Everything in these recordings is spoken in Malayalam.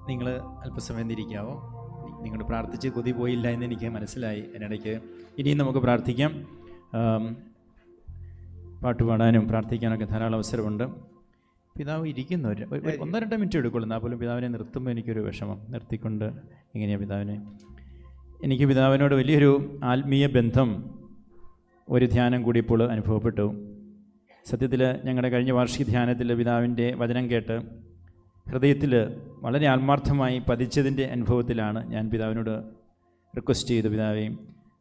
നിങ്ങൾ അല്പസമയം ഇരിക്കാവോ? നിങ്ങൾ പ്രാർത്ഥിച്ച് കൊതി പോയില്ല എന്ന് എനിക്ക് മനസ്സിലായി. അതിനിടയ്ക്ക് ഇനിയും നമുക്ക് പ്രാർത്ഥിക്കാം. പാട്ടുപാടാനും പ്രാർത്ഥിക്കാനൊക്കെ ധാരാളം അവസരമുണ്ട്. പിതാവ് ഇരിക്കുന്നു. ഒന്നോ രണ്ടോ മിനിറ്റ് എടുക്കുള്ളൂ. എന്നാൽ പോലും പിതാവിനെ നിർത്തുമ്പോൾ എനിക്കൊരു വിഷമം. നിർത്തിക്കൊണ്ട് എങ്ങനെയാണ് പിതാവിനെ, എനിക്ക് പിതാവിനോട് വലിയൊരു ആത്മീയ ബന്ധം ഒരു ധ്യാനം കൂടി ഇപ്പോൾ അനുഭവപ്പെട്ടു. സത്യത്തിൽ ഞങ്ങളുടെ കഴിഞ്ഞ വാർഷിക ധ്യാനത്തിൽ പിതാവിൻ്റെ വചനം കേട്ട് ഹൃദയത്തിൽ വളരെ ആത്മാർത്ഥമായി പതിച്ചതിൻ്റെ അനുഭവത്തിലാണ് ഞാൻ പിതാവിനോട് റിക്വസ്റ്റ് ചെയ്തു, പിതാവേ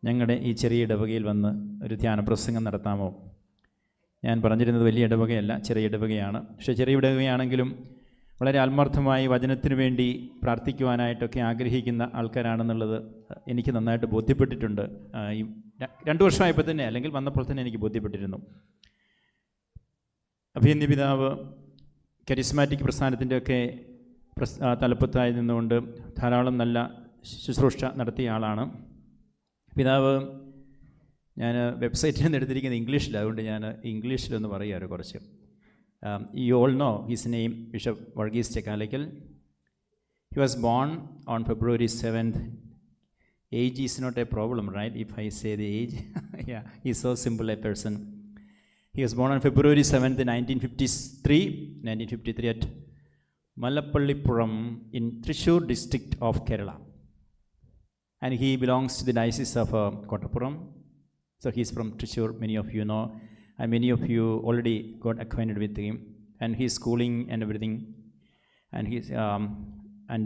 ഞങ്ങളുടെ ഈ ചെറിയ ഇടവകയിൽ വന്ന് ഒരു ധ്യാന പ്രസംഗം നടത്താമോ? ഞാൻ പറഞ്ഞിരുന്നത് വലിയ ഇടവകയല്ല, ചെറിയ ഇടവകയാണ്. പക്ഷേ ചെറിയ ഇടവകയാണെങ്കിലും വളരെ ആത്മാർത്ഥമായി വചനത്തിന് വേണ്ടി പ്രാർത്ഥിക്കുവാനായിട്ടൊക്കെ ആഗ്രഹിക്കുന്ന ആൾക്കാരാണെന്നുള്ളത് എനിക്ക് നന്നായിട്ട് ബോധ്യപ്പെട്ടിട്ടുണ്ട്. ഈ 2 വർഷമായപ്പോൾ തന്നെ, അല്ലെങ്കിൽ വന്നപ്പോൾ തന്നെ എനിക്ക് ബോധ്യപ്പെട്ടിരുന്നു. അഭിനന്ദ പിതാവ് കരിസ്മാറ്റിക് പ്രസ്ഥാനത്തിൻ്റെയൊക്കെ തലപ്പത്തായി നിന്നുകൊണ്ട് ധാരാളം നല്ല ശുശ്രൂഷ നടത്തിയ ആളാണ് പിതാവ്. ഞാൻ വെബ്സൈറ്റിൽ നിന്ന് എടുത്തിരിക്കുന്നത് ഇംഗ്ലീഷിൽ, അതുകൊണ്ട് ഞാൻ ഇംഗ്ലീഷിലൊന്ന് പറയാറ് കുറച്ച്. You all know his name, Bishop Varghese Chekkalekal. He was born on February 7th. Age is not a problem, right? If I say the age, yeah, he's so simple a person. He was born on February 7th, 1953 at Malappallipuram in Thrissur district of Kerala. And he belongs to the diocese of Kottappuram. So he's from Thrissur, many of you know. And many of you already got acquainted with him and his schooling and everything. And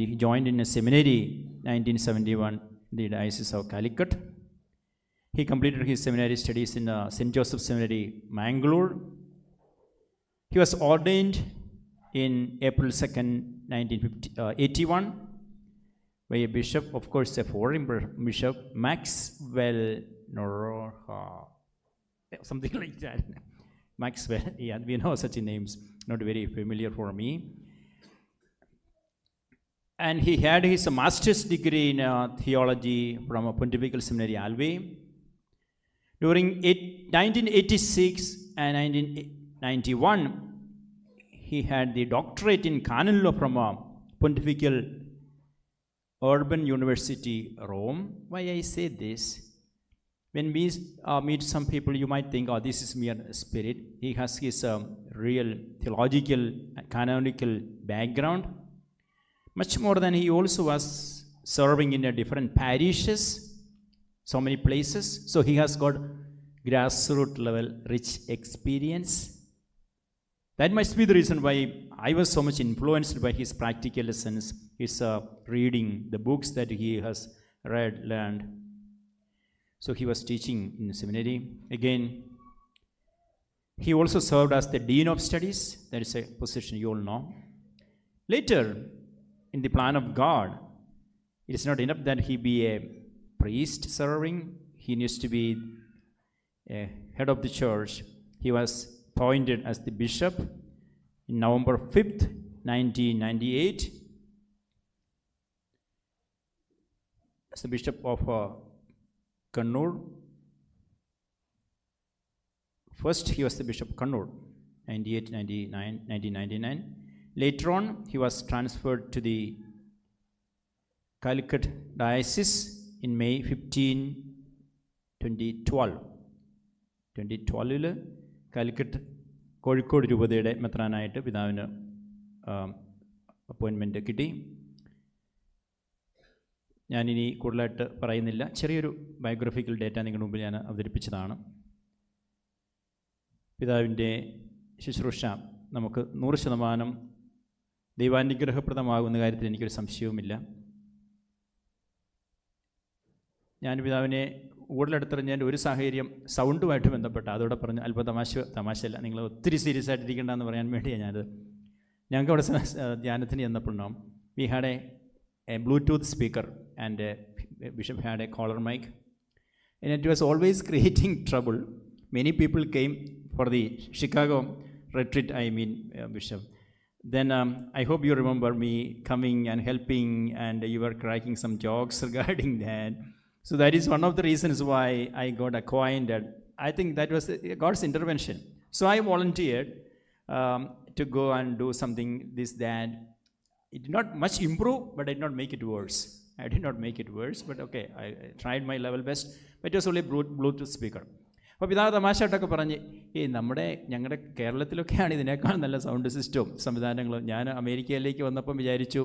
he joined in a seminary 1971, the Diocese of Calicut. He completed his seminary studies in St. Joseph Seminary, Mangalore. He was ordained in April 2nd, 1981 by a bishop, of course a foreign bishop, Maxwell Noroha. Something like that. Maxwell, yeah, we know such names, not very familiar for me. And he had his master's degree in theology from a Pontifical Seminary, Alve. During 1986 and 1991, he had the doctorate in canon law from a Pontifical Urban University, Rome. Why I say this? When we meet some people, you might think, oh, this is mere spirit. He has his real theological, canonical background. Much more than he also was serving in different parishes, so many places. So he has got grassroots level rich experience. That must be the reason why I was so much influenced by his practical lessons, his reading, the books that he has read, learned. So he was teaching in seminary. Again, he also served as the Dean of Studies. That is a position you all know. Later, in the plan of God, it is not enough that he be a priest serving. He needs to be a head of the church. He was appointed as the bishop in November 5th, 1998. As the bishop of Kannur. First, he was the Bishop of Kannur, 1999. Later on, he was transferred to the Calicut Diocese in May 15, 2012. 2012, Calicut Kozhikode രൂപതയുടെ മെത്രാനായിട്ട് പിതാവിന് അപ്പോയിൻമെൻറ്റ് കിട്ടി. ഞാനിനി കൂടുതലായിട്ട് പറയുന്നില്ല. ചെറിയൊരു ബയോഗ്രഫിക്കൽ ഡേറ്റ നിങ്ങളുടെ മുമ്പിൽ ഞാൻ അവതരിപ്പിച്ചതാണ്. പിതാവിൻ്റെ ശുശ്രൂഷ നമുക്ക് 100% ദൈവാനുഗ്രഹപ്രദമാകുന്ന കാര്യത്തിൽ എനിക്കൊരു സംശയവുമില്ല. ഞാൻ പിതാവിനെ കൂടുതലെടുത്തെറിഞ്ഞതിൻ്റെ ഒരു സാഹചര്യം സൗണ്ടുമായിട്ട് ബന്ധപ്പെട്ട, അതോടെ പറഞ്ഞ് അല്പം തമാശയല്ല, നിങ്ങൾ ഒത്തിരി സീരിയസ് ആയിട്ടിരിക്കേണ്ടെന്ന് പറയാൻ വേണ്ടിയാണ് ഞാനത്. ഞങ്ങൾക്ക് അവിടെ ധ്യാനത്തിന് ചെന്നപ്പോഴുണ്ടാവും, we had a Bluetooth speaker and Bishop had a collar mic, and it was always creating trouble. Many people came for the Chicago retreat, Bishop. Then I hope you remember me coming and helping, and you were cracking some jokes regarding that. So that is one of the reasons why I got acquainted. I think that was God's intervention. So I volunteered to go and do something, this, that. it did not much improve, but I did not make it worse. But okay, I tried my level best, but it was only Bluetooth speaker. അപ്പോൾ പിതാവ് തമാശയായിട്ടൊക്കെ പറഞ്ഞ് ഞങ്ങളുടെ കേരളത്തിലൊക്കെയാണ് ഇതിനേക്കാൾ നല്ല സൗണ്ട് സിസ്റ്റവും സംവിധാനങ്ങളും. ഞാൻ അമേരിക്കയിലേക്ക് വന്നപ്പം വിചാരിച്ചു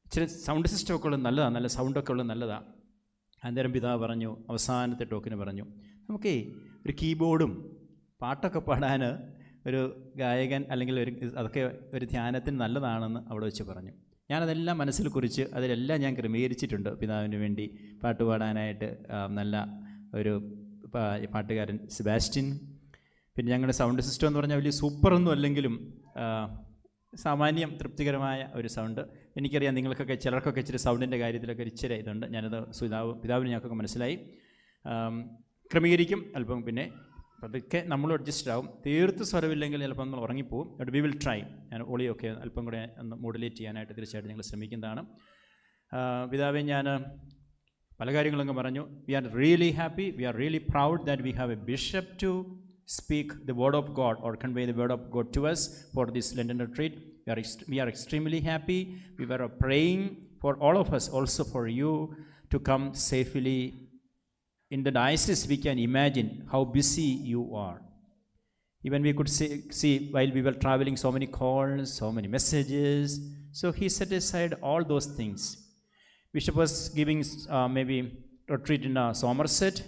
ഇച്ചിരി സൗണ്ട് സിസ്റ്റമൊക്കെ ഉള്ളത് നല്ലതാണ്, നല്ല സൗണ്ടൊക്കെ ഉള്ളത് നല്ലതാണ്. അന്നേരം പിതാവ് പറഞ്ഞു, അവസാനത്തെ ടോക്കിന് പറഞ്ഞു, നമുക്കേ ഒരു കീബോർഡും പാട്ടൊക്കെ പാടാൻ ഒരു ഗായകൻ അല്ലെങ്കിൽ അതൊക്കെ ഒരു ധ്യാനത്തിന് നല്ലതാണെന്ന് അവിടെ വെച്ച് പറഞ്ഞു. ഞാനതെല്ലാം മനസ്സിൽ കുറിച്ച് അതിലെല്ലാം ഞാൻ ക്രമീകരിച്ചിട്ടുണ്ട് പിതാവിന് വേണ്ടി പാട്ട് പാടാനായിട്ട്. നല്ല ഒരു പാട്ടുകാരൻ സെബാസ്റ്റ്യൻ. പിന്നെ ഞങ്ങളുടെ സൗണ്ട് സിസ്റ്റം എന്ന് പറഞ്ഞാൽ വലിയ സൂപ്പറൊന്നും അല്ലെങ്കിലും സാമാന്യം തൃപ്തികരമായ ഒരു സൗണ്ട്. എനിക്കറിയാം നിങ്ങൾക്കൊക്കെ ചിലർക്കൊക്കെ ഇച്ചിരി സൗണ്ടിൻ്റെ കാര്യത്തിലൊക്കെ ഇച്ചിരി ഇതുണ്ട്. ഞാനത് പിതാവിന് ഞങ്ങൾക്കൊക്കെ മനസ്സിലായി. ക്രമീകരിക്കും അല്പം, പിന്നെ അതൊക്കെ നമ്മൾ അഡ്ജസ്റ്റ് ആവും. തീർത്ത് സ്വരമില്ലെങ്കിൽ ചിലപ്പോൾ നമ്മൾ ഉറങ്ങിപ്പോവും. But we will try. ഞാൻ ഒളിയൊക്കെ അല്പം കൂടെ ഒന്ന് മോഡുലേറ്റ് ചെയ്യാനായിട്ട് തീർച്ചയായിട്ടും ഞങ്ങൾ ശ്രമിക്കുന്നതാണ്. പിതാവെ, ഞാൻ പല കാര്യങ്ങളൊക്കെ പറഞ്ഞു. We are really happy, we are really proud that we have a bishop to speak the word of God or convey the word of God to us for this Lenten retreat. We are extremely happy. We were praying for all of us, also for you to come safely. In the diocese, we can imagine how busy you are. Even we could see while we were traveling, so many calls, so many messages. So he set aside all those things. Bishop was giving maybe retreat in Somerset.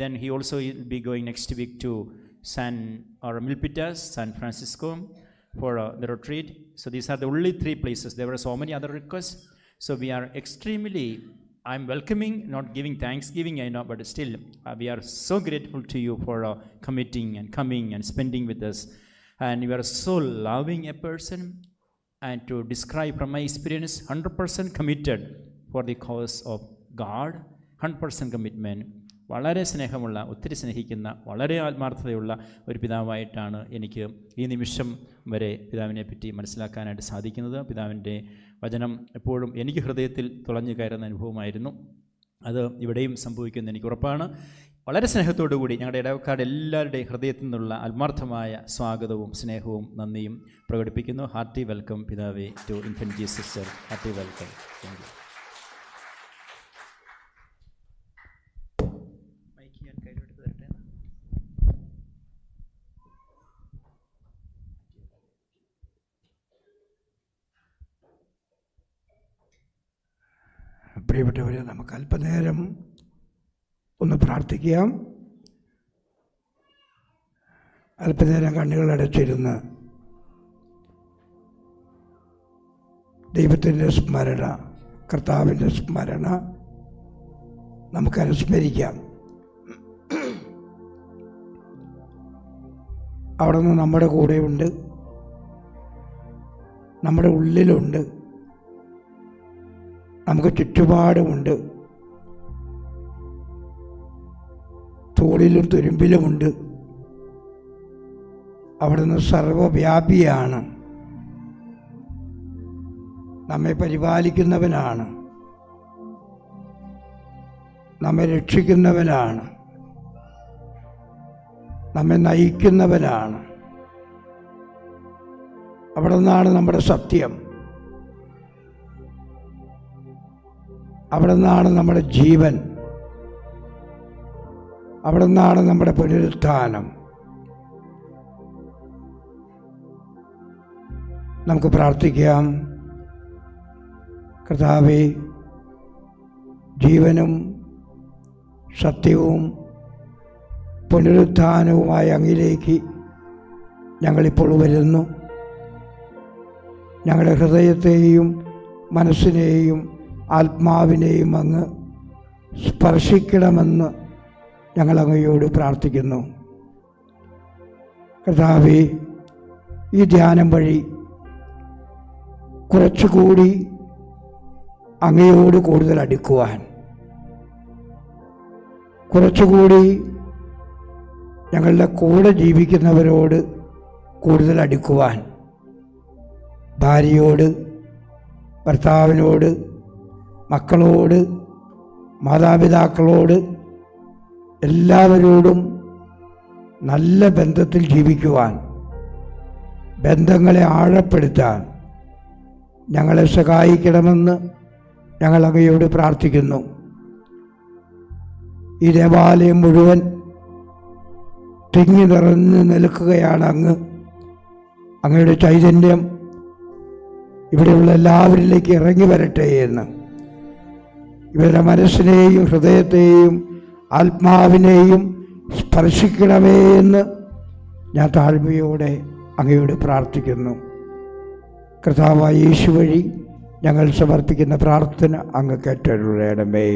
Then he also will be going next week to Milpitas, San Francisco for the retreat. So these are the only 3 places. There were so many other requests. So we are I'm welcoming, not giving thanksgiving, I know, but still we are so grateful to you for committing and coming and spending with us. And you are so loving a person, and to describe from my experience, 100% committed for the cause of God, 100% commitment. വളരെ സ്നേഹമുള്ള, ഒത്തിരി സ്നേഹിക്കുന്ന, വളരെ ആത്മാർത്ഥതയുള്ള ഒരു പിതാവായിട്ടാണ് എനിക്ക് ഈ നിമിഷം വരെ പിതാവിനെ പറ്റി മനസ്സിലാക്കാനായിട്ട് സാധിക്കുന്നത്. പിതാവിൻ്റെ വചനം എപ്പോഴും എനിക്ക് ഹൃദയത്തിൽ തുളഞ്ഞു കയറുന്ന അനുഭവമായിരുന്നു. അത് ഇവിടെയും സംഭവിക്കുമെന്ന് എനിക്ക് ഉറപ്പാണ്. വളരെ സ്നേഹത്തോടു കൂടി ഞങ്ങളുടെ ഇടവക്കാട് എല്ലാവരുടെയും ഹൃദയത്തിൽ നിന്നുള്ള ആത്മാർത്ഥമായ സ്വാഗതവും സ്നേഹവും നന്ദിയും പ്രകടിപ്പിക്കുന്നു. ഹാർട്ടി വെൽക്കം പിതാവേ to infant Jesus church. Hearty welcome. Thank you. പ്രിയപ്പെട്ടവരെ, നമുക്ക് അല്പനേരം ഒന്ന് പ്രാർത്ഥിക്കാം. അല്പനേരം കണ്ണുകളടച്ചിരുന്ന് ദൈവത്തിൻ്റെ സ്മരണ, കർത്താവിൻ്റെ സ്മരണ നമുക്ക് അനുസ്മരിക്കാം. അവിടെ നിന്ന് നമ്മുടെ കൂടെയുണ്ട്, നമ്മുടെ ഉള്ളിലുണ്ട്, നമുക്ക് ചുറ്റുപാടുമുണ്ട്, തോളിലും തുരുമ്പിലുമുണ്ട്. അവിടുന്ന് സർവവ്യാപിയാണ്, നമ്മെ പരിപാലിക്കുന്നവനാണ്, നമ്മെ രക്ഷിക്കുന്നവനാണ്, നമ്മെ നയിക്കുന്നവനാണ്. അവിടെ നിന്നാണ് നമ്മുടെ സത്യം, അവിടെ നിന്നാണ് നമ്മുടെ ജീവൻ, അവിടെ നിന്നാണ് നമ്മുടെ പുനരുത്ഥാനം. നമുക്ക് പ്രാർത്ഥിക്കാം. കർത്താവേ, ജീവനും സത്യവും പുനരുത്ഥാനവുമായ അങ്ങിലേക്ക് ഞങ്ങളിപ്പോൾ വരുന്നു. ഞങ്ങളുടെ ഹൃദയത്തെയും മനസ്സിനെയും ആത്മാവിനെയും അങ്ങ് സ്പർശിക്കണമെന്ന് ഞങ്ങൾ അങ്ങയോട് പ്രാർത്ഥിക്കുന്നു. കർത്താവേ, ഈ ധ്യാനം വഴി കുറച്ചുകൂടി അങ്ങയോട് കൂടുതൽ അടുക്കുവാൻ, കുറച്ചുകൂടി ഞങ്ങളുടെ കൂടെ ജീവിക്കുന്നവരോട് കൂടുതൽ അടുക്കുവാൻ, ഭാര്യയോട്, ഭർത്താവിനോട്, മക്കളോട്, മാതാപിതാക്കളോട്, എല്ലാവരോടും നല്ല ബന്ധത്തിൽ ജീവിക്കുവാൻ, ബന്ധങ്ങളെ ആഴപ്പെടുത്താൻ, ഞങ്ങളെ സഹായിക്കണമെന്ന് ഞങ്ങൾ അങ്ങയോട് പ്രാർത്ഥിക്കുന്നു. ഈ ദേവാലയം മുഴുവൻ തിങ്ങി നിറഞ്ഞു നിൽക്കുകയാണ് അങ്ങയുടെ ചൈതന്യം ഇവിടെയുള്ള എല്ലാവരിലേക്ക് ഇറങ്ങി വരട്ടെ എന്ന്, ഇവരുടെ മനസ്സിനെയും ഹൃദയത്തെയും ആത്മാവിനെയും സ്പർശിക്കണമേ എന്ന് ഞാൻ താഴ്മയോടെ അങ്ങയോട് പ്രാർത്ഥിക്കുന്നു. കർത്താവായ യേശു വഴി ഞങ്ങൾ സമർപ്പിക്കുന്ന പ്രാർത്ഥന അങ്ങ് കേട്ടരുളണമേ.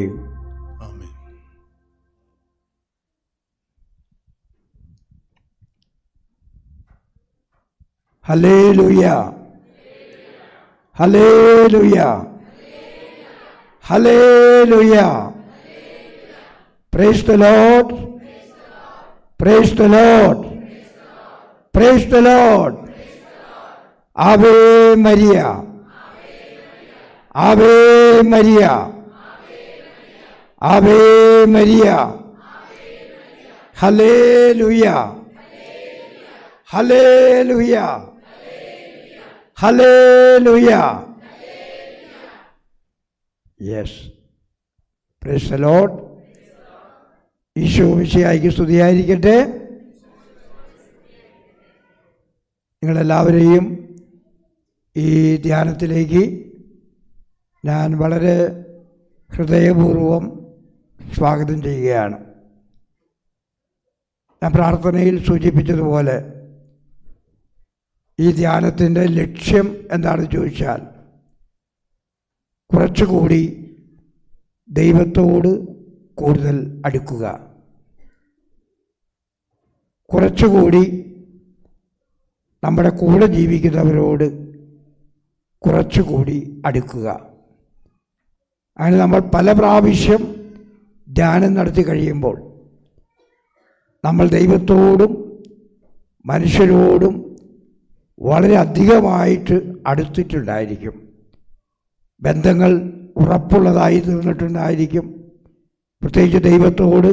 Hallelujah, hallelujah, hallelujah. Praise the lord, praise the lord, praise the lord. Ave Maria, Ave Maria, Ave Maria. Hallelujah, hallelujah, hallelujah. Yes, praise the lord. Isho മിശിഹായ്ക്ക് സ്തുതിയായിരിക്കട്ടെ. നിങ്ങളെല്ലാവരെയും ഈ ധ്യാനത്തിലേക്ക് ഞാൻ വളരെ ഹൃദയപൂർവം സ്വാഗതം ചെയ്യുകയാണ്. ഞാൻ പ്രാർത്ഥനയിൽ സൂചിപ്പിച്ചതുപോലെ ഈ ധ്യാനത്തിൻ്റെ ലക്ഷ്യം എന്താണെന്ന് ചോദിച്ചാൽ, കുറച്ചുകൂടി ദൈവത്തോട് കൂടുതൽ അടുക്കുക, കുറച്ചുകൂടി നമ്മുടെ കൂടെ ജീവിക്കുന്നവരോട് കുറച്ചുകൂടി അടുക്കുക. അങ്ങനെ നമ്മൾ പല പ്രാവശ്യം ധ്യാനം നടത്തി കഴിയുമ്പോൾ നമ്മൾ ദൈവത്തോടും മനുഷ്യരോടും വളരെ അധികമായിട്ട് അടുത്തിട്ടുണ്ടായിരിക്കും. ബന്ധങ്ങൾ ഉറപ്പുള്ളതായി തീർന്നിട്ടുണ്ടായിരിക്കും. പ്രത്യേകിച്ച് ദൈവത്തോട്,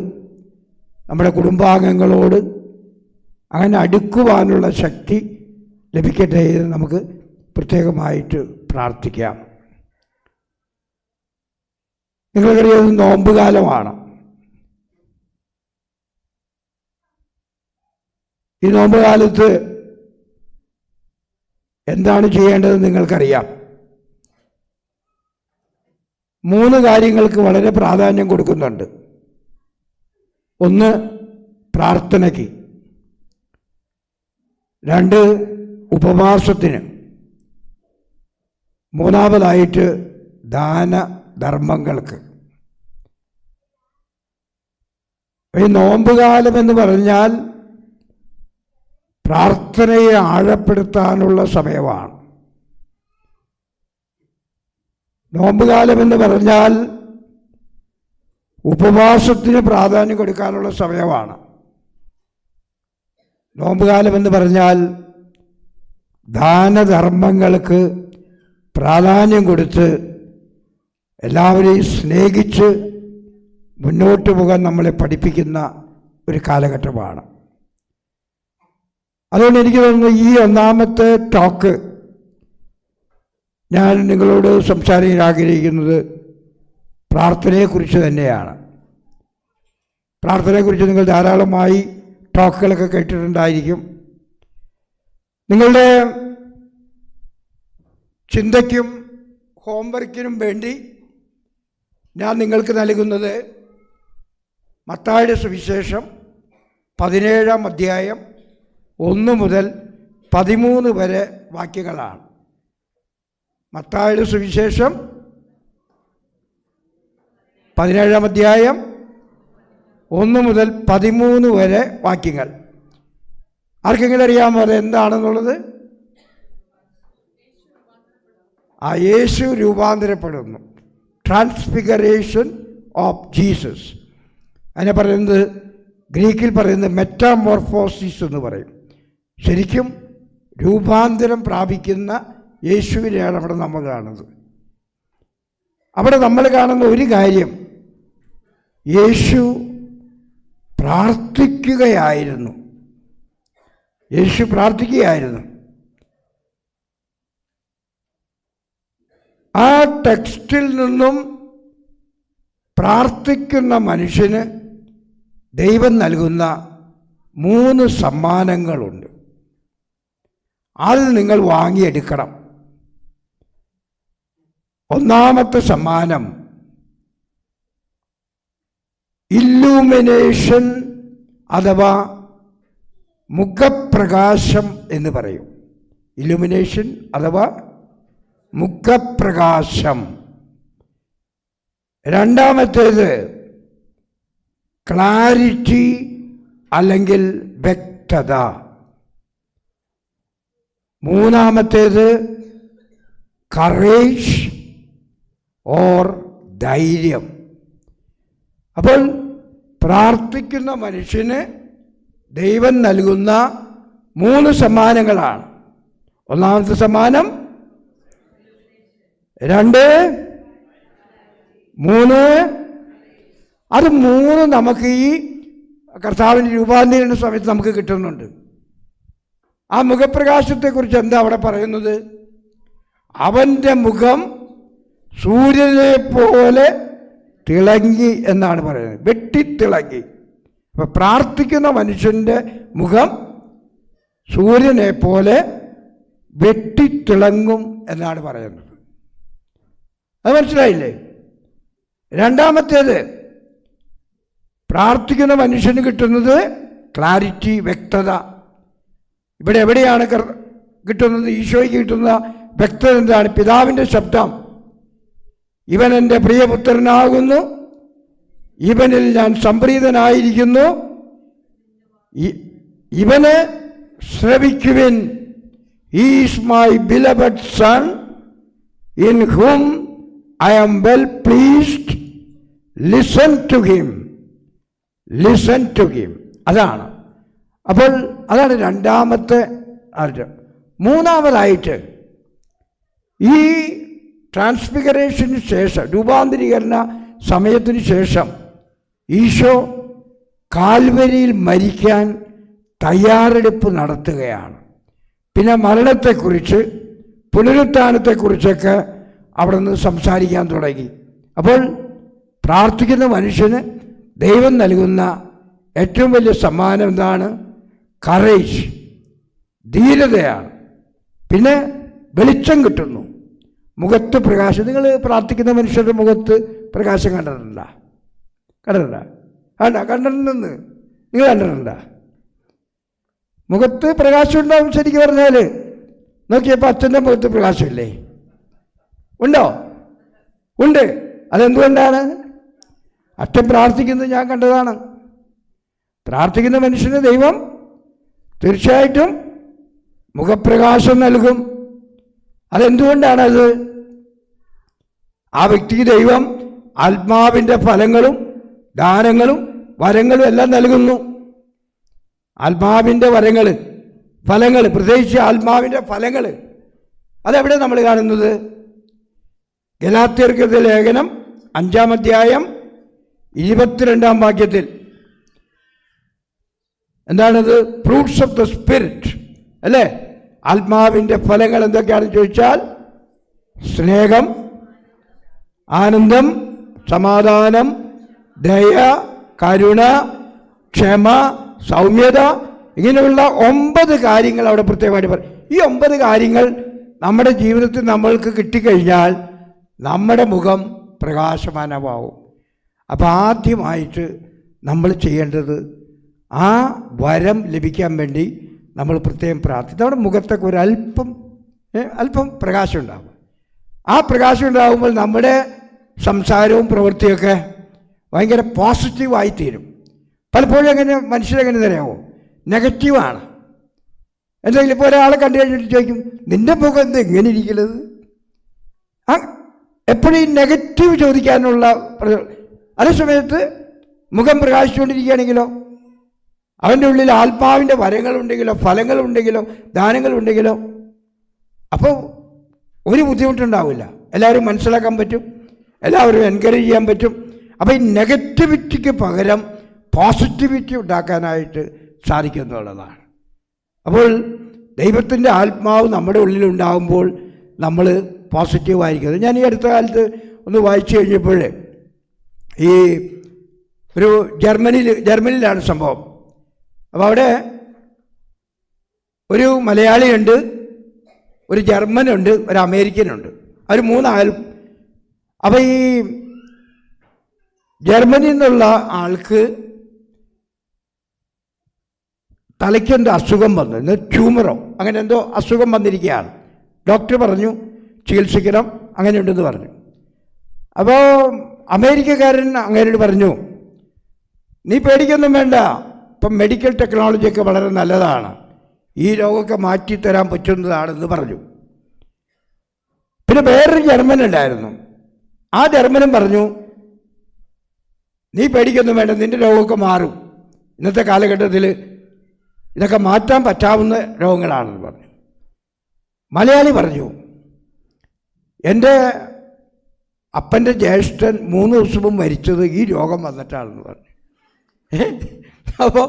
നമ്മുടെ കുടുംബാംഗങ്ങളോട് അങ്ങനെ അടുക്കുവാനുള്ള ശക്തി ലഭിക്കട്ടെ എന്ന് നമുക്ക് പ്രത്യേകമായിട്ട് പ്രാർത്ഥിക്കാം. നിങ്ങൾക്കറിയാം, നോമ്പ് കാലമാണ്. ഈ നോമ്പ് കാലത്ത് എന്താണ് ചെയ്യേണ്ടതെന്ന് നിങ്ങൾക്കറിയാം. 3 കാര്യങ്ങൾക്ക് വളരെ പ്രാധാന്യം കൊടുക്കുന്നുണ്ട്. ഒന്ന്, പ്രാർത്ഥനയ്ക്ക്. 2, ഉപവാസത്തിന്. 3-ാമതായിട്ട് ദാനധർമ്മങ്ങൾക്ക്. ഈ നോമ്പുകാലം എന്ന് പറഞ്ഞാൽ പ്രാർത്ഥനയെ ആഴപ്പെടുത്താനുള്ള സമയമാണ്. നോമ്പുകാലം എന്ന് പറഞ്ഞാൽ ഉപവാസത്തിന് പ്രാധാന്യം കൊടുക്കാനുള്ള സമയമാണ്. നോമ്പുകാലം എന്ന് പറഞ്ഞാൽ ദാനധർമ്മങ്ങൾക്ക് പ്രാധാന്യം കൊടുത്ത് എല്ലാവരെയും സ്നേഹിച്ച് മുന്നോട്ട് പോകാൻ നമ്മളെ പഠിപ്പിക്കുന്ന ഒരു കാലഘട്ടമാണ്. അതുകൊണ്ട് എനിക്ക് തോന്നുന്നു ഈ 1-ാമത്തെ ടോക്ക് ഞാൻ നിങ്ങളോട് സംസാരിക്കാൻ ആഗ്രഹിക്കുന്നത് പ്രാർത്ഥനയെക്കുറിച്ച് തന്നെയാണ്. പ്രാർത്ഥനയെക്കുറിച്ച് നിങ്ങൾ ധാരാളമായി ടോക്കുകളൊക്കെ കേട്ടിട്ടുണ്ടായിരിക്കും. നിങ്ങളുടെ ചിന്തയ്ക്കും ഹോംവർക്കിനും വേണ്ടി ഞാൻ നിങ്ങൾക്ക് നൽകുന്നത് മത്തായിയുടെ സുവിശേഷം 17-ാം അധ്യായം 1 മുതൽ 13 വരെ വാക്യങ്ങളാണ്. മത്തായിയുടെ സുവിശേഷം 17-ാം അധ്യായം 1 മുതൽ 13 വരെ വാക്യങ്ങൾ. ആർക്കെങ്കിലും അറിയാമോ അത് എന്താണെന്നുള്ളത്? യേശു രൂപാന്തരപ്പെടുന്നു. Transfiguration of Jesus. അതിനെ പറയുന്നത്, ഗ്രീക്കിൽ പറയുന്നത് മെറ്റാമോർഫോസിസ് എന്ന് പറയും. ശരിക്കും രൂപാന്തരം പ്രാപിക്കുന്ന യേശുവിനെയാണ് അവിടെ നമ്മൾ കാണുന്നത്. അവിടെ നമ്മൾ കാണുന്ന ഒരു കാര്യം, യേശു പ്രാർത്ഥിക്കുകയായിരുന്നു. യേശു പ്രാർത്ഥിക്കുകയായിരുന്നു. ആ ടെക്സ്റ്റിൽ നിന്നും പ്രാർത്ഥിക്കുന്ന മനുഷ്യന് ദൈവം നൽകുന്ന 3 സമ്മാനങ്ങളുണ്ട്. അത് നിങ്ങൾ വാങ്ങിയെടുക്കണം. ഒന്നാമത്തെ സമ്മാനം ഇല്ലൂമിനേഷൻ അഥവാ മുഖപ്രകാശം എന്ന് പറയും. ഇലുമിനേഷൻ അഥവാ മുഖപ്രകാശം. രണ്ടാമത്തേത് ക്ലാരിറ്റി അല്ലെങ്കിൽ വ്യക്തത. മൂന്നാമത്തേത് കറേജ് ഓർ ധൈര്യം. അപ്പോൾ പ്രാർത്ഥിക്കുന്ന മനുഷ്യന് ദൈവം നൽകുന്ന 3 സമ്മാനങ്ങളാണ്. ഒന്നാമത്തെ സമ്മാനം, 2, 3. അത് 3 നമുക്ക് ഈ കർത്താവിൻ്റെ രൂപാന്തരീകരണ സമയത്ത് നമുക്ക് കിട്ടുന്നുണ്ട്. ആ മുഖപ്രകാശത്തെക്കുറിച്ച് എന്താ അവിടെ പറയുന്നത്? അവൻ്റെ മുഖം സൂര്യനെ പോലെ തിളങ്ങി എന്നാണ് പറയുന്നത്, വെട്ടിത്തിളങ്ങി. അപ്പം പ്രാർത്ഥിക്കുന്ന മനുഷ്യൻ്റെ മുഖം സൂര്യനെ പോലെ വെട്ടിത്തിളങ്ങും എന്നാണ് പറയുന്നത്. അത് മനസ്സിലായില്ലേ? രണ്ടാമത്തേത്, പ്രാർത്ഥിക്കുന്ന മനുഷ്യന് കിട്ടുന്നത് ക്ലാരിറ്റി, വ്യക്തത. ഇവിടെ എവിടെയാണ് കിട്ടുന്നത്? ഈശോയ്ക്ക് കിട്ടുന്ന വ്യക്തത എന്താണ്? പിതാവിൻ്റെ ശബ്ദം, ഇവൻ എൻ്റെ പ്രിയപുത്രനാകുന്നു, ഇവനിൽ ഞാൻ സംപ്രീതനായിരിക്കുന്നു, ഇവനെ ശ്രവിക്കുവിൻ, is my beloved son in whom I am well pleased, listen to him, listen to him. അതാണ്. അപ്പോൾ അതാണ് രണ്ടാമത്തെ അർത്ഥം. മൂന്നാമതായിട്ട് ഈ ട്രാൻസ്ഫിഗറേഷന് ശേഷം, രൂപാന്തരീകരണ സമയത്തിന് ശേഷം ഈശോ കാൽവരിയിൽ മരിക്കാൻ തയ്യാറെടുപ്പ് നടത്തുകയാണ്. പിന്നെ മരണത്തെക്കുറിച്ച്, പുനരുത്ഥാനത്തെക്കുറിച്ചൊക്കെ അവിടെ നിന്ന് സംസാരിക്കാൻ തുടങ്ങി. അപ്പോൾ പ്രാർത്ഥിക്കുന്ന മനുഷ്യന് ദൈവം നൽകുന്ന ഏറ്റവും വലിയ സമ്മാനം എന്താണ്? കറേജ്, ധീരതയാണ്. പിന്നെ വെളിച്ചം കിട്ടുന്നു, മുഖത്ത് പ്രകാശം. നിങ്ങൾ പ്രാർത്ഥിക്കുന്ന മനുഷ്യരുടെ മുഖത്ത് പ്രകാശം കണ്ടിട്ടുണ്ടോ? കണ്ടിട്ടുണ്ടെന്ന് നിങ്ങൾ കണ്ടിട്ടുണ്ടോ? മുഖത്ത് പ്രകാശം ഉണ്ടാവും. ശരിക്കും പറഞ്ഞാൽ നോക്കിയപ്പോൾ അച്ഛൻ്റെ മുഖത്ത് പ്രകാശമില്ലേ? ഉണ്ടോ? ഉണ്ട്. അതെന്തുകൊണ്ടാണ്? അച്ഛൻ പ്രാർത്ഥിക്കുന്നത് ഞാൻ കണ്ടതാണ്. പ്രാർത്ഥിക്കുന്ന മനുഷ്യന് ദൈവം തീർച്ചയായിട്ടും മുഖപ്രകാശം നൽകും. അതെന്തുകൊണ്ടാണത്? ആ വ്യക്തിക്ക് ദൈവം ആത്മാവിൻ്റെ ഫലങ്ങളും ദാനങ്ങളും വരങ്ങളും എല്ലാം നൽകുന്നു. ആത്മാവിൻ്റെ ഫലങ്ങൾ, പ്രത്യേകിച്ച് ആത്മാവിൻ്റെ ഫലങ്ങൾ അതെവിടെ നമ്മൾ കാണുന്നത്? ഗലാത്യർക്കെഴുതിയ ലേഖനം 5-ാം അധ്യായം 22-ാം വാക്യത്തിൽ. എന്താണത്? ഫ്രൂട്ട്സ് ഓഫ് ദ സ്പിരിറ്റ്, അല്ലേ? ആത്മാവിൻ്റെ ഫലങ്ങൾ എന്തൊക്കെയാണെന്ന് ചോദിച്ചാൽ സ്നേഹം, ആനന്ദം, സമാധാനം, ദയ, കരുണ, ക്ഷമ, സൗമ്യത, ഇങ്ങനെയുള്ള 9 കാര്യങ്ങൾ അവിടെ പ്രത്യേകമായിട്ട് പറയും. ഈ 9 കാര്യങ്ങൾ നമ്മുടെ ജീവിതത്തിൽ നമ്മൾക്ക് കിട്ടിക്കഴിഞ്ഞാൽ നമ്മുടെ മുഖം പ്രകാശമാനമാവും. അപ്പോൾ ആദ്യമായിട്ട് നമ്മൾ ചെയ്യേണ്ടത് ആ വരം ലഭിക്കാൻ വേണ്ടി നമ്മൾ പ്രത്യേകം പ്രാർത്ഥിക്കും. നമ്മുടെ മുഖത്തൊക്കെ അല്പം പ്രകാശം ഉണ്ടാകും. ആ പ്രകാശം ഉണ്ടാകുമ്പോൾ നമ്മുടെ സംസാരവും പ്രവൃത്തിയൊക്കെ ഭയങ്കര പോസിറ്റീവായി തീരും. പലപ്പോഴും മനുഷ്യരെങ്ങനെ തരാമോ? നെഗറ്റീവാണ്. എന്തെങ്കിലും ഇപ്പോൾ ഒരാളെ കണ്ടു കഴിഞ്ഞിട്ട് ചോദിക്കും, നിൻ്റെ മുഖം എന്താ എങ്ങനെ ഇരിക്കുന്നത്? എപ്പോഴും നെഗറ്റീവ് ചോദിക്കാനുള്ള അതേ സമയത്ത് മുഖം പ്രകാശിച്ചുകൊണ്ടിരിക്കുകയാണെങ്കിലോ, അവൻ്റെ ഉള്ളിൽ ആത്മാവിൻ്റെ വരങ്ങളുണ്ടെങ്കിലോ, ഫലങ്ങളുണ്ടെങ്കിലോ, ദാനങ്ങളുണ്ടെങ്കിലോ, അപ്പോൾ ഒരു ബുദ്ധിമുട്ടുണ്ടാവില്ല. എല്ലാവരും മനസ്സിലാക്കാൻ പറ്റും, എല്ലാവരും എൻകറേജ് ചെയ്യാൻ പറ്റും. അപ്പോൾ ഈ നെഗറ്റിവിറ്റിക്ക് പകരം പോസിറ്റിവിറ്റി ഉണ്ടാക്കാനായിട്ട് സാധിക്കുന്നുള്ളതാണ്. അപ്പോൾ ദൈവത്തിൻ്റെ ആത്മാവ് നമ്മുടെ ഉള്ളിലുണ്ടാകുമ്പോൾ നമ്മൾ പോസിറ്റീവായിരിക്കുന്നത്. ഞാൻ ഈ അടുത്ത കാലത്ത് ഒന്ന് വായിച്ചു കഴിഞ്ഞപ്പോൾ ഈ ഒരു ജർമ്മനിയിലാണ് സംഭവം. അപ്പോൾ അവിടെ ഒരു മലയാളിയുണ്ട്, ഒരു ജർമ്മനുണ്ട്, ഒരു അമേരിക്കനുണ്ട്. അവർ മൂന്നാളും. അപ്പോൾ ഈ ജർമ്മനിയിൽ നിന്നുള്ള ആൾക്ക് തലയ്ക്കെന്തോ അസുഖം വന്നു, ഇന്ന് ട്യൂമറോ അങ്ങനെ എന്തോ അസുഖം വന്നിരിക്കുകയാണ്. ഡോക്ടർ പറഞ്ഞു ചികിത്സിക്കണം, അങ്ങനെയുണ്ടെന്ന് പറഞ്ഞു. അപ്പോൾ അമേരിക്കക്കാരൻ അങ്ങേരോട് പറഞ്ഞു, നീ പേടിക്കൊന്നും വേണ്ട, ഇപ്പം മെഡിക്കൽ ടെക്നോളജിയൊക്കെ വളരെ നല്ലതാണ്, ഈ രോഗമൊക്കെ മാറ്റിത്തരാൻ പറ്റുന്നതാണെന്ന് പറഞ്ഞു. പിന്നെ വേറൊരു ജർമ്മൻ ഉണ്ടായിരുന്നു. ആ ജർമ്മനും പറഞ്ഞു, നീ പേടിക്കൊന്നും വേണ്ട, നിൻ്റെ രോഗമൊക്കെ മാറും, ഇന്നത്തെ കാലഘട്ടത്തിൽ ഇതൊക്കെ മാറ്റാൻ പറ്റാവുന്ന രോഗങ്ങളാണെന്ന് പറഞ്ഞു. മലയാളി പറഞ്ഞു, എൻ്റെ അപ്പൻ്റെ ജ്യേഷ്ഠൻ 3 ദിവസം മുമ്പ് മരിച്ചത് ഈ രോഗം വന്നിട്ടാണെന്ന് പറഞ്ഞു. അപ്പോൾ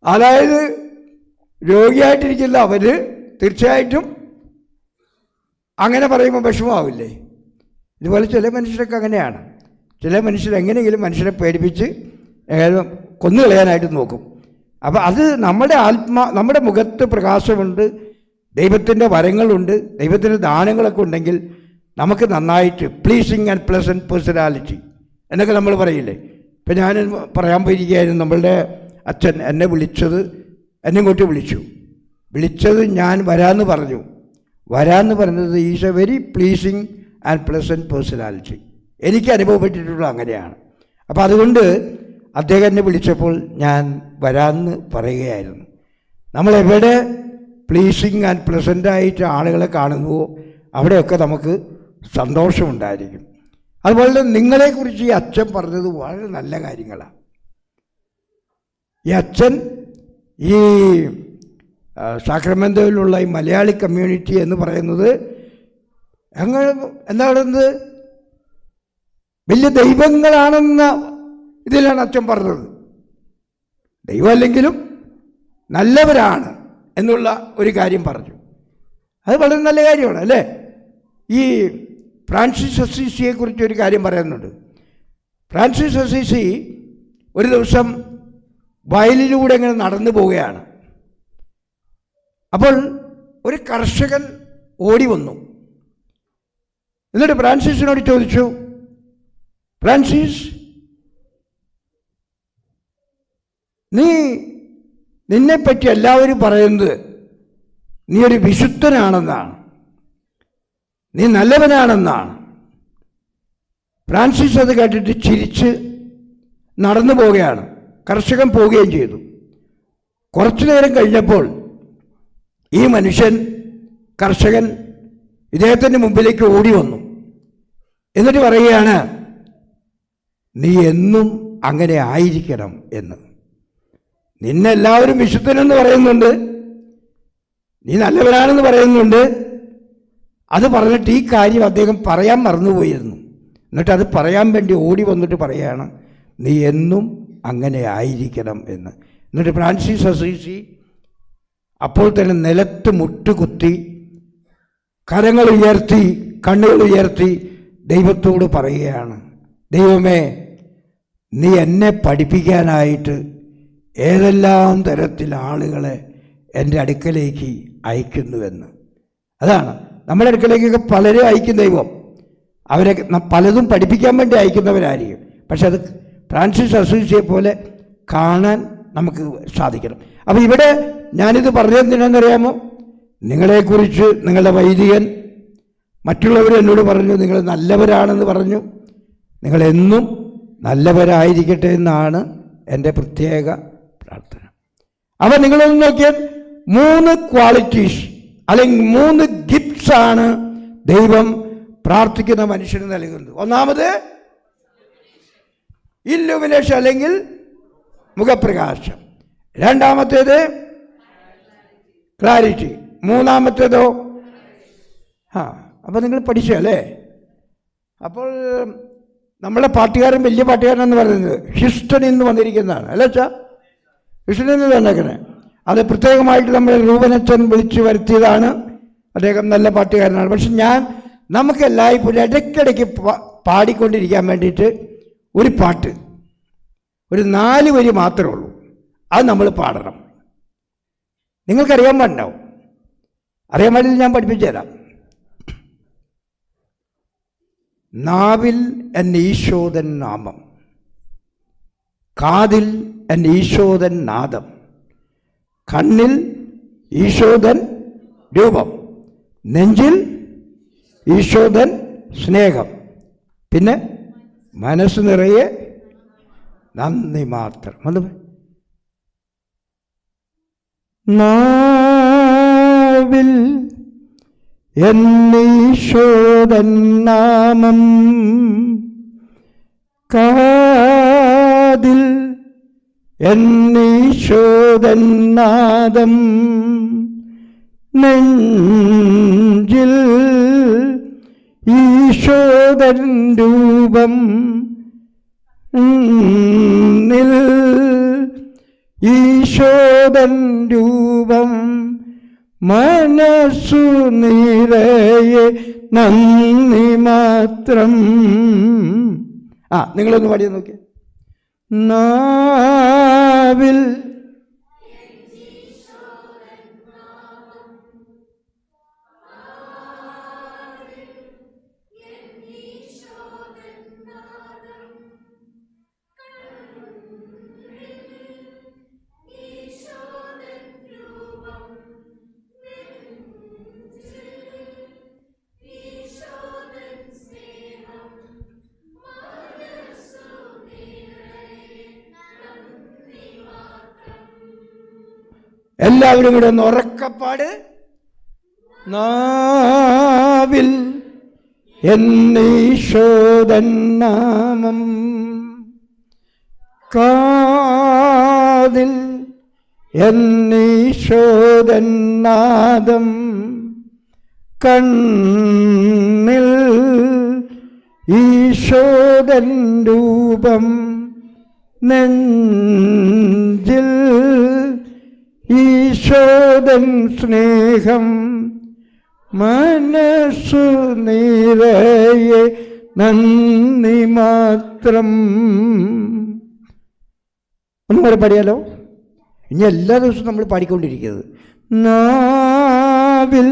അതായത് രോഗിയായിട്ടിരിക്കില്ല അവർ, തീർച്ചയായിട്ടും അങ്ങനെ പറയുമ്പോൾ വിഷമമാവില്ലേ? ഇതുപോലെ ചില മനുഷ്യരൊക്കെ അങ്ങനെയാണ്. ചില മനുഷ്യർ എങ്ങനെയെങ്കിലും മനുഷ്യരെ പേടിപ്പിച്ച് കൊന്നുകളയാനായിട്ട് നോക്കും. അപ്പോൾ അത് നമ്മുടെ മുഖത്ത് പ്രകാശമുണ്ട്, ദൈവത്തിൻ്റെ വരങ്ങളുണ്ട്, ദൈവത്തിൻ്റെ ദാനങ്ങളൊക്കെ ഉണ്ടെങ്കിൽ നമുക്ക് നന്നായിട്ട് പ്ലീസിങ് ആൻഡ് പ്ലസൻറ്റ് പേഴ്സണാലിറ്റി എന്നൊക്കെ നമ്മൾ പറയില്ലേ. ഇപ്പം ഞാൻ പറയാൻ പോയിരിക്കുകയായിരുന്നു, നമ്മളുടെ അച്ഛൻ എന്നെ ഇങ്ങോട്ട് വിളിച്ചത് ഞാൻ വരാമെന്ന് പറഞ്ഞു. വരാമെന്ന് പറഞ്ഞത് is A very pleasing and pleasant personality. എനിക്ക് അനുഭവപ്പെട്ടിട്ടുള്ള അങ്ങനെയാണ്. അപ്പോൾ അതുകൊണ്ട് അദ്ദേഹം എന്നെ വിളിച്ചപ്പോൾ ഞാൻ വരാമെന്ന് പറയുകയായിരുന്നു. നമ്മളെവിടെ പ്ലീസിങ് ആൻഡ് പ്ലസൻ്റായിട്ട് ആളുകളെ കാണുന്നുവോ അവിടെയൊക്കെ നമുക്ക് സന്തോഷമുണ്ടായിരിക്കും. അതുപോലെ നിങ്ങളെക്കുറിച്ച് ഈ അച്ഛൻ പറഞ്ഞത് വളരെ നല്ല കാര്യങ്ങളാണ്. ഈ അച്ഛൻ ഈ സാക്രമെൻറ്റോയിലുള്ള ഈ മലയാളി കമ്മ്യൂണിറ്റി എന്ന് പറയുന്നത് എന്താണെന്ന് വലിയ ദൈവങ്ങളാണെന്ന ഇതിലാണ് അച്ഛൻ പറഞ്ഞത്. ദൈവമല്ലെങ്കിലും നല്ലവരാണ് എന്നുള്ള ഒരു കാര്യം പറഞ്ഞു. അത് വളരെ നല്ല കാര്യമാണ് അല്ലേ? ഈ ഫ്രാൻസിസ് അസീസിയെക്കുറിച്ച് ഒരു കാര്യം പറയുന്നുണ്ട്. ഫ്രാൻസിസ് അസീസി ഒരു ദിവസം വയലിലൂടെ ഇങ്ങനെ നടന്നു പോവുകയാണ്. അപ്പോൾ ഒരു കർഷകൻ ഓടി വന്നു. എന്നിട്ട് ഫ്രാൻസിസിനോട് ചോദിച്ചു, ഫ്രാൻസിസ്, നിന്നെപ്പറ്റി എല്ലാവരും പറയുന്നത് നീ ഒരു വിശുദ്ധനാണെന്നാണ്, നീ നല്ലവനാണെന്നാണ്. ഫ്രാൻസിസ് അത് കേട്ടിട്ട് ചിരിച്ച് നടന്നു പോവുകയാണ്. കർഷകൻ പോവുകയും ചെയ്തു. കുറച്ചു നേരം കഴിഞ്ഞപ്പോൾ ഈ കർഷകൻ ഇദ്ദേഹത്തിൻ്റെ മുമ്പിലേക്ക് ഓടി വന്നു. എന്നിട്ട് പറയുകയാണ്, നീ എന്നും അങ്ങനെ ആയിരിക്കണം എന്ന്. നിന്നെല്ലാവരും വിശുദ്ധനെന്ന് പറയുന്നുണ്ട്, നീ നല്ലവനാണെന്ന് പറയുന്നുണ്ട്. അത് പറഞ്ഞിട്ട് ഈ കാര്യം അദ്ദേഹം പറയാൻ മറന്നുപോയിരുന്നു. എന്നിട്ട് അത് പറയാൻ വേണ്ടി ഓടി വന്നിട്ട് പറയുകയാണ്, നീ എന്നും അങ്ങനെ ആയിരിക്കണം എന്ന്. എന്നിട്ട് ഫ്രാൻസിസ് അസീസി അപ്പോൾ തന്നെ നിലത്ത് മുട്ടുകുത്തി കരങ്ങൾ ഉയർത്തി കണ്ണുകൾ ഉയർത്തി ദൈവത്തോട് പറയുകയാണ്, ദൈവമേ, നീ എന്നെ പഠിപ്പിക്കാനായിട്ട് ഏതെല്ലാം തരത്തിൽ ആളുകളെ എൻ്റെ അടുക്കലേക്ക് അയക്കുന്നുവെന്ന്. അതാണ് നമ്മുടെ അടുക്കലേക്കൊക്കെ പലരും അയക്കും ദൈവം. അവരെ പലതും പഠിപ്പിക്കാൻ വേണ്ടി അയക്കുന്നവരായിരിക്കും. പക്ഷെ അത് ഫ്രാൻസിസ് അസീസിയെ പോലെ കാണാൻ നമുക്ക് സാധിക്കണം. അപ്പോൾ ഇവിടെ ഞാനിത് പറഞ്ഞതെന്തിനാണെന്നറിയാമോ? നിങ്ങളെക്കുറിച്ച് നിങ്ങളുടെ വൈദികൻ മറ്റുള്ളവർ എന്നോട് പറഞ്ഞു നിങ്ങൾ നല്ലവരാണെന്ന് പറഞ്ഞു. നിങ്ങളെന്നും നല്ലവരായിരിക്കട്ടെ എന്നാണ് എൻ്റെ പ്രത്യേക പ്രാർത്ഥന. അപ്പോൾ നിങ്ങളൊന്ന് നോക്കിയാൽ 3 ക്വാളിറ്റീസ് അല്ലെങ്കിൽ 3 ഗിഫ്റ്റ്സ് ആണ് ദൈവം പ്രാർത്ഥിക്കുന്ന മനുഷ്യന് നൽകുന്നത്. ഒന്നാമത് ഇല്ലുമിനേഷൻ അല്ലെങ്കിൽ മുഖപ്രകാശം. രണ്ടാമത്തേത് ക്ലാരിറ്റി. മൂന്നാമത്തേതോ അപ്പോൾ നിങ്ങൾ പഠിച്ചല്ലേ? അപ്പോൾ നമ്മളെ പാട്ടുകാരൻ വലിയ പാട്ടുകാരനെന്ന് പറയുന്നത് ഹ്യൂസ്റ്റണിൽ നിന്ന് വന്നിരിക്കുന്നതാണ് അല്ലേ അച്ഛാ? ഹ്യൂസ്റ്റണിൽ നിന്ന് വന്നേക്കണേ. അത് പ്രത്യേകമായിട്ട് നമ്മുടെ രൂപനച്ഛൻ വിളിച്ചു വരുത്തിയതാണ്. അദ്ദേഹം നല്ല പാട്ടുകാരനാണ്. പക്ഷെ നമുക്ക് എല്ലായ്പ്പോഴും ഇടയ്ക്കിടയ്ക്ക് പാടിക്കൊണ്ടിരിക്കാൻ വേണ്ടിയിട്ട് ഒരു പാട്ട്, ഒരു 4 വരി മാത്രമേ ഉള്ളൂ, അത് നമ്മൾ പാടണം. നിങ്ങൾക്കറിയാൻ പാടുണ്ടാവും, അറിയാൻ പാടില്ല, ഞാൻ പഠിപ്പിച്ചു തരാം. നാവിൽ എൻ്റെ ഈശോദൻ നാമം, കാതിൽ എൻ്റെ ഈശോദൻ നാദം, കണ്ണിൽ ഈശോദൻ രൂപം, നെഞ്ചിൽ ഈശോദൻ സ്നേഹം, പിന്നെ മനസ്സ് നിറയെ നന്ദി മാത്രം. നാവിൽ എന്നീശോദൻ നാമം, കാതിൽ എന്നീശോദൻ നാദം, നെഞ്ചിൽ ഈശോദൻ രൂപം, ഈശോദൻ രൂപം, മനസ്സു നിറയെ നന്ദി മാത്രം. നിങ്ങളൊന്ന് പാടിയ നോക്കിയ. നാവിൽ എല്ലാവരും കൂടെ ഒന്ന് ഉറക്കപ്പാട്. നാവിൽ എന്നീശോദൻ നാമം, കാതിൽ എന്നീശോദൻ നാദം, കണ്ണിൽ ഈശോദൻ രൂപം, നെഞ്ചിൽ ഈശോദൻ സ്നേഹം, മനസ്സു നിറയെ നന്ദി മാത്രം. ഒന്നുകൂടെ പാടിയാലോ? ഇനി എല്ലാ ദിവസവും നമ്മൾ പാടിക്കൊണ്ടിരിക്കുന്നത്. നാവിൽ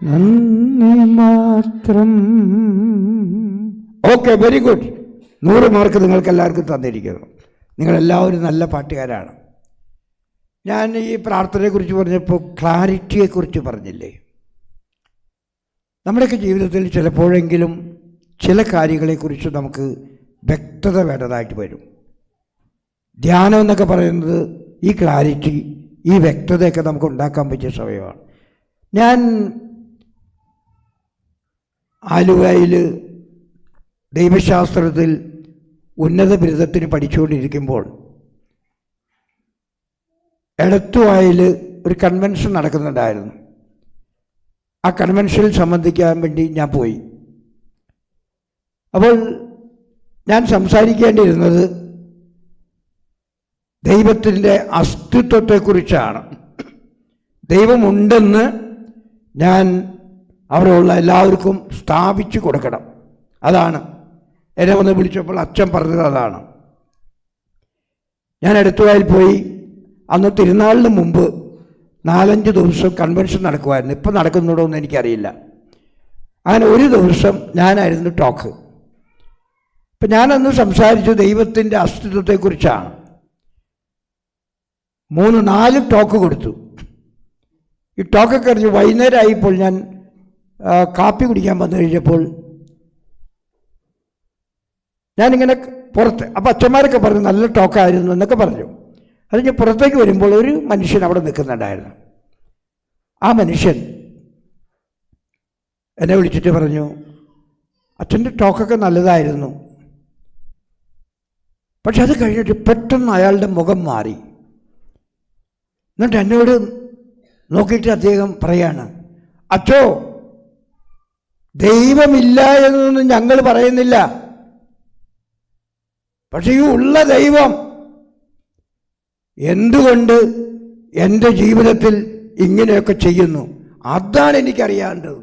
നന്ദി മാത്രം. Okay, very good. 100 മാർക്ക് നിങ്ങൾക്ക് എല്ലാവർക്കും തന്നിരിക്കുന്നു. നിങ്ങളെല്ലാവരും നല്ല പാട്ടുകാരാണ്. ഞാൻ ഈ പ്രാർത്ഥനയെക്കുറിച്ച് പറഞ്ഞപ്പോൾ ക്ലാരിറ്റിയെക്കുറിച്ച് പറഞ്ഞില്ലേ? നമ്മുടെയൊക്കെ ജീവിതത്തിൽ ചിലപ്പോഴെങ്കിലും ചില കാര്യങ്ങളെക്കുറിച്ച് നമുക്ക് വ്യക്തത വേണ്ടതായിട്ട് വരും. ധ്യാനം എന്നൊക്കെ പറയുന്നത് ഈ ക്ലാരിറ്റി, ഈ വ്യക്തതയൊക്കെ നമുക്ക് ഉണ്ടാക്കാൻ പറ്റിയ സമയമാണ്. ഞാൻ ആലുവയിൽ ദൈവശാസ്ത്രത്തിൽ ഉന്നത ബിരുദത്തിന് പഠിച്ചുകൊണ്ടിരിക്കുമ്പോൾ എടത്തുവായിൽ ഒരു കൺവെൻഷൻ നടക്കുന്നുണ്ടായിരുന്നു. ആ കൺവെൻഷനിൽ സംബന്ധിക്കാൻ വേണ്ടി ഞാൻ പോയി. അപ്പോൾ ഞാൻ സംസാരിക്കേണ്ടിയിരുന്നത് ദൈവത്തിൻ്റെ അസ്തിത്വത്തെക്കുറിച്ചാണ്. ദൈവമുണ്ടെന്ന് ഞാൻ അവിടെയുള്ള എല്ലാവർക്കും സ്ഥാപിച്ചു കൊടുക്കണം. അതാണ് എന്നെ വന്ന് വിളിച്ചപ്പോൾ അച്ഛൻ പറഞ്ഞത്. അതാണ് ഞാൻ എടത്തുവായിൽ പോയി. അന്ന് തിരുനാളിന് മുമ്പ് 4-5 ദിവസം കൺവെൻഷൻ നടക്കുമായിരുന്നു. ഇപ്പം നടക്കുന്നുണ്ടോ എന്ന് എനിക്കറിയില്ല. അങ്ങനെ ഒരു ദിവസം ഞാനായിരുന്നു ടോക്ക്. ഇപ്പം ഞാനന്ന് സംസാരിച്ചു ദൈവത്തിൻ്റെ അസ്തിത്വത്തെക്കുറിച്ചാണ്. 3-4 ടോക്ക് കൊടുത്തു. ഈ ടോക്കൊക്കെ കഴിഞ്ഞ് വൈകുന്നേരം ആയപ്പോൾ ഞാൻ കാപ്പി കുടിക്കാൻ വന്നു കഴിഞ്ഞപ്പോൾ ഞാനിങ്ങനെ പുറത്ത്, അപ്പോൾ അച്ഛന്മാരൊക്കെ പറഞ്ഞു നല്ല ടോക്കായിരുന്നു എന്നൊക്കെ പറഞ്ഞു. അത് ഞാൻ പുറത്തേക്ക് വരുമ്പോൾ ഒരു മനുഷ്യൻ അവിടെ നിൽക്കുന്നുണ്ടായിരുന്നു. ആ മനുഷ്യൻ എന്നെ വിളിച്ചിട്ട് പറഞ്ഞു, അച്ഛൻ്റെ ടോക്കൊക്കെ നല്ലതായിരുന്നു, പക്ഷെ അത് കഴിഞ്ഞിട്ട് പെട്ടെന്ന് അയാളുടെ മുഖം മാറി. എന്നിട്ട് എന്നോട് നോക്കിയിട്ട് അദ്ദേഹം പറയാണ്, അച്ഛോ, ദൈവമില്ല എന്നൊന്നും ഞങ്ങൾ പറയുന്നില്ല, പക്ഷെ ഈ ഉള്ള ദൈവം എന്തുകൊണ്ട് എൻ്റെ ജീവിതത്തിൽ ഇങ്ങനെയൊക്കെ ചെയ്യുന്നു, അതാണ് എനിക്കറിയാണ്ടത്.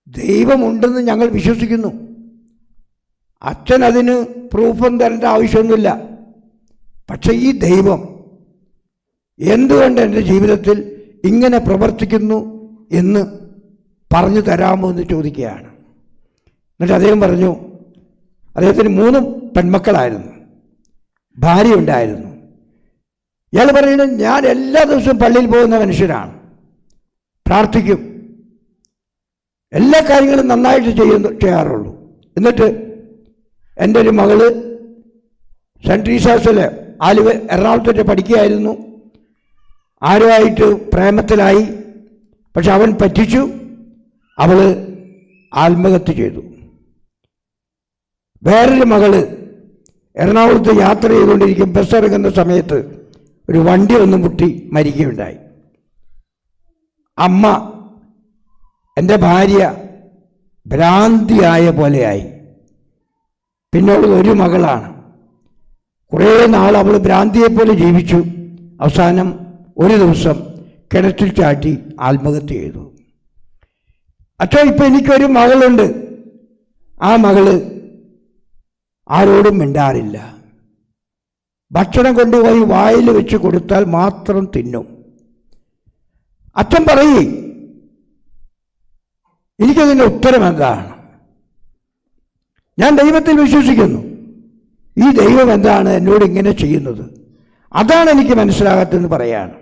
ദൈവമുണ്ടെന്ന് ഞങ്ങൾ വിശ്വസിക്കുന്നു, അച്ഛൻ അതിന് പ്രൂഫൊന്നും തരേണ്ട ആവശ്യമൊന്നുമില്ല, പക്ഷെ ഈ ദൈവം എന്തുകൊണ്ട് എൻ്റെ ജീവിതത്തിൽ ഇങ്ങനെ പ്രവർത്തിക്കുന്നു എന്ന് പറഞ്ഞു തരാമോ എന്ന് ചോദിക്കുകയാണ്. എന്നിട്ട് അദ്ദേഹം പറഞ്ഞു, അദ്ദേഹത്തിന് 3 പെൺമക്കളായിരുന്നു, ഭാര്യ ഉണ്ടായിരുന്നു. ഇയാൾ പറയുന്നത്, ഞാൻ എല്ലാ ദിവസവും പള്ളിയിൽ പോകുന്ന മനുഷ്യനാണ്, പ്രാർത്ഥിക്കും, എല്ലാ കാര്യങ്ങളും നന്നായിട്ട് ചെയ്യാറുള്ളൂ. എന്നിട്ട് എൻ്റെ ഒരു മകള് സെൻറ്റ് ട്രീസാസിൽ എറണാകുളത്ത് പഠിക്കുകയായിരുന്നു. ആരുമായിട്ട് പ്രേമത്തിലായി, പക്ഷെ അവൻ പറ്റിച്ചു, അവൾ ആത്മഹത്യ ചെയ്തു. വേറൊരു മകള് എറണാകുളത്ത് യാത്ര ചെയ്തുകൊണ്ടിരിക്കും, ബസ് ഇറങ്ങുന്ന സമയത്ത് ഒരു വണ്ടി ഒന്ന് മുട്ടി മരിക്കുകയുണ്ടായി. അമ്മ, എൻ്റെ ഭാര്യ ഭ്രാന്തിയായ പോലെയായി. പിന്നോട് ഒരു മകളാണ്. കുറേ നാൾ അവൾ ഭ്രാന്തിയെപ്പോലെ ജീവിച്ചു. അവസാനം ഒരു ദിവസം കിണറ്റിൽ ചാട്ടി ആത്മഹത്യ ചെയ്തു. അച്ഛാ, ഇപ്പം എനിക്കൊരു മകളുണ്ട്. ആ മകള് ആരോടും മിണ്ടാറില്ല. ഭക്ഷണം കൊണ്ടുപോയി വായിൽ വെച്ച് കൊടുത്താൽ മാത്രം തിന്നും. അച്ഛൻ പറയേ, എനിക്കതിൻ്റെ ഉത്തരം എന്താണ്? ഞാൻ ദൈവത്തിൽ വിശ്വസിക്കുന്നു. ഈ ദൈവം എന്താണ് എന്നോട് ഇങ്ങനെ ചെയ്യുന്നത്? അതാണ് എനിക്ക് മനസ്സിലാകാത്തതെന്ന് പറയാണ്.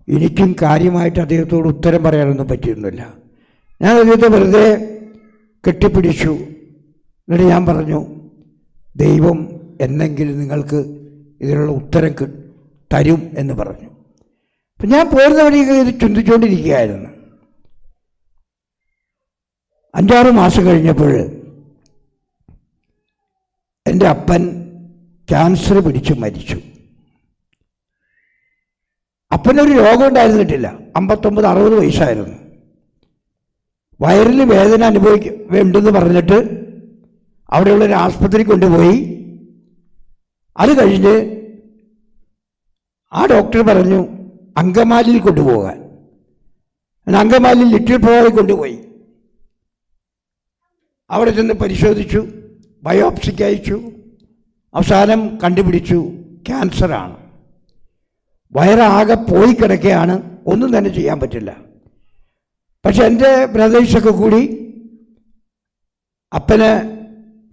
എനിക്കും കാര്യമായിട്ട് അദ്ദേഹത്തോട് ഉത്തരം പറയാനൊന്നും പറ്റിയിരുന്നില്ല. ഞാൻ അദ്ദേഹത്തെ വെറുതെ കെട്ടിപ്പിടിച്ചു. എന്നിട്ട് ഞാൻ പറഞ്ഞു, ദൈവം എന്നെങ്കിലും നിങ്ങൾക്ക് ഇതിനുള്ള ഉത്തരം തരും എന്ന് പറഞ്ഞു. അപ്പം ഞാൻ പോരുന്ന വഴിയൊക്കെ ഇത് ചിന്തിച്ചുകൊണ്ടിരിക്കുകയായിരുന്നു. 5-6 മാസം കഴിഞ്ഞപ്പോൾ എൻ്റെ അപ്പൻ ക്യാൻസർ പിടിച്ച് മരിച്ചു. അപ്പനൊരു രോഗം ഉണ്ടായിരുന്നിട്ടില്ല. 59-60 വയസ്സായിരുന്നു. വയറിൽ വേദന ഉണ്ടെന്ന് പറഞ്ഞിട്ട് അവിടെയുള്ളൊരു ആസ്പത്രി കൊണ്ടുപോയി. അത് കഴിഞ്ഞ് ആ ഡോക്ടർ പറഞ്ഞു അങ്കമാലിയിൽ കൊണ്ടുപോകാൻ. അങ്കമാലിയിൽ ലിറ്റിൽ ഫ്ലവറിൽ കൊണ്ടുപോയി. അവിടെ ചെന്ന് പരിശോധിച്ചു, ബയോപ്സിക്ക് അയച്ചു. അവസാനം കണ്ടുപിടിച്ചു ക്യാൻസറാണ്. വയറാകെ പോയി കിടക്കുകയാണ്, ഒന്നും തന്നെ ചെയ്യാൻ പറ്റില്ല. പക്ഷെ എൻ്റെ ബ്രദേഴ്സൊക്കെ കൂടി അപ്പനെ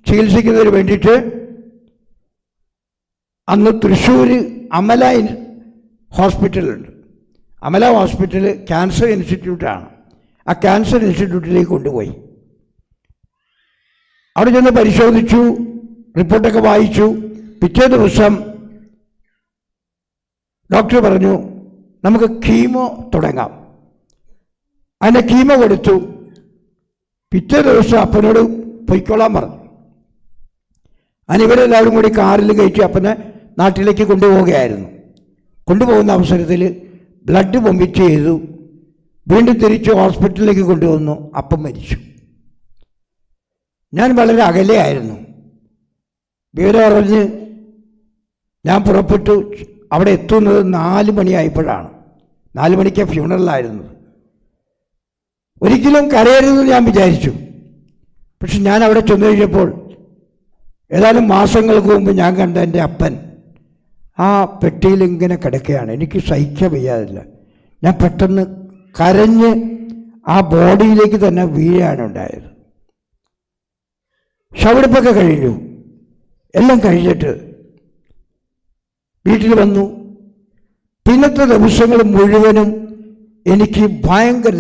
ചികിത്സിക്കുന്നതിന് വേണ്ടിയിട്ട് അന്ന് തൃശ്ശൂർ അമല ഹോസ്പിറ്റലുണ്ട്. അമല ഹോസ്പിറ്റൽ ക്യാൻസർ ഇൻസ്റ്റിറ്റ്യൂട്ടാണ്. ആ ക്യാൻസർ ഇൻസ്റ്റിറ്റ്യൂട്ടിലേക്ക് കൊണ്ടുപോയി. അവിടെ ചെന്ന് പരിശോധിച്ചു, റിപ്പോർട്ടൊക്കെ വായിച്ചു. പിറ്റേ ദിവസം ഡോക്ടർ പറഞ്ഞു നമുക്ക് കീമോ തുടങ്ങാം. അതിൻ്റെ കീമോ കൊടുത്തു. പിറ്റേ ദിവസം അപ്പനോട് പൊയ്ക്കോളാൻ പറഞ്ഞു. ഇവരെല്ലാവരും കൂടി കാറിൽ കയറ്റി അപ്പനെ നാട്ടിലേക്ക് കൊണ്ടുപോവുകയായിരുന്നു. കൊണ്ടുപോകുന്ന അവസരത്തിൽ ബ്ലഡ് വൊമിറ്റ് ചെയ്തു. വീണ്ടും തിരിച്ച് ഹോസ്പിറ്റലിലേക്ക് കൊണ്ടുവന്നു. അപ്പം മരിച്ചു. ഞാൻ വളരെ അകലെയായിരുന്നു. വിവരം അറിഞ്ഞ് ഞാൻ പുറപ്പെട്ടു. അവിടെ എത്തുന്നത് 4 മണിയായപ്പോഴാണ്. 4 മണിക്ക് ഫ്യൂണറലായിരുന്നത്. ഒരിക്കലും കരയരുതെന്ന് ഞാൻ വിചാരിച്ചു. പക്ഷെ ഞാൻ അവിടെ ചെന്ന് കഴിഞ്ഞപ്പോൾ ഏതാനും മാസങ്ങൾക്ക് മുമ്പ് ഞാൻ കണ്ട എൻ്റെ അപ്പൻ ആ പെട്ടിയിൽ ഇങ്ങനെ കിടക്കുകയാണ്. എനിക്ക് സഹിക്കാൻ വയ്യാതില്ല. ഞാൻ പെട്ടെന്ന് കരഞ്ഞ് ആ ബോഡിയിലേക്ക് തന്നെ വീഴാണ് ഉണ്ടായത്. ശവടിപ്പൊക്കെ കഴിഞ്ഞു. എല്ലാം കഴിഞ്ഞിട്ട് വീട്ടിൽ വന്നു. പിന്നത്തെ ദിവസങ്ങൾ മുഴുവനും എനിക്ക്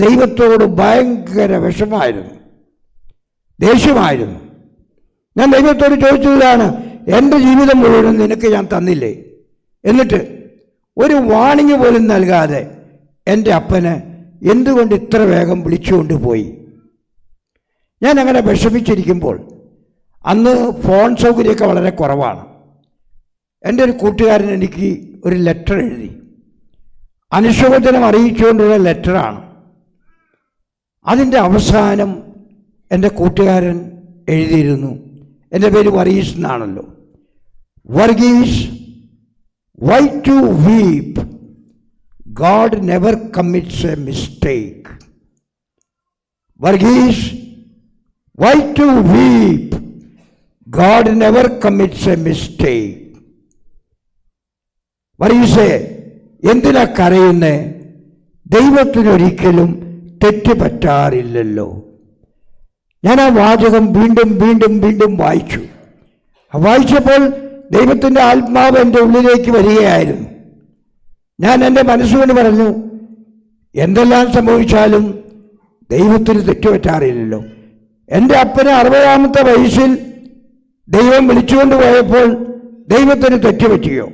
ദൈവത്തോട് ഭയങ്കര വിഷമായിരുന്നു, ദേഷ്യമായിരുന്നു. ഞാൻ ദൈവത്തോട് ചോദിച്ചതാണ്, എൻ്റെ ജീവിതം മുഴുവൻ നിനക്ക് ഞാൻ തന്നില്ലേ, എന്നിട്ട് ഒരു വാണിംഗ് പോലും നൽകാതെ എൻ്റെ അപ്പന് എന്തുകൊണ്ട് ഇത്ര വേഗം വിളിച്ചുകൊണ്ട് പോയി? ഞാൻ അങ്ങനെ വിഷമിച്ചിരിക്കുമ്പോൾ, അന്ന് ഫോൺ സൗകര്യമൊക്കെ വളരെ കുറവാണ്. എൻ്റെ ഒരു കൂട്ടുകാരൻ എനിക്ക് ഒരു ലെറ്റർ എഴുതി, അനുശോചനം അറിയിച്ചുകൊണ്ടുള്ള ലെറ്ററാണ്. അതിൻ്റെ അവസാനം എൻ്റെ കൂട്ടുകാരൻ എഴുതിയിരുന്നു, എൻ്റെ പേര് വർഗീസ് എന്നാണല്ലോ, Varghese, why to weep? God never commits a mistake. Varghese, why to weep? God never commits a mistake. വർഗീസേ, എന്തിനാ കരയുന്നേ? ദൈവത്തിനൊരിക്കലും തെറ്റ് പറ്റാറില്ലല്ലോ. ഞാൻ ആ വാചകം വീണ്ടും വീണ്ടും വീണ്ടും വായിച്ചു. വായിച്ചപ്പോൾ ദൈവത്തിൻ്റെ ആത്മാവ് എൻ്റെ ഉള്ളിലേക്ക് വരികയായിരുന്നു. ഞാൻ എൻ്റെ മനസ്സുകൊണ്ട് പറഞ്ഞു, എന്തെല്ലാം സംഭവിച്ചാലും ദൈവത്തിന് തെറ്റുപറ്റാറില്ലല്ലോ. എൻ്റെ അപ്പന് 60-ാമത്തെ വയസ്സിൽ ദൈവം വിളിച്ചുകൊണ്ട് പോയപ്പോൾ ദൈവത്തിന് തെറ്റുപറ്റിയോ?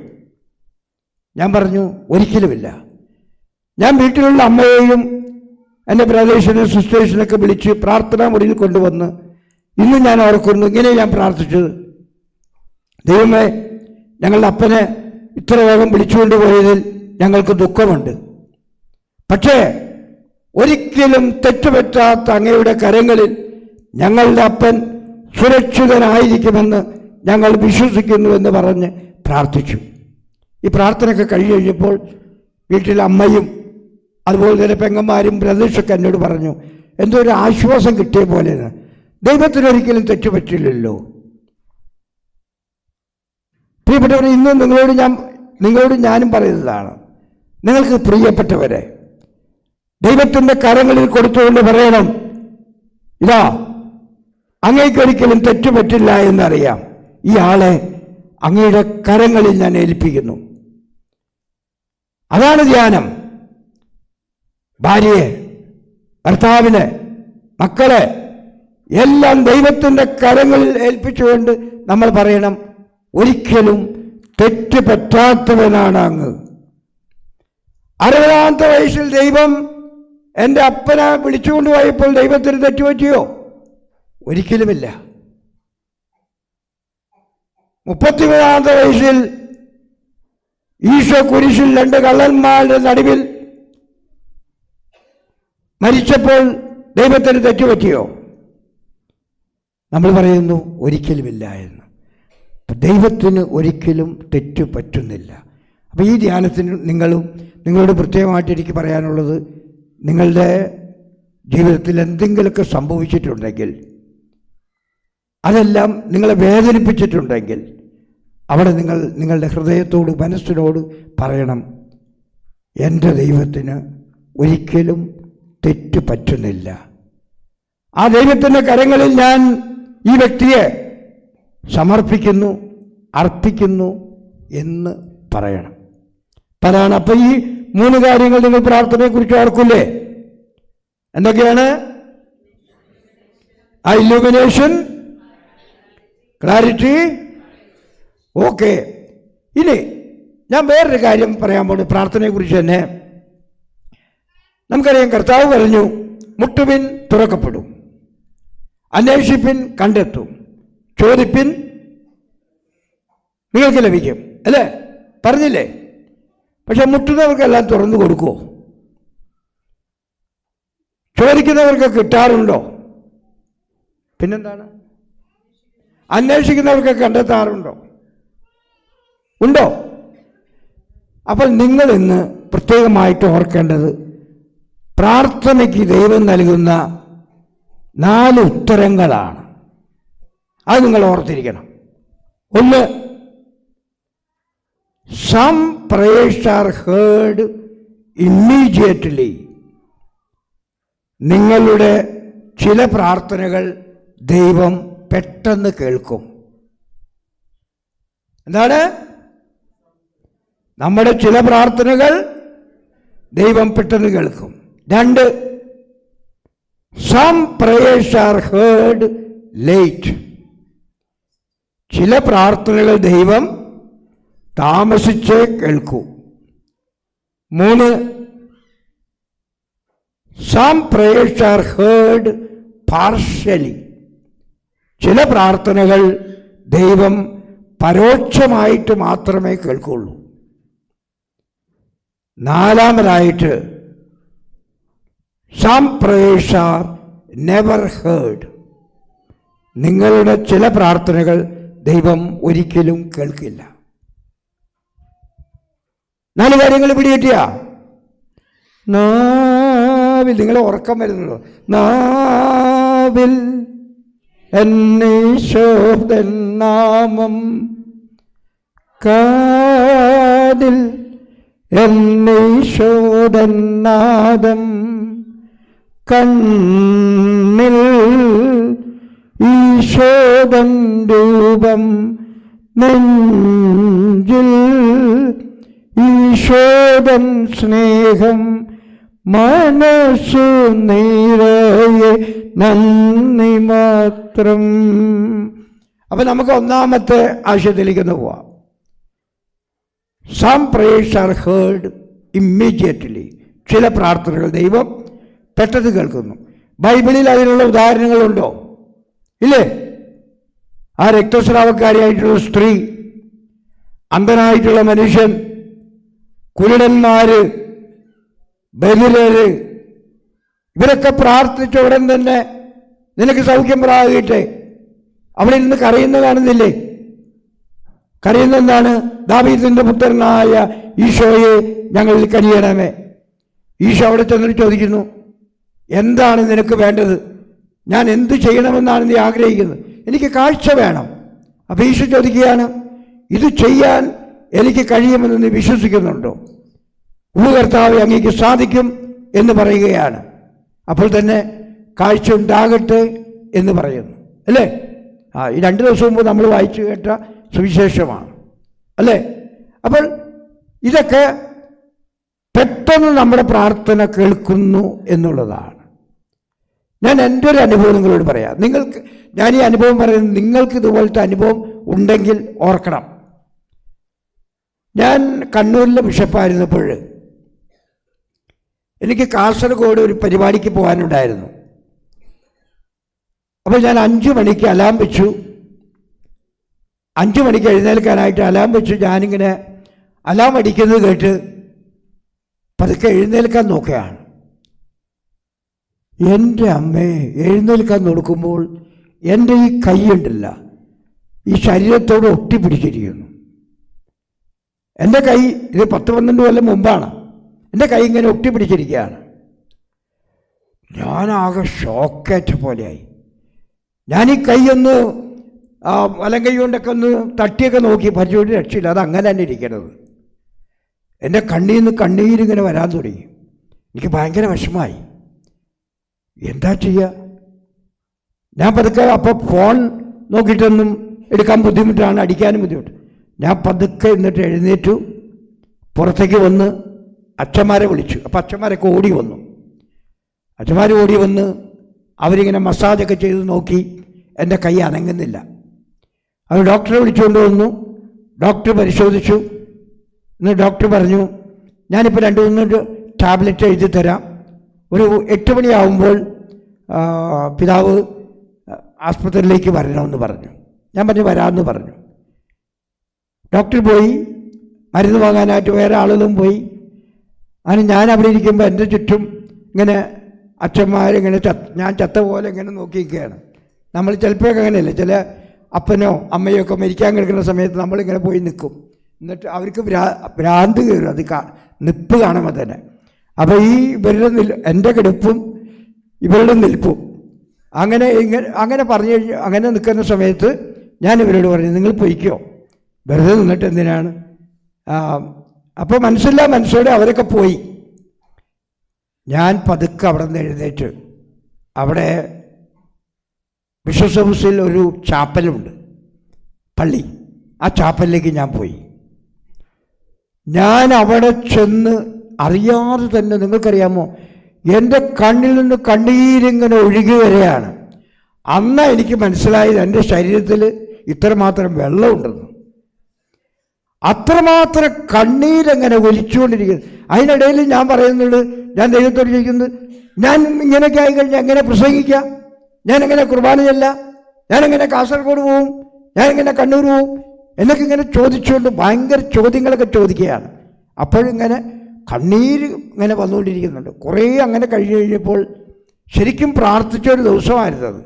ഞാൻ പറഞ്ഞു, ഒരിക്കലുമില്ല. ഞാൻ വീട്ടിലുള്ള അമ്മയെയും എൻ്റെ ബ്രദേഴ്സിനും സിസ്റ്റേഴ്സിനൊക്കെ വിളിച്ച് പ്രാർത്ഥനാ മുറിയിൽ കൊണ്ടുവന്ന് ഇന്ന് ഞാൻ ഓർക്കുന്നു, ഇങ്ങനെ ഞാൻ പ്രാർത്ഥിച്ചത്, ദൈവമേ, ഞങ്ങളുടെ അപ്പനെ ഇത്ര വേഗം വിളിച്ചുകൊണ്ട് പോയതിൽ ഞങ്ങൾക്ക് ദുഃഖമുണ്ട്. പക്ഷേ ഒരിക്കലും തെറ്റുപറ്റാത്ത അങ്ങയുടെ കരങ്ങളിൽ ഞങ്ങളുടെ അപ്പൻ സുരക്ഷിതനായിരിക്കുമെന്ന് ഞങ്ങൾ വിശ്വസിക്കുന്നുവെന്ന് പറഞ്ഞ് പ്രാർത്ഥിച്ചു. ഈ പ്രാർത്ഥനയൊക്കെ കഴിഞ്ഞ് കഴിഞ്ഞപ്പോൾ വീട്ടിലെ അമ്മയും അതുപോലെ തന്നെ പെങ്ങന്മാരും ബ്രദേഴ്സൊക്കെ എന്നോട് പറഞ്ഞു, എന്തോ ഒരു ആശ്വാസം കിട്ടിയ പോലെയാണ്. ദൈവത്തിനൊരിക്കലും തെറ്റുപറ്റില്ലല്ലോ. പ്രിയപ്പെട്ടവർ, ഇന്ന് നിങ്ങളോട് ഞാനും പറയുന്നതാണ്, നിങ്ങൾക്ക് പ്രിയപ്പെട്ടവരെ ദൈവത്തിൻ്റെ കരങ്ങളിൽ കൊടുത്തുകൊണ്ട് പറയണം, ഇതാ അങ്ങേക്കൊരിക്കലും തെറ്റുപറ്റില്ല എന്നറിയാം, ഈ ആളെ അങ്ങയുടെ കരങ്ങളിൽ ഞാൻ ഏൽപ്പിക്കുന്നു. അതാണ് ധ്യാനം. ഭാര്യയെ, ഭർത്താവിനെ, മക്കളെ എല്ലാം ദൈവത്തിൻ്റെ കരങ്ങളിൽ ഏൽപ്പിച്ചുകൊണ്ട് നമ്മൾ പറയണം, ഒരിക്കലും തെറ്റ് പറ്റാത്തവനാണ് അങ്ങ്. 60-ാമത്തെ വയസ്സിൽ ദൈവം എൻ്റെ അപ്പനെ വിളിച്ചുകൊണ്ട് പോയപ്പോൾ ദൈവത്തിന് തെറ്റുപറ്റിയോ? ഒരിക്കലുമില്ല. 33-ാമത്തെ വയസ്സിൽ ഈശോ കുരിശിൽ 2 കള്ളന്മാരുടെ നടുവിൽ മരിച്ചപ്പോൾ ദൈവത്തിന് തെറ്റുപറ്റിയോ? നമ്മൾ പറയുന്നു ഒരിക്കലുമില്ല എന്ന്. ദൈവത്തിന് ഒരിക്കലും തെറ്റു പറ്റുന്നില്ല. അപ്പോൾ ഈ ധ്യാനത്തിന് നിങ്ങളോട് പ്രത്യേകമായിട്ട് എനിക്ക് പറയാനുള്ളത്, നിങ്ങളുടെ ജീവിതത്തിൽ എന്തെങ്കിലുമൊക്കെ സംഭവിച്ചിട്ടുണ്ടെങ്കിൽ, അതെല്ലാം നിങ്ങളെ വേദനിപ്പിച്ചിട്ടുണ്ടെങ്കിൽ, അവിടെ നിങ്ങളുടെ ഹൃദയത്തോട് മനസ്സിനോട് പറയണം, എൻ്റെ ദൈവത്തിന് ഒരിക്കലും തെറ്റ് പറ്റുന്നില്ല. ആ ദൈവത്തിൻ്റെ കരങ്ങളിൽ ഞാൻ ഈ വ്യക്തിയെ സമർപ്പിക്കുന്നു, അർപ്പിക്കുന്നു എന്ന് പറയണം. പറയണം. അപ്പം ഈ 3 കാര്യങ്ങൾ നിങ്ങൾ പ്രാർത്ഥനയെക്കുറിച്ച് ഓർക്കില്ലേ? എന്തൊക്കെയാണ്? Illumination, clarity. ഓക്കെ. ഇനി ഞാൻ വേറൊരു കാര്യം പറയാൻ പോകുന്നു പ്രാർത്ഥനയെക്കുറിച്ച് തന്നെ. നമുക്കറിയാം, കർത്താവ് പറഞ്ഞു, മുട്ടുവിൻ തുറക്കപ്പെടും, അന്വേഷിപ്പിൻ കണ്ടെത്തും, ചോദിപ്പിൻ നിങ്ങൾക്ക് ലഭിക്കും, അല്ലേ? പറഞ്ഞില്ലേ? പക്ഷെ മുട്ടുന്നവർക്കെല്ലാം തുറന്നു കൊടുക്കുമോ? ചോദിക്കുന്നവർക്ക് കിട്ടാറുണ്ടോ? പിന്നെന്താണ്? അന്വേഷിക്കുന്നവർക്ക് കണ്ടെത്താറുണ്ടോ? ഉണ്ടോ? അപ്പോൾ നിങ്ങൾ ഇന്ന് പ്രത്യേകമായിട്ട് ഓർക്കേണ്ടത്, പ്രാർത്ഥനയ്ക്ക് ദൈവം നൽകുന്ന 4 ഉത്തരങ്ങളാണ്. അത് നിങ്ങൾ ഓർത്തിരിക്കണം. 1, some prayers are heard immediately. നിങ്ങളുടെ ചില പ്രാർത്ഥനകൾ ദൈവം പെട്ടെന്ന് കേൾക്കും. എന്താണ്? നമ്മുടെ ചില പ്രാർത്ഥനകൾ ദൈവം പെട്ടെന്ന് കേൾക്കും. 2, some prayers are heard late. ചില പ്രാർത്ഥനകൾ ദൈവം താമസിച്ചേ കേൾക്കൂ. 3, Some prayers are heard partially. ചില പ്രാർത്ഥനകൾ ദൈവം പരോക്ഷമായിട്ട് മാത്രമേ കേൾക്കുള്ളൂ. നാലാമതായിട്ട് some prayers are never heard. നിങ്ങളുടെ ചില പ്രാർത്ഥനകൾ ദൈവം ഒരിക്കലും കേൾക്കില്ല. 4 കാര്യങ്ങൾ പിടികിട്ടിയ നാവിൽ, നിങ്ങളെ ഉറക്കം വരുന്നുള്ളൂ, നാവിൽ എന്നീശോദൻ നാമം, കാതിൽ എന്നീശോദൻ നാദം, കണ്ണിൽ ഈശോദൻ രൂപം, നെഞ്ചിൽ ഈശോദൻ സ്നേഹം, മനസ്സു നിറയെ നന്ദി മാത്രം. അപ്പം നമുക്ക് ഒന്നാമത്തെ ആശയത്തിലേക്ക് പോവാം. Some prayers are heard immediately. ചില പ്രാർത്ഥനകൾ ദൈവം പെട്ടെന്ന് കേൾക്കുന്നു. ബൈബിളിൽ അതിനുള്ള ഉദാഹരണങ്ങളുണ്ടോ? ഇല്ലേ? ആ രക്തസ്രാവക്കാരിയായിട്ടുള്ള സ്ത്രീ, അന്ധനായിട്ടുള്ള മനുഷ്യൻ, കുരുടന്മാര്, ബലിരര്, ഇവരൊക്കെ പ്രാർത്ഥിച്ച ഉടൻ തന്നെ നിനക്ക് സൗഖ്യം പ്രാപിക്കട്ടെ, അവിടെ നിന്ന് കരയുന്ന കാണുന്നില്ലേ? കരയുന്ന എന്താണ്? ദാവീദിന്റെ പുത്രനായ ഈശോയെ ഞങ്ങളിൽ കനിയണമേ. ഈശോ അവിടെ ചെന്നിട്ട് ചോദിക്കുന്നു, എന്താണ് നിനക്ക് വേണ്ടത്? ഞാൻ എന്ത് ചെയ്യണമെന്നാണ് നീ ആഗ്രഹിക്കുന്നത്? എനിക്ക് കാഴ്ച വേണം. അപ്പോൾ ഈശോ ചോദിക്കുകയാണ്, ഇത് ചെയ്യാൻ എനിക്ക് കഴിയുമെന്ന് നീ വിശ്വസിക്കുന്നുണ്ടോ? കർത്താവേ, അങ്ങേക്ക് സാധിക്കും എന്ന് പറയുകയാണ്. അപ്പോൾ തന്നെ കാഴ്ച ഉണ്ടാകട്ടെ എന്ന് പറയുന്നു, അല്ലേ? ഈ 2 ദിവസം മുമ്പ് നമ്മൾ വായിച്ചു കേട്ട സുവിശേഷമാണ്, അല്ലേ? അപ്പോൾ ഇതൊക്കെ പെട്ടെന്ന് നമ്മുടെ പ്രാർത്ഥന കേൾക്കുന്നു എന്നുള്ളതാണ്. ഞാൻ എൻ്റെ ഒരു അനുഭവം നിങ്ങളോട് പറയാം. ഞാൻ ഈ അനുഭവം പറയുന്നത് നിങ്ങൾക്ക് ഇതുപോലത്തെ അനുഭവം ഉണ്ടെങ്കിൽ ഓർക്കണം. ഞാൻ കണ്ണൂരിലെ ബിഷപ്പായിരുന്നപ്പോൾ എനിക്ക് കാസർഗോഡ് ഒരു പരിപാടിക്ക് പോകാനുണ്ടായിരുന്നു. അപ്പോൾ ഞാൻ 5 മണിക്ക് അലാം വെച്ചു. 5 മണിക്ക് എഴുന്നേൽക്കാനായിട്ട് അലാം വെച്ചു. ഞാനിങ്ങനെ അലാം അടിക്കുന്നത് കേട്ട് പതുക്കെ എഴുന്നേൽക്കാൻ നോക്കുകയാണ്. എൻ്റെ അമ്മേ, എഴുന്നേൽക്കാൻ നോക്കുമ്പോൾ എൻ്റെ ഈ കൈയുണ്ടല്ല, ഈ ശരീരത്തോട് ഒട്ടിപ്പിടിച്ചിരിക്കുന്നു. എൻ്റെ കൈ, ഇത് 10-12 കൊല്ലം മുമ്പാണ്, എൻ്റെ കൈ ഇങ്ങനെ ഒട്ടിപ്പിടിച്ചിരിക്കുകയാണ്. ഞാനാകെ ഷോക്കേറ്റ പോലെയായി. ഞാൻ ഈ കൈ ഒന്ന് വലം കൈ കൊണ്ടൊക്കെ ഒന്ന് തട്ടിയൊക്കെ നോക്കി, പരിചയം രക്ഷയില്ല, അത് അങ്ങനെ തന്നെ ഇരിക്കണത്. എൻ്റെ കണ്ണിൽ നിന്ന് കണ്ണീരിങ്ങനെ വരാൻ തുടങ്ങി. എനിക്ക് ഭയങ്കര വിഷമമായി. എന്താ ചെയ്യുക? ഞാൻ പതുക്കെ, അപ്പോൾ ഫോൺ നോക്കിയിട്ടൊന്നും എടുക്കാൻ ബുദ്ധിമുട്ടാണ്, അടിക്കാനും ബുദ്ധിമുട്ട്. ഞാൻ പതുക്കെ എന്നിട്ട് എഴുന്നേറ്റു, പുറത്തേക്ക് വന്ന് അച്ഛന്മാരെ വിളിച്ചു. അപ്പോൾ അച്ഛന്മാരൊക്കെ ഓടി വന്നു. അച്ഛന്മാർ ഓടി വന്ന് അവരിങ്ങനെ മസാജൊക്കെ ചെയ്ത് നോക്കി. എൻ്റെ കൈ അനങ്ങുന്നില്ല. അവർ ഡോക്ടറെ വിളിച്ചുകൊണ്ട് വന്നു. ഡോക്ടർ പരിശോധിച്ചു. ഇന്ന് ഡോക്ടർ പറഞ്ഞു, ഞാനിപ്പോൾ 2-3 ടാബ്ലറ്റ് എഴുതി തരാം, ഒരു 8 മണിയാവുമ്പോൾ പിതാവ് ആസ്പത്രിയിലേക്ക് വരണമെന്ന് പറഞ്ഞു. ഞാൻ പറഞ്ഞു വരാമെന്ന് പറഞ്ഞു. ഡോക്ടർ പോയി. മരുന്ന് വാങ്ങാനായിട്ട് വേറെ ആളുകളും പോയി. അങ്ങനെ ഞാൻ അവിടെ ഇരിക്കുമ്പോൾ എൻ്റെ ചുറ്റും ഇങ്ങനെ അച്ഛന്മാരിങ്ങനെ ഞാൻ ചത്ത പോലെ ഇങ്ങനെ നോക്കിയിരിക്കുകയാണ്. നമ്മൾ ചിലപ്പോഴൊക്കെ അങ്ങനെയല്ലേ, ചില അപ്പനോ അമ്മയോ ഒക്കെ മരിക്കാൻ കിടക്കുന്ന സമയത്ത് നമ്മളിങ്ങനെ പോയി നിൽക്കും. എന്നിട്ട് അവർക്ക് ഭ്രാന്ത് കയറും, അത് നിൽപ്പ് കാണുമ്പോൾ തന്നെ. അപ്പോൾ ഈ ഇവരുടെ എൻ്റെ കിടപ്പും ഇവരുടെ നിൽപ്പും അങ്ങനെ പറഞ്ഞു കഴിഞ്ഞ് അങ്ങനെ നിൽക്കുന്ന സമയത്ത് ഞാൻ ഇവരോട് പറഞ്ഞു, നിങ്ങൾ പൊയ്ക്കോ, വെറുതെ നിന്നിട്ട് എന്തിനാണ്? അപ്പോൾ മനസ്സോടെ അവരൊക്കെ പോയി. ഞാൻ പതുക്കെ അവിടെ നിന്ന് എഴുന്നേറ്റ്, അവിടെ ബിഷപ്പ് ഹൗസിൽ ഒരു ചാപ്പലുണ്ട്, പള്ളി, ആ ചാപ്പലിലേക്ക് ഞാൻ പോയി. ഞാൻ അവിടെ ചെന്ന് അറിയാതെ തന്നെ, നിങ്ങൾക്കറിയാമോ, എൻ്റെ കണ്ണിൽ നിന്ന് കണ്ണീരിങ്ങനെ ഒഴുകി വരികയാണ്. അന്ന് എനിക്ക് മനസ്സിലായത് എൻ്റെ ശരീരത്തിൽ ഇത്രമാത്രം വെള്ളമുണ്ടെന്ന്. അത്രമാത്രം കണ്ണീരെങ്ങനെ ഒലിച്ചുകൊണ്ടിരിക്കുന്നത്. അതിനിടയിൽ ഞാൻ പറയുന്നുണ്ട്, ഞാൻ ദൈവത്തോട് ചോദിക്കുന്നത്, ഞാൻ ഇങ്ങനെയൊക്കെ ആയിക്കഴിഞ്ഞാൽ എങ്ങനെ പ്രസംഗിക്കാം, ഞാനെങ്ങനെ കുർബാന ചെല്ലാം, ഞാനെങ്ങനെ കാസർഗോഡ് പോവും, ഞാനെങ്ങനെ കണ്ണൂർ പോവും എന്നൊക്കെ ഇങ്ങനെ ചോദിച്ചുകൊണ്ട് ഭയങ്കര ചോദ്യങ്ങളൊക്കെ ചോദിക്കുകയാണ്. അപ്പോഴിങ്ങനെ കണ്ണീര് ഇങ്ങനെ വന്നുകൊണ്ടിരിക്കുന്നുണ്ട്. കുറേ അങ്ങനെ കഴിഞ്ഞ് കഴിഞ്ഞപ്പോൾ ശരിക്കും പ്രാർത്ഥിച്ചൊരു ദിവസമായിരുന്നത്.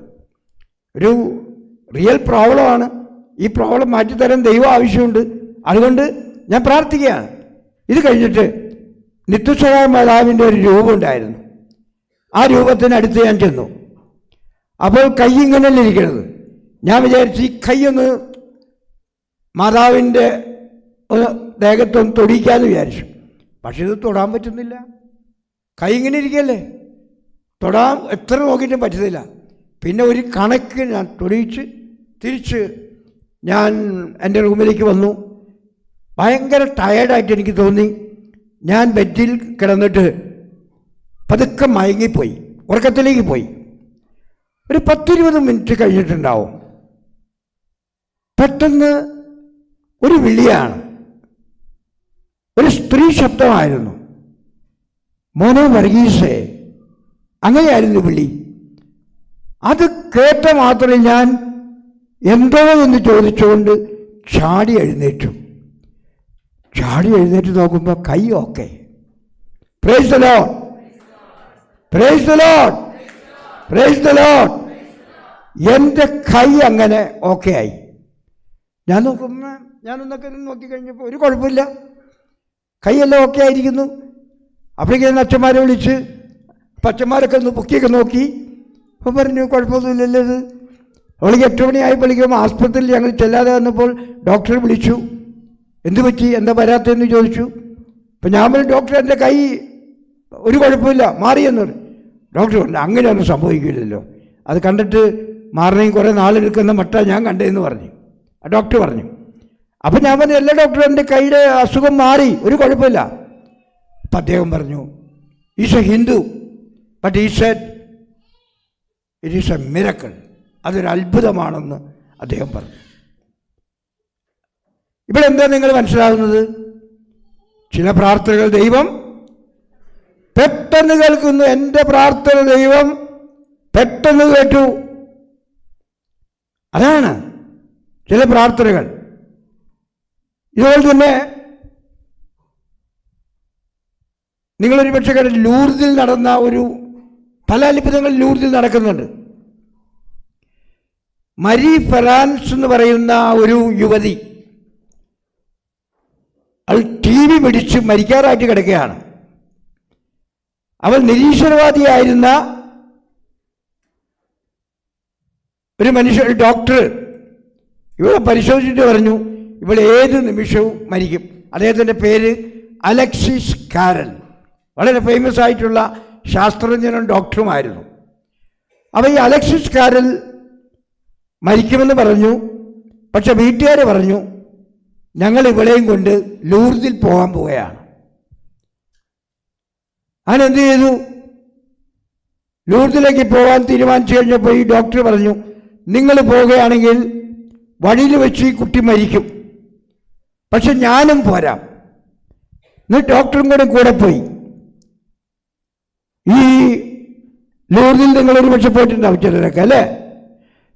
ഒരു റിയൽ പ്രോബ്ലമാണ്. ഈ പ്രോബ്ലം മാറ്റിത്തരാൻ ദൈവം ആവശ്യമുണ്ട്. അതുകൊണ്ട് ഞാൻ പ്രാർത്ഥിക്കുകയാണ്. ഇത് കഴിഞ്ഞിട്ട് നിത്യസഹായ മാതാവിൻ്റെ ഒരു രൂപം ഉണ്ടായിരുന്നു. ആ രൂപത്തിനടുത്ത് ഞാൻ ചെന്നു. അപ്പോൾ കൈ ഇങ്ങനെയല്ല ഇരിക്കണത്. ഞാൻ വിചാരിച്ചു ഈ കൈയൊന്ന് മാതാവിൻ്റെ ദേഹത്തൊന്ന് തൊടിക്കാമെന്ന് വിചാരിച്ചു. പക്ഷെ ഇത് തൊടാൻ പറ്റുന്നില്ല. കൈ ഇങ്ങനെ ഇരിക്കല്ലേ, തൊടാൻ എത്ര നോക്കിയിട്ടും പറ്റുന്നില്ല. പിന്നെ ഒരു കണക്ക് ഞാൻ തൊടിയിച്ച് തിരിച്ച് ഞാൻ എൻ്റെ റൂമിലേക്ക് വന്നു. ഭയങ്കര ടയേർഡായിട്ട് എനിക്ക് തോന്നി. ഞാൻ ബെഡിൽ കിടന്നിട്ട് പതുക്കെ മയങ്ങിപ്പോയി, ഉറക്കത്തിലേക്ക് പോയി. ഒരു 10-20 മിനിറ്റ് കഴിഞ്ഞിട്ടുണ്ടാവും. പെട്ടെന്ന് ഒരു വിളിയാണ്, ഒരു സ്ത്രീ ശബ്ദമായിരുന്നു. മോനെ വർഗീസേ, അങ്ങനെയായിരുന്നു വിളി. അത് കേട്ട മാത്രമേ ഞാൻ എന്തോ എന്ന് ചോദിച്ചുകൊണ്ട് ചാടി എഴുന്നേറ്റു നോക്കുമ്പോൾ കൈ okay. Price the lord, praise the lord, praise the Lord. എൻ്റെ കൈ അങ്ങനെ ഓക്കെ ആയി. ഞാൻ നോക്കുമ്പോൾ ഞാനൊന്നൊക്കെ നോക്കിക്കഴിഞ്ഞപ്പോൾ ഒരു കുഴപ്പമില്ല, കൈയെല്ലാം ഓക്കെ ആയിരിക്കുന്നു. അപ്പോഴേക്കും അച്ഛന്മാരെ വിളിച്ച് അച്ഛന്മാരൊക്കെ ഒന്ന് പൊക്കിയൊക്കെ നോക്കി. അപ്പോൾ പറഞ്ഞു കുഴപ്പമൊന്നുമില്ലല്ലോ ഇത്. അവൾക്ക് 8 മണിയായപ്പോഴേക്കും ആസ്പത്രിയിൽ ഞങ്ങൾ ചെല്ലാതെ വന്നപ്പോൾ ഡോക്ടറെ വിളിച്ചു. എന്ത് പറ്റി, എന്താ വരാത്തതെന്ന് ചോദിച്ചു. അപ്പം ഞാൻ പറഞ്ഞു ഡോക്ടർ എൻ്റെ കൈ ഒരു കുഴപ്പമില്ല, മാറിയെന്ന് പറഞ്ഞു. ഡോക്ടർ പറഞ്ഞു അങ്ങനെയൊന്നും സംഭവിക്കില്ലല്ലോ, അത് കണ്ടിട്ട് മാറണമെങ്കിൽ കുറേ നാളെടുക്കുന്ന മട്ട ഞാൻ കണ്ടതെന്ന് പറഞ്ഞു. ഡോക്ടർ പറഞ്ഞു. അപ്പം ഞാൻ പറഞ്ഞു എല്ലാ ഡോക്ടറും എൻ്റെ കൈയുടെ അസുഖം മാറി, ഒരു കുഴപ്പമില്ല. അപ്പം അദ്ദേഹം പറഞ്ഞു ഈസ് എ ഹിന്ദു ബട്ട് ഈ said it is A miracle, അതൊരു അത്ഭുതമാണെന്ന് അദ്ദേഹം പറഞ്ഞു. ഇവിടെ എന്താ നിങ്ങൾ മനസ്സിലാകുന്നത്? ചില പ്രാർത്ഥനകൾ ദൈവം പെട്ടെന്ന് കേൾക്കുന്നു. എൻ്റെ പ്രാർത്ഥന ദൈവം പെട്ടെന്ന് കേട്ടു. അതാണ് ചില പ്രാർത്ഥനകൾ. ഇതുപോലെ തന്നെ നിങ്ങളൊരു പക്ഷേ ലൂർദിൽ നടന്ന പല അത്ഭുതങ്ങൾ ലൂർദിൽ നടക്കുന്നുണ്ട്. മരി ഫെറാൻസ് എന്ന് പറയുന്ന ഒരു യുവതി, അവൾ TV പിടിച്ച് മരിക്കാറായിട്ട് കിടക്കുകയാണ്. അവൾ നിരീശ്വരവാദിയായിരുന്ന ഒരു ഡോക്ടർ ഇവളെ പരിശോധിച്ചിട്ട് പറഞ്ഞു ഇവൾ ഏത് നിമിഷവും മരിക്കും. അദ്ദേഹത്തിൻ്റെ പേര് അലക്സിസ് കാരൽ. വളരെ ഫേമസ് ആയിട്ടുള്ള ശാസ്ത്രജ്ഞനും ഡോക്ടറുമായിരുന്നു. അപ്പോൾ ഈ അലക്സിസ് കാരൽ മരിക്കുമെന്ന് പറഞ്ഞു. പക്ഷെ വീട്ടുകാർ പറഞ്ഞു ഞങ്ങൾ ഇവളെയും കൊണ്ട് ലൂർദിൽ പോകാൻ പോവുകയാണ്. അതിനെന്ത് ചെയ്തു? ലൂർദിലേക്ക് പോകാൻ തീരുമാനിച്ചു കഴിഞ്ഞപ്പോൾ ഈ ഡോക്ടർ പറഞ്ഞു നിങ്ങൾ പോവുകയാണെങ്കിൽ വഴിയിൽ വെച്ച് ഈ കുട്ടി മരിക്കും, പക്ഷെ ഞാനും പോരാം. എന്നിട്ട് ഡോക്ടറും കൂടെ പോയി. ഈ ലൂർദിൽ നിങ്ങളൊരു പക്ഷെ പോയിട്ടുണ്ടാവും ചിലരൊക്കെ അല്ലേ?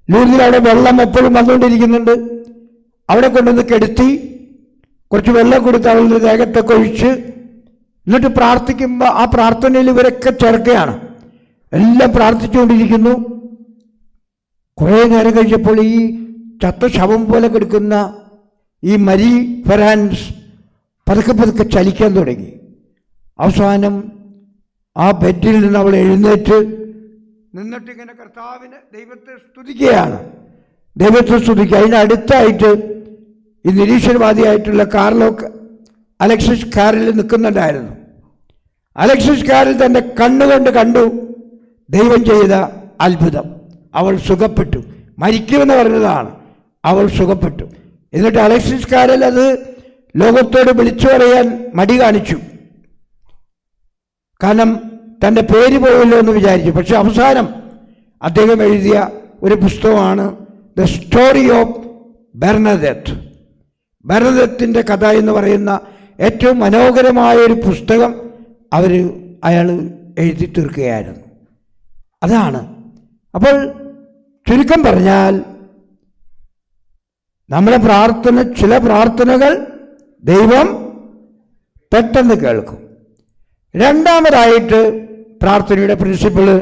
ലൂർദിൽ അവിടെ വെള്ളം എപ്പോഴും വന്നുകൊണ്ടിരിക്കുന്നുണ്ട്. അവിടെ കൊണ്ടുവന്ന് കെടുത്തി കുറച്ച് വെള്ളം കൊടുത്ത് അവളുടെ ദേഹത്തൊക്കെ ഒഴിച്ച് എന്നിട്ട് പ്രാർത്ഥിക്കുമ്പോൾ ആ പ്രാർത്ഥനയിൽ ഇവരൊക്കെ ചേർക്കുകയാണ്. എല്ലാം പ്രാർത്ഥിച്ചുകൊണ്ടിരിക്കുന്നു. കുറേ നേരം കഴിച്ചപ്പോൾ ഈ ചത്ത ശവം പോലെ കിടക്കുന്ന ഈ മരി ഫെറാൻസ് പതുക്കെ ചലിക്കാൻ തുടങ്ങി. അവസാനം ആ ബെഡിൽ നിന്ന് അവൾ എഴുന്നേറ്റ് നിന്നിട്ട് ഇങ്ങനെ ദൈവത്തെ സ്തുതിക്കുകയാണ്. അതിനടുത്തായിട്ട് ഈ നിരീശ്വരവാദിയായിട്ടുള്ള അലക്സിസ് കാരൽ നിൽക്കുന്നുണ്ടായിരുന്നു. അലക്സിസ് കാരൽ തൻ്റെ കണ്ണുകൊണ്ട് കണ്ടു ദൈവം ചെയ്ത അത്ഭുതം. അവൾ സുഖപ്പെട്ടു. മരിക്കുമെന്ന് പറഞ്ഞതാണ്, അവൾ സുഖപ്പെട്ടു. എന്നിട്ട് അലക്സിസ് കാരൽ അത് ലോകത്തോട് വിളിച്ചു പറയാൻ മടി കാണിച്ചു. കാരണം തൻ്റെ പേര് പോയല്ലോ എന്ന് വിചാരിച്ചു. പക്ഷെ അവസാനം അദ്ദേഹം എഴുതിയ ഒരു പുസ്തകമാണ് ദ സ്റ്റോറി ഓഫ് ബെർണദത്ത്. ബെർണദത്തിൻ്റെ കഥ എന്ന് പറയുന്ന ഏറ്റവും മനോഹരമായ ഒരു പുസ്തകം അയാൾ എഴുതി തീർക്കുകയായിരുന്നു. അതാണ്. അപ്പോൾ ചുരുക്കം പറഞ്ഞാൽ നമ്മുടെ ചില പ്രാർത്ഥനകൾ ദൈവം പെട്ടെന്ന് കേൾക്കും. രണ്ടാമതായിട്ട് പ്രാർത്ഥനയുടെ പ്രിൻസിപ്പിള്,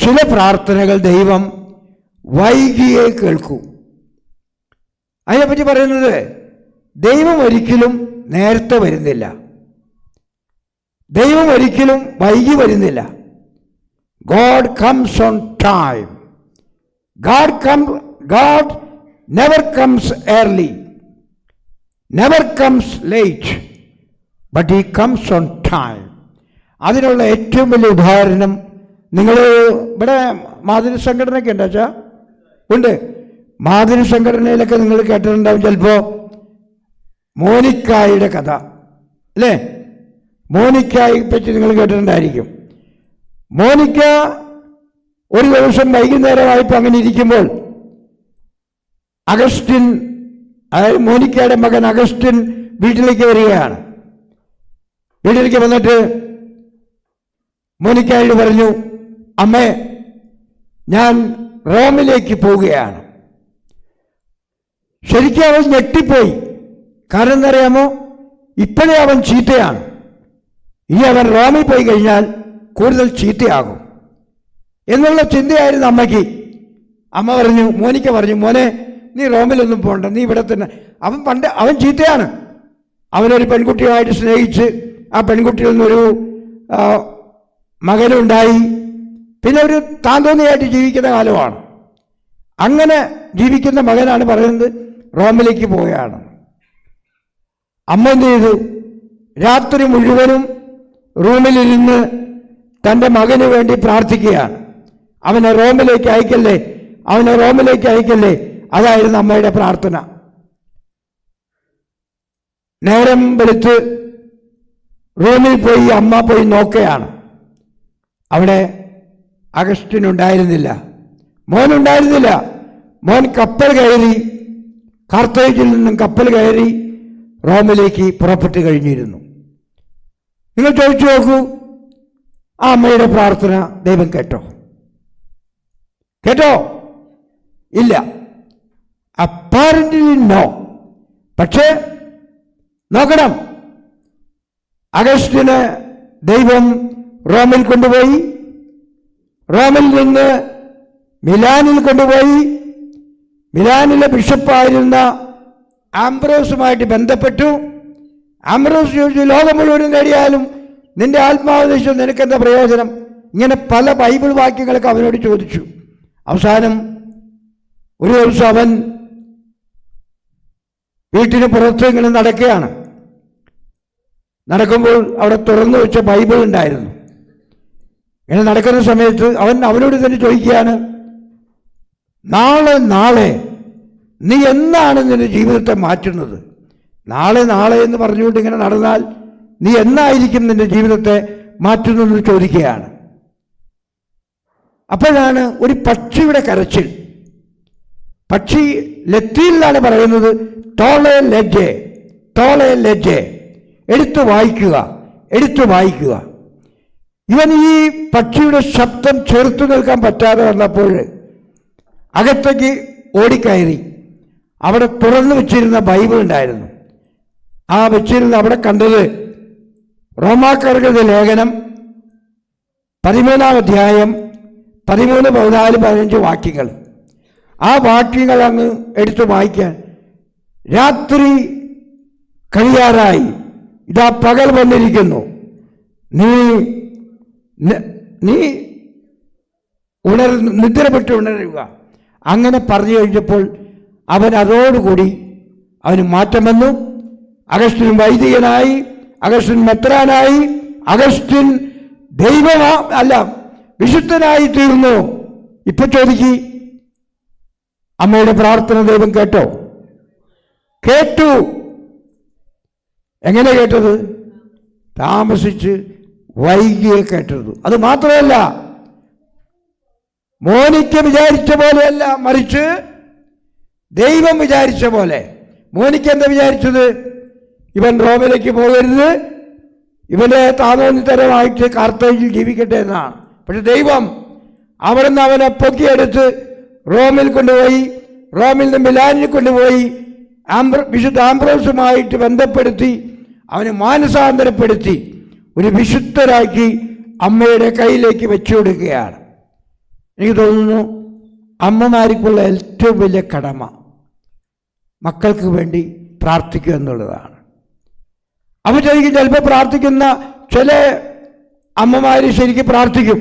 ചില പ്രാർത്ഥനകൾ ദൈവം വൈകിയേ കേൾക്കൂ. അതിനെപ്പറ്റി പറയുന്നത് ദൈവം ഒരിക്കലും നേരത്തെ വരുന്നില്ല, ദൈവം ഒരിക്കലും വൈകി വരുന്നില്ല. God comes on time. God never comes early, never comes late, but he comes on time. അതിനുള്ള ഏറ്റവും വലിയ ഉദാഹരണം, നിങ്ങൾ ഇവിടെ മാതൃ സംഘടനയൊക്കെ ഉണ്ടോ വെച്ചാൽ ഉണ്ട്. മാതൃ സംഘടനയിലൊക്കെ നിങ്ങൾ കേട്ടിട്ടുണ്ടാവും ചിലപ്പോൾ മോനിക്കായുടെ കഥ, അല്ലേ? മോനിക്കായെ പറ്റി നിങ്ങൾ കേട്ടിട്ടുണ്ടായിരിക്കും. മോനിക്ക ഒരു ദിവസം വൈകുന്നേരമായപ്പോൾ അങ്ങനെ ഇരിക്കുമ്പോൾ അഗസ്റ്റിൻ, അതായത് മോനിക്കയുടെ മകൻ അഗസ്റ്റിൻ വീട്ടിലേക്ക് വരികയാണ്. വീട്ടിലേക്ക് വന്നിട്ട് മോനിക്കയോട് പറഞ്ഞു, അമ്മേ, ഞാൻ റോമിലേക്ക് പോവുകയാണ്. ശരിക്കും അവൻ ഞെട്ടിപ്പോയി. കാരണം എന്താ അറിയാമോ? ഇപ്പോഴേ അവൻ ചീത്തയാണ്, ഇനി അവൻ റോമിൽ പോയി കഴിഞ്ഞാൽ കൂടുതൽ ചീത്തയാകും എന്നുള്ള ചിന്തയായിരുന്നു അമ്മയ്ക്ക്. അമ്മ പറഞ്ഞു, മോനിക്ക പറഞ്ഞു, മോനെ, നീ റോമിലൊന്നും പോകണ്ട, നീ ഇവിടെ തന്നെ. അവൻ ചീത്തയാണ്. അവനൊരു പെൺകുട്ടിയുമായിട്ട് സ്നേഹിച്ച് ആ പെൺകുട്ടിയിൽ നിന്നൊരു മകനുണ്ടായി. പിന്നെ ഒരു താന്തോന്നിയായിട്ട് ജീവിക്കുന്ന കാലമാണ്. അങ്ങനെ ജീവിക്കുന്ന മകനാണ് പറയുന്നത് റോമിലേക്ക് പോവുകയാണ്. അമ്മ എന്ത് ചെയ്തു? രാത്രി മുഴുവനും റൂമിലിരുന്ന് തൻ്റെ മകന് വേണ്ടി പ്രാർത്ഥിക്കുകയാണ്. അവനെ റോമിലേക്ക് അയക്കല്ലേ, അവനെ റോമിലേക്ക് അയക്കല്ലേ. അതായിരുന്നു അമ്മയുടെ പ്രാർത്ഥന. നേരം വെളുത്ത് റൂമിൽ പോയി അമ്മ പോയി നോക്കുകയാണ്. അവിടെ അഗസ്റ്റിനുണ്ടായിരുന്നില്ല, മോനുണ്ടായിരുന്നില്ല. മോൻ കപ്പൽ കയറി, കാർത്തേജിൽ നിന്നും കപ്പൽ കയറി റോമിലേക്ക് പുറപ്പെട്ടു കഴിഞ്ഞിരുന്നു. നിങ്ങൾ ചോദിച്ചു നോക്കൂ, ആ അമ്മയുടെ പ്രാർത്ഥന ദൈവം കേട്ടോ? ഇല്ല. Apparently no. പക്ഷേ നോക്കണം, അഗസ്റ്റിന് ദൈവം റോമിൽ കൊണ്ടുപോയി, റോമിൽ നിന്ന് മിലാനിൽ കൊണ്ടുപോയി. മിലാനിലെ ബിഷപ്പായിരുന്ന ആംബ്രോസുമായിട്ട് ബന്ധപ്പെട്ടു. ആംബ്രോസ് ചോദിച്ചു, ലോകം മുഴുവനും നേടിയാലും നിന്റെ ആത്മാവദേശം നിനക്കെന്താ പ്രയോജനം? ഇങ്ങനെ പല ബൈബിൾ വാക്യങ്ങളൊക്കെ അവനോട് ചോദിച്ചു. അവസാനം ഒരു ദിവസം അവൻ വീട്ടിന് പുറത്ത് ഇങ്ങനെ നടക്കുകയാണ്. നടക്കുമ്പോൾ അവിടെ തുറന്നു വെച്ച ബൈബിൾ ഉണ്ടായിരുന്നു. ഇങ്ങനെ നടക്കുന്ന സമയത്ത് അവനോട് തന്നെ ചോദിക്കുകയാണ്, നാളെ നീ എന്നാണ് നിന്റെ ജീവിതത്തെ മാറ്റുന്നത്? നാളെ എന്ന് പറഞ്ഞുകൊണ്ട് ഇങ്ങനെ നടന്നാൽ നീ എന്നായിരിക്കും നിന്റെ ജീവിതത്തെ മാറ്റുന്നതെന്ന് ചോദിക്കുകയാണ്. അപ്പോഴാണ് ഒരു പക്ഷിയുടെ കരച്ചിൽ. പക്ഷി ലത്തീനിലാണ് പറയുന്നത് തോളെ ലെജെ, എടുത്തു വായിക്കുക. ഇവൻ ഈ പക്ഷിയുടെ ശബ്ദം ചേർത്തു നിൽക്കാൻ പറ്റാതെ വന്നപ്പോൾ അകത്തേക്ക് ഓടിക്കയറി. അവിടെ തുറന്നു വെച്ചിരുന്ന ബൈബിൾ ഉണ്ടായിരുന്നു. ആ വെച്ചിരുന്ന അവിടെ കണ്ടത് റോമാക്കാരുടെ ലേഖനം 13-ാം അധ്യായം 13, 14, 15 വാക്യങ്ങൾ. ആ വാക്യങ്ങൾ അങ്ങ് എടുത്തു വായിക്കാൻ. രാത്രി കഴിയാറായി, ഇതാ പകൽ വന്നിരിക്കുന്നു, നീ നിദ്രപ്പെട്ട് ഉണരുക. അങ്ങനെ പറഞ്ഞു കഴിഞ്ഞപ്പോൾ അവൻ അതോടുകൂടി അവന് മാറ്റം വന്നു. അഗസ്റ്റിൻ വൈദികനായി, അഗസ്റ്റിൻ മെത്രാനായി, അഗസ്റ്റിൻ വിശുദ്ധനായി തീർന്നു. ഇപ്പൊ ചോദിക്ക്, അമ്മയുടെ പ്രാർത്ഥന ദൈവം കേട്ടോ? കേട്ടു. എങ്ങനെ കേട്ടത്? താമസിച്ച് വൈകിയെ കേട്ടത്. അത് മാത്രമല്ല, മോനിക്ക വിചാരിച്ച പോലെയല്ല, മറിച്ച് ദൈവം വിചാരിച്ച പോലെ. മോനിക്ക എന്താ വിചാരിച്ചത്? ഇവൻ റോമിലേക്ക് പോകരുത്, ഇവനെ താതോന്നിത്തരമായിട്ട് കാർത്തേജിൽ ജീവിക്കട്ടെ എന്നാണ്. പക്ഷെ ദൈവം അവിടുന്ന് അവനെ പൊക്കിയെടുത്ത് റോമിൽ കൊണ്ടുപോയി, റോമിൽ നിന്ന് മിലാനിൽ കൊണ്ടുപോയി വിശുദ്ധ ആംബ്രോസുമായിട്ട് ബന്ധപ്പെടുത്തി അവനെ മാനസാന്തരപ്പെടുത്തി ഒരു വിശുദ്ധരാക്കി അമ്മയുടെ കയ്യിലേക്ക് വെച്ചു കൊടുക്കുകയാണ്. എനിക്ക് തോന്നുന്നു അമ്മമാർക്കുള്ള ഏറ്റവും വലിയ കടമ മക്കൾക്ക് വേണ്ടി പ്രാർത്ഥിക്കുക എന്നുള്ളതാണ്. അവർ ശരിക്കും ചിലപ്പോൾ പ്രാർത്ഥിക്കുന്ന ചില അമ്മമാർ ശരിക്കും പ്രാർത്ഥിക്കും,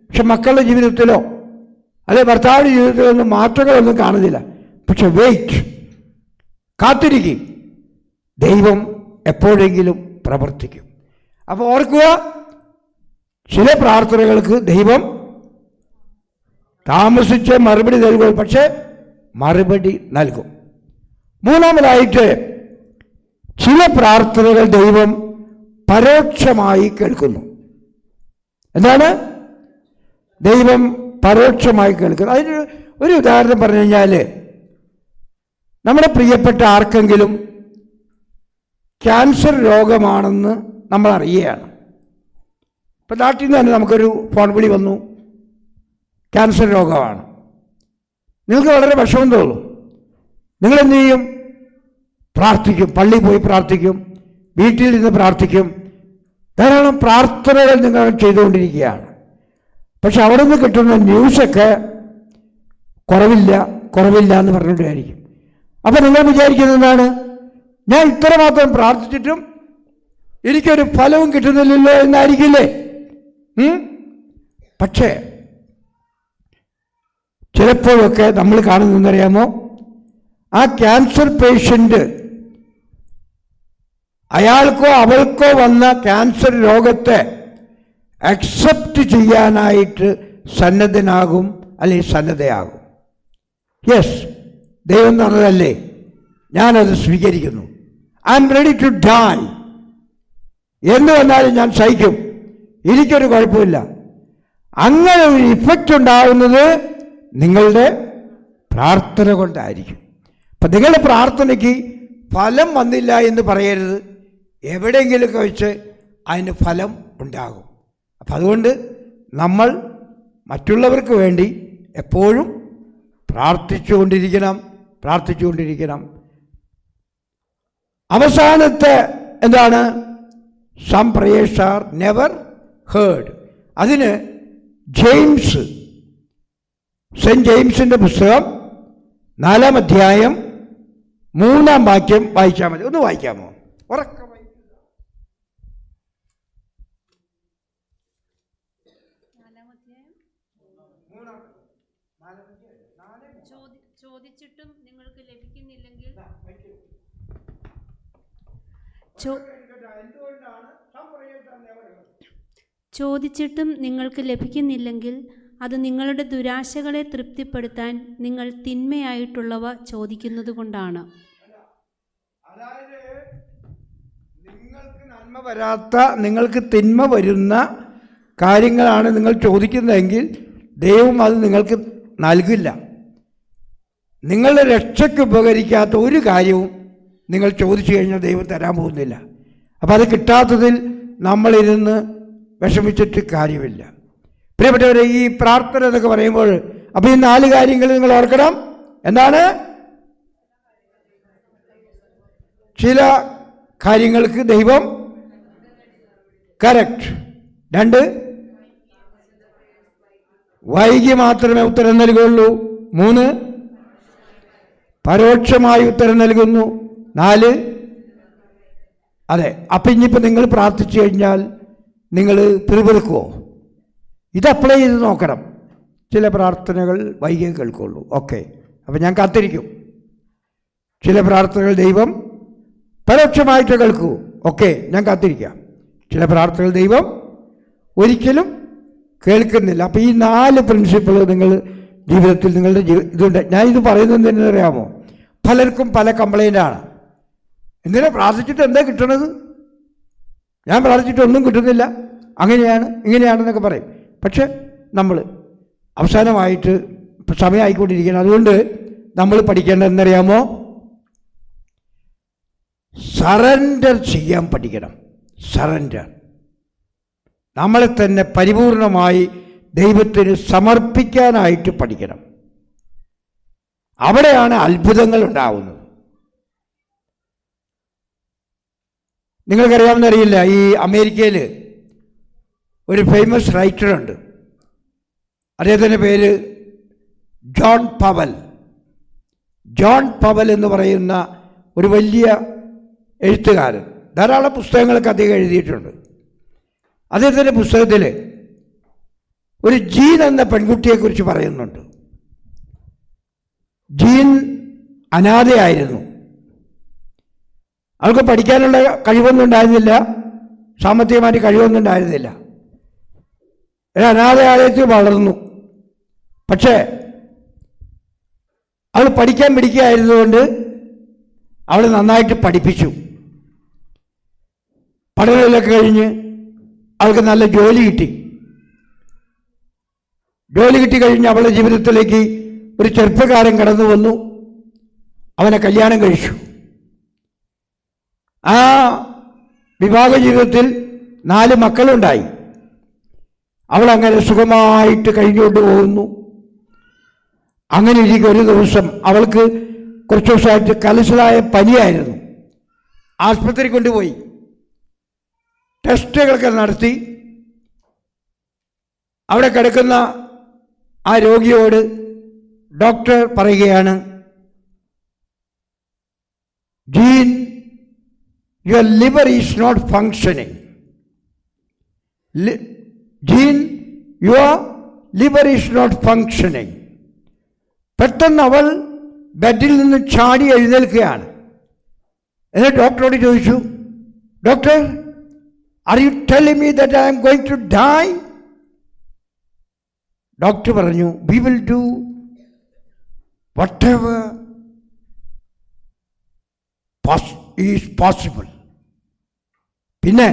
പക്ഷെ മക്കളുടെ ജീവിതത്തിലോ അല്ലെ ഭർത്താവിൻ്റെ ജീവിതത്തിലോ ഒന്നും മാറ്റങ്ങളൊന്നും കാണുന്നില്ല. പക്ഷെ വെയിറ്റ്, കാത്തിരിക്കും, ദൈവം എപ്പോഴെങ്കിലും പ്രവർത്തിക്കും. അപ്പോൾ ഓർക്കുക, ചില പ്രാർത്ഥനകൾക്ക് ദൈവം താമസിച്ച് മറുപടി നൽകും, പക്ഷെ മറുപടി നൽകും. മൂന്നാമതായിട്ട് ചില പ്രാർത്ഥനകൾ ദൈവം പരോക്ഷമായി കേൾക്കുന്നു. എന്താണ്? ദൈവം പരോക്ഷമായി കേൾക്കുന്നു. അതിന് ഒരു ഉദാഹരണം പറഞ്ഞു കഴിഞ്ഞാൽ, നമ്മുടെ പ്രിയപ്പെട്ട ആർക്കെങ്കിലും ക്യാൻസർ രോഗമാണെന്ന് നമ്മൾ അറിയുകയാണ്. ഇപ്പം നാട്ടിൽ നിന്ന് തന്നെ നമുക്കൊരു ഫോൺ വിളി വന്നു, ക്യാൻസർ രോഗമാണ്. നിങ്ങൾക്ക് വളരെ വിഷമം തോന്നും. നിങ്ങളെന്ത് ചെയ്യും? പ്രാർത്ഥിക്കും, പള്ളിയിൽ പോയി പ്രാർത്ഥിക്കും, വീട്ടിൽ നിന്ന് പ്രാർത്ഥിക്കും, ധാരാളം പ്രാർത്ഥനകൾ നിങ്ങൾ ചെയ്തുകൊണ്ടിരിക്കുകയാണ്. പക്ഷെ അവിടെ നിന്ന് കിട്ടുന്ന ന്യൂസൊക്കെ കുറവില്ല എന്ന് പറഞ്ഞുകൊണ്ടായിരിക്കും. അപ്പം നിങ്ങൾ വിചാരിക്കുന്നത് എന്താണ്? ഞാൻ ഇത്രമാത്രം പ്രാർത്ഥിച്ചിട്ടും എനിക്കൊരു ഫലവും കിട്ടുന്നില്ലല്ലോ എന്നായിരിക്കില്ലേ? പക്ഷേ ചിലപ്പോഴൊക്കെ നമ്മൾ കാണുന്നറിയാമോ, ആ ക്യാൻസർ പേഷ്യൻ്റ് അയാൾക്കോ അവൾക്കോ വന്ന ക്യാൻസർ രോഗത്തെ അക്സെപ്റ്റ് ചെയ്യാനായിട്ട് സന്നദ്ധനാകും, അല്ലെങ്കിൽ സന്നദ്ധയാകും. യെസ്, ദൈവം പറഞ്ഞതല്ലേ, ഞാനത് സ്വീകരിക്കുന്നു, I'm ready to die, എന്ന് വന്നാലും ഞാൻ സഹിക്കും, എനിക്കൊരു കുഴപ്പമില്ല. അങ്ങനെ ഒരു ഇഫക്റ്റ് ഉണ്ടാകുന്നത് നിങ്ങളുടെ പ്രാർത്ഥന കൊണ്ടായിരിക്കും. അപ്പം നിങ്ങളുടെ പ്രാർത്ഥനയ്ക്ക് ഫലം വന്നില്ല എന്ന് പറയരുത്, എവിടെയെങ്കിലുമൊക്കെ വെച്ച് അതിന് ഫലം ഉണ്ടാകും. അപ്പം അതുകൊണ്ട് നമ്മൾ മറ്റുള്ളവർക്ക് വേണ്ടി എപ്പോഴും പ്രാർത്ഥിച്ചുകൊണ്ടിരിക്കണം. അവസാനത്തെ എന്താണ്? Some prayers are never heard. അതിന് സെൻറ്റ് ജെയിംസിൻ്റെ പുസ്തകം 4-ാം അധ്യായം 3-ാം വാക്യം വായിച്ചാൽ മതി. ഒന്ന് വായിക്കാമോ? ഉറക്കമായി. ചോദിച്ചിട്ടും നിങ്ങൾക്ക് ലഭിക്കുന്നില്ലെങ്കിൽ അത് നിങ്ങളുടെ ദുരാശകളെ തൃപ്തിപ്പെടുത്താൻ നിങ്ങൾ തിന്മയായിട്ടുള്ളവ ചോദിക്കുന്നത് കൊണ്ടാണ്. അതായത് നിങ്ങൾക്ക് നന്മ വരാത്ത, നിങ്ങൾക്ക് തിന്മ വരുന്ന കാര്യങ്ങളാണ് നിങ്ങൾ ചോദിക്കുന്നതെങ്കിൽ ദൈവം അത് നിങ്ങൾക്ക് നൽകില്ല. നിങ്ങളുടെ രക്ഷയ്ക്ക് ഉപകരിക്കാത്ത ഒരു കാര്യവും നിങ്ങൾ ചോദിച്ചു കഴിഞ്ഞാൽ ദൈവം തരാൻ പോകുന്നില്ല. അപ്പം അത് കിട്ടാത്തതിൽ നമ്മളിരുന്ന് വിഷമിച്ചിട്ട് കാര്യമില്ല. പ്രിയപ്പെട്ടവരെ, ഈ പ്രാർത്ഥന എന്നൊക്കെ പറയുമ്പോൾ അപ്പോൾ ഈ 4 കാര്യങ്ങൾ നിങ്ങൾ ഓർക്കണം. എന്താണ്? ചില കാര്യങ്ങൾക്ക് ദൈവം കറക്റ്റ്. 2, വൈകി മാത്രമേ ഉത്തരം നൽകുള്ളൂ. 3, പരോക്ഷമായി ഉത്തരം നൽകുന്നു. 4, അതെ. അപ്പം ഇനിയിപ്പോൾ നിങ്ങൾ പ്രാർത്ഥിച്ചു കഴിഞ്ഞാൽ നിങ്ങൾ പിറുപിറുക്കുമോ? ഇത് അപ്ലൈ ചെയ്ത് നോക്കണം. ചില പ്രാർത്ഥനകൾ വൈകിയേ കേൾക്കുള്ളൂ, ഓക്കെ, അപ്പം ഞാൻ കാത്തിരിക്കും. ചില പ്രാർത്ഥനകൾ ദൈവം പരോക്ഷമായിട്ട് കേൾക്കൂ, ഓക്കെ, ഞാൻ കാത്തിരിക്കാം. ചില പ്രാർത്ഥനകൾ ദൈവം ഒരിക്കലും കേൾക്കുന്നില്ല. അപ്പോൾ ഈ 4 പ്രിൻസിപ്പിൾ നിങ്ങൾ ജീവിതത്തിൽ നിങ്ങളുടെ ഇതുണ്ട്. ഞാനിത് പറയുന്നത് എന്തിനറിയാമോ? പലർക്കും പല കംപ്ലൈൻ്റാണ്. എന്തിനാ പ്രാർത്ഥിച്ചിട്ട് എന്താ കിട്ടണത്? ഞാൻ പ്രാർത്ഥിച്ചിട്ട് ഒന്നും കിട്ടുന്നില്ല, അങ്ങനെയാണ് ഇങ്ങനെയാണെന്നൊക്കെ പറയും. പക്ഷെ നമ്മൾ അവസാനമായിട്ട് സമയമായിക്കൊണ്ടിരിക്കണം. അതുകൊണ്ട് നമ്മൾ പഠിക്കേണ്ടത് എന്നറിയാമോ? സറണ്ടർ ചെയ്യാൻ പഠിക്കണം. സറണ്ടർ, നമ്മളെ തന്നെ പരിപൂർണമായി ദൈവത്തിന് സമർപ്പിക്കാനായിട്ട് പഠിക്കണം. അവിടെയാണ് അത്ഭുതങ്ങൾ ഉണ്ടാവുന്നത്. നിങ്ങൾക്കറിയാമെന്നറിയില്ല, ഈ അമേരിക്കയിൽ ഒരു ഫേമസ് റൈറ്ററുണ്ട്. അദ്ദേഹത്തിൻ്റെ പേര് ജോൺ പവൽ. ജോൺ പവൽ എന്ന് പറയുന്ന ഒരു വലിയ എഴുത്തുകാരൻ. ധാരാളം പുസ്തകങ്ങളൊക്കെ അദ്ദേഹം എഴുതിയിട്ടുണ്ട്. അദ്ദേഹത്തിൻ്റെ പുസ്തകത്തിൽ ഒരു ജീൻ എന്ന പെൺകുട്ടിയെക്കുറിച്ച് പറയുന്നുണ്ട്. ജീൻ അനാഥയായിരുന്നു. അവൾക്ക് പഠിക്കാനുള്ള കഴിവൊന്നും ഉണ്ടായിരുന്നില്ല, സാമ്പത്തികമായിട്ട് കഴിവൊന്നും ഉണ്ടായിരുന്നില്ല. ഒരു അനാഥയാലയത്തിൽ വളർന്നു. പക്ഷേ അവൾ പഠിക്കാൻ പിടിക്കുകയായിരുന്നുകൊണ്ട് അവൾ നന്നായിട്ട് പഠിപ്പിച്ചു. പഠനങ്ങളൊക്കെ കഴിഞ്ഞ് അവൾക്ക് നല്ല ജോലി കിട്ടി. ജോലി കിട്ടിക്കഴിഞ്ഞ് അവളുടെ ജീവിതത്തിലേക്ക് ഒരു ചെറുപ്പക്കാരൻ കടന്നു വന്നു. അവനെ കല്യാണം കഴിച്ചു. ആ വിവാഹ ജീവിതത്തിൽ 4 മക്കളുണ്ടായി. അവളങ്ങനെ സുഖമായിട്ട് കഴിഞ്ഞുകൊണ്ട് പോകുന്നു. അങ്ങനെ ഇരിക്കും. ഒരു ദിവസം അവൾക്ക് കുറച്ച് ദിവസമായിട്ട് കലശലായ പനിയായിരുന്നു. ആസ്പത്രി കൊണ്ടുപോയി ടെസ്റ്റുകളൊക്കെ നടത്തി. അവിടെ കിടക്കുന്ന ആ രോഗിയോട് ഡോക്ടർ പറയുകയാണ്, Jean, your liver is not functioning. Jean, your liver is not functioning. പെട്ടെന്ന് അവൾ ബെഡിൽ നിന്ന് ചാടി എഴുന്നേൽക്കുകയാണ്. എന്നിട്ട് ഡോക്ടറോട് ചോദിച്ചു, doctor, are you telling me that I am going to die? Doctor പറഞ്ഞു, we will do whatever is possible. പിന്നെ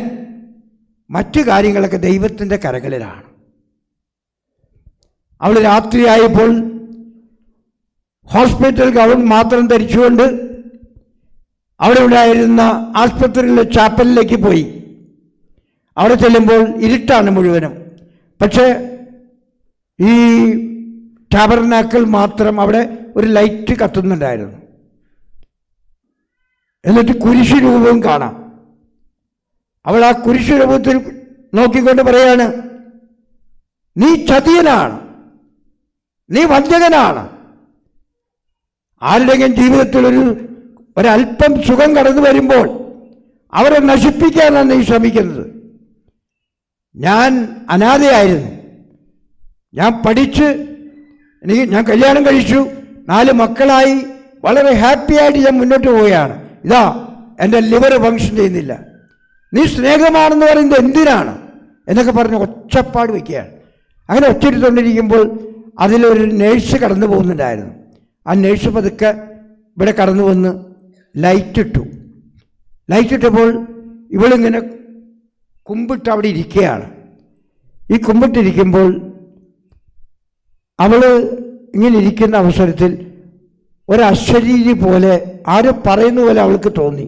മറ്റു കാര്യങ്ങളൊക്കെ ദൈവത്തിൻ്റെ കരങ്ങളിലാണ്. അവൾ രാത്രിയായപ്പോൾ ഹോസ്പിറ്റൽ ഗൗൺ മാത്രം ധരിച്ചുകൊണ്ട് അവിടെ ഉണ്ടായിരുന്ന ആസ്പത്രിയിലെ ചാപ്പലിലേക്ക് പോയി. അവിടെ ചെല്ലുമ്പോൾ ഇരുട്ടാണ് മുഴുവനും. പക്ഷേ ഈ ടാബർനാക്കിൾ മാത്രം അവിടെ ഒരു ലൈറ്റ് കത്തുന്നുണ്ടായിരുന്നു. എന്നിട്ട് കുരിശു രൂപവും കാണാം. അവൾ ആ കുരിശു രൂപത്തിൽ നോക്കിക്കൊണ്ട് പറയാണ്, നീ ചതിയനാണ്, നീ വഞ്ചകനാണ്. ആരുടെയും ജീവിതത്തിൽ ഒരല്പം സുഖം കടന്നു വരുമ്പോൾ അവരെ നശിപ്പിക്കാനാണ് നീ ശ്രമിക്കുന്നത്. ഞാൻ അനാഥയായിരുന്നു, ഞാൻ പഠിച്ച് ഞാൻ കല്യാണം കഴിച്ചു, 4 മക്കളായി വളരെ ഹാപ്പിയായിട്ട് ഞാൻ മുന്നോട്ട് പോവുകയാണ്. ഇതാ എൻ്റെ ലിവർ ഫങ്ഷൻ ചെയ്യുന്നില്ല. നീ സ്നേഹമാണെന്ന് പറയുന്നത് എന്തിനാണ് എന്നൊക്കെ പറഞ്ഞ് ഒച്ചപ്പാട് വയ്ക്കുകയാണ്. അങ്ങനെ ഒച്ചെടുത്തുകൊണ്ടിരിക്കുമ്പോൾ അതിലൊരു നേഴ്സ് കടന്നു പോകുന്നുണ്ടായിരുന്നു. ആ നേഴ്സ് പതുക്കെ ഇവിടെ കടന്നു വന്ന് ലൈറ്റിട്ടു. ലൈറ്റിട്ടപ്പോൾ ഇവളിങ്ങനെ കുമ്പിട്ട് അവിടെ ഇരിക്കുകയാണ്. ഈ കുമ്പിട്ടിരിക്കുമ്പോൾ അവൾ ഇങ്ങനെ ഇരിക്കുന്ന അവസരത്തിൽ ഒരശരീരി പോലെ ആരും പറയുന്ന പോലെ അവൾക്ക് തോന്നി.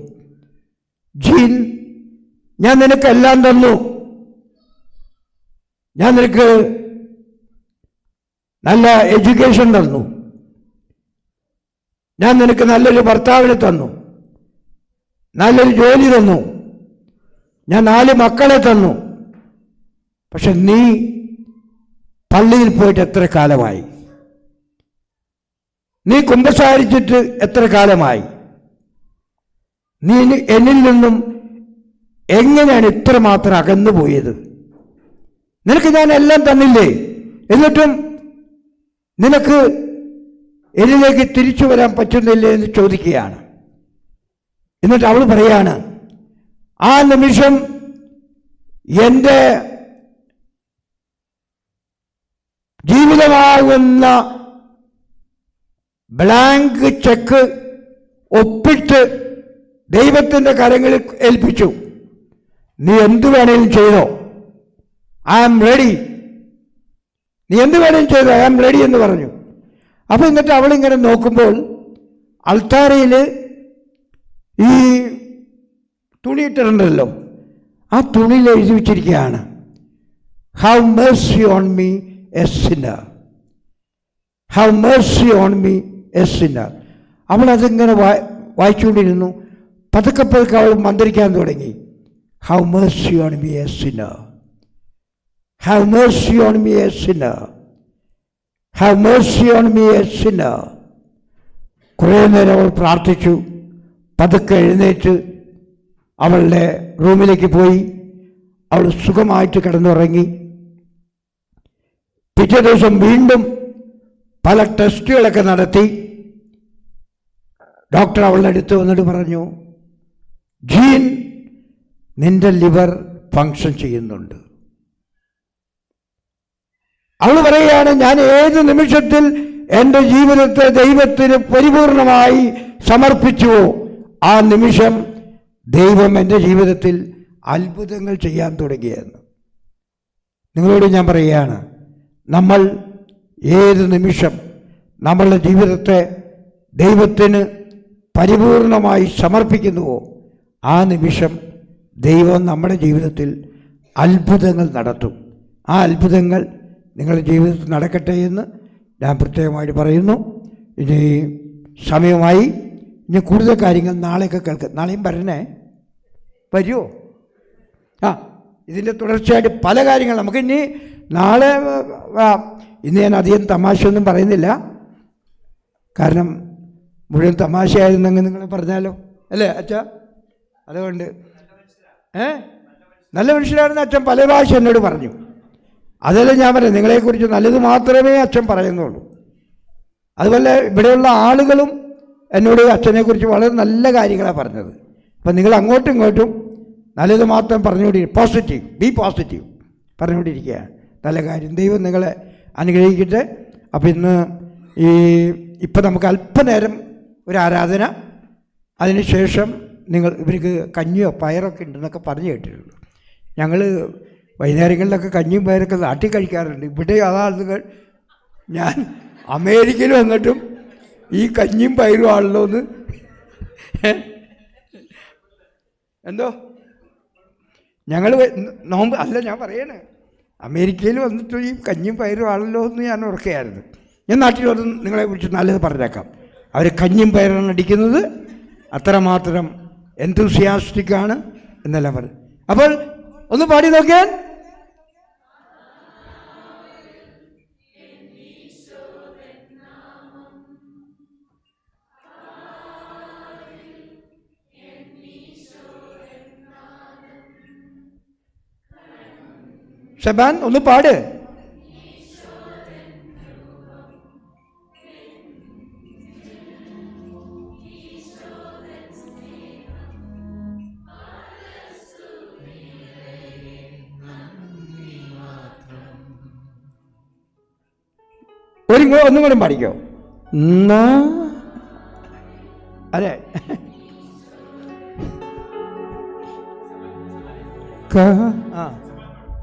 ജീൻ, ഞാൻ നിനക്കെല്ലാം തന്നു, ഞാൻ നിനക്ക് നല്ല എഡ്യൂക്കേഷൻ തന്നു, ഞാൻ നിനക്ക് നല്ലൊരു ഭർത്താവിനെ തന്നു, നല്ലൊരു ജോലി തന്നു, ഞാൻ 4 മക്കളെ തന്നു. പക്ഷെ നീ പള്ളിയിൽ പോയിട്ട് എത്ര കാലമായി? നീ കുമ്പസാരിച്ചിട്ട് എത്ര കാലമായി? നീ എന്നിൽ നിന്നും എങ്ങനെയാണ് ഇത്രമാത്രം അകന്നു പോയത്? നിനക്ക് ഞാൻ എല്ലാം തന്നില്ലേ? എന്നിട്ടും നിനക്ക് എന്നിലേക്ക് തിരിച്ചു വരാൻ പറ്റുന്നില്ലേ എന്ന് ചോദിക്കുകയാണ്. എന്നിട്ട് അവൾ പറയാണ്, ആ നിമിഷം എൻ്റെ ജീവിതമാകുന്ന ബ്ലാങ്ക് ചെക്ക് ഒപ്പിട്ട് ദൈവത്തിൻ്റെ കരങ്ങളിൽ ഏൽപ്പിച്ചു. നീ എന്തു വേണേലും ചെയ്തോ, ഐ ആം റെഡി. നീ എന്ത് വേണേലും ചെയ്തോ, ഐ ആം റെഡി എന്ന് പറഞ്ഞു. അപ്പോൾ എന്നിട്ട് അവളിങ്ങനെ നോക്കുമ്പോൾ അൾത്താരയിൽ ഈ തുണിയിട്ടിട്ടുണ്ടല്ലോ, ആ തുണിയിൽ എഴുതി വെച്ചിരിക്കുകയാണ്, have mercy on me A Sinner. Have Mercy on me A Sinner. അവൾ അതിങ്ങനെ വായിച്ചുകൊണ്ടിരുന്നു. പതുക്കെ പതുക്കെ അവൾ മന്ത്രിക്കാൻ തുടങ്ങി. Have Mercy on me A Sinner, have Mercy on me A Sinner, have Mercy on me A Sinner. കുറേ നേരം അവൾ പ്രാർത്ഥിച്ചു. പതുക്കെ എഴുന്നേറ്റ് അവളുടെ റൂമിലേക്ക് പോയി. അവൾ സുഖമായിട്ട് കിടന്നുറങ്ങി. പിറ്റേ ദിവസം വീണ്ടും പല ടെസ്റ്റുകളൊക്കെ നടത്തി. ഡോക്ടർ അവളുടെ അടുത്ത് വന്നിട്ട് പറഞ്ഞു, ജീൻ, നിന്റെ ലിവർ ഫങ്ഷൻ ചെയ്യുന്നുണ്ട്. അവൾ പറയുകയാണ്, ഞാൻ ഏത് നിമിഷത്തിൽ എൻ്റെ ജീവിതത്തെ ദൈവത്തിന് പരിപൂർണമായി സമർപ്പിച്ചുവോ ആ നിമിഷം ദൈവം എൻ്റെ ജീവിതത്തിൽ അത്ഭുതങ്ങൾ ചെയ്യാൻ തുടങ്ങിയെന്ന്. നിങ്ങളോട് ഞാൻ പറയുകയാണ്, നമ്മൾ ഏത് നിമിഷം നമ്മളുടെ ജീവിതത്തെ ദൈവത്തിന് പരിപൂർണമായി സമർപ്പിക്കുന്നുവോ ആ നിമിഷം ദൈവം നമ്മുടെ ജീവിതത്തിൽ അത്ഭുതങ്ങൾ നടത്തും. ആ അത്ഭുതങ്ങൾ നിങ്ങളുടെ ജീവിതത്തിൽ നടക്കട്ടെ എന്ന് ഞാൻ പ്രത്യേകമായിട്ട് പറയുന്നു. ഇനി സമയമായി. ഇനി കൂടുതൽ കാര്യങ്ങൾ നാളെയൊക്കെ കേൾക്കാം. നാളെയും വരണേ, വരുമോ? ഇതിൻ്റെ തുടർച്ചയായിട്ട് പല കാര്യങ്ങൾ നമുക്ക് ഇനി നാളെ. ഇന്ന് ഞാൻ അധികം തമാശയൊന്നും പറയുന്നില്ല, കാരണം മുഴുവൻ തമാശയായിരുന്നെങ്കിൽ നിങ്ങൾ പറഞ്ഞാലോ, അല്ലേ അച്ഛാ? അതുകൊണ്ട് നല്ല മനുഷ്യരാണെന്ന് അച്ഛൻ പല പ്രാവശ്യം എന്നോട് പറഞ്ഞു. അതെല്ലാം ഞാൻ പറയാം, നിങ്ങളെക്കുറിച്ച് നല്ലത് മാത്രമേ അച്ഛൻ പറയുന്നുള്ളൂ. അതുപോലെ ഇവിടെയുള്ള ആളുകളും എന്നോട് അച്ഛനെക്കുറിച്ച് വളരെ നല്ല കാര്യങ്ങളാണ് പറഞ്ഞത്. അപ്പം നിങ്ങൾ അങ്ങോട്ടും ഇങ്ങോട്ടും നല്ലത് മാത്രം പറഞ്ഞുകൊണ്ടിരിക്കും. പോസിറ്റീവ്, ബി പോസിറ്റീവ് പറഞ്ഞുകൊണ്ടിരിക്കുക. നല്ല കാര്യം. ദൈവം നിങ്ങളെ അനുഗ്രഹിക്കട്ടെ. അപ്പം ഇന്ന് ഇപ്പം നമുക്ക് അല്പനേരം ഒരു ആരാധന, അതിനുശേഷം ഇവർക്ക് കഞ്ഞിയോ പയറൊക്കെ ഉണ്ടെന്നൊക്കെ പറഞ്ഞു കേട്ടിട്ടുണ്ട്. ഞങ്ങൾ വൈകുന്നേരങ്ങളിലൊക്കെ കഞ്ഞിയും പയറൊക്കെ നാട്ടി കഴിക്കാറുണ്ട്. ഇവിടെ അതാളുകൾ, ഞാൻ അമേരിക്കയിൽ വന്നിട്ടും ഈ കഞ്ഞിയും പയറും ആണല്ലോ എന്ന് എന്തോ ഞങ്ങൾ നോമ്പ് അല്ല, ഞാൻ പറയണേ, അമേരിക്കയിൽ വന്നിട്ട് ഈ കഞ്ഞിയും പയറും ആണല്ലോ എന്ന് ഞാൻ ഓർക്കുകയായിരുന്നു. ഞാൻ നാട്ടിൽ വന്ന് നിങ്ങളെക്കുറിച്ച് നല്ലത് പറഞ്ഞേക്കാം. അവർ കഞ്ഞിയും പയറാണ് അടിക്കുന്നത്, അത്രമാത്രം എന്തൂസിയാസ്റ്റിക്കാണ് എന്നെല്ലാം പറഞ്ഞു. അപ്പോൾ ഒന്ന് പാടി നോക്കിയാൽ. ഷബാൻ ഒന്ന് പാട്. ഒന്നും കൂടെ പാടിക്കോ. അതെ,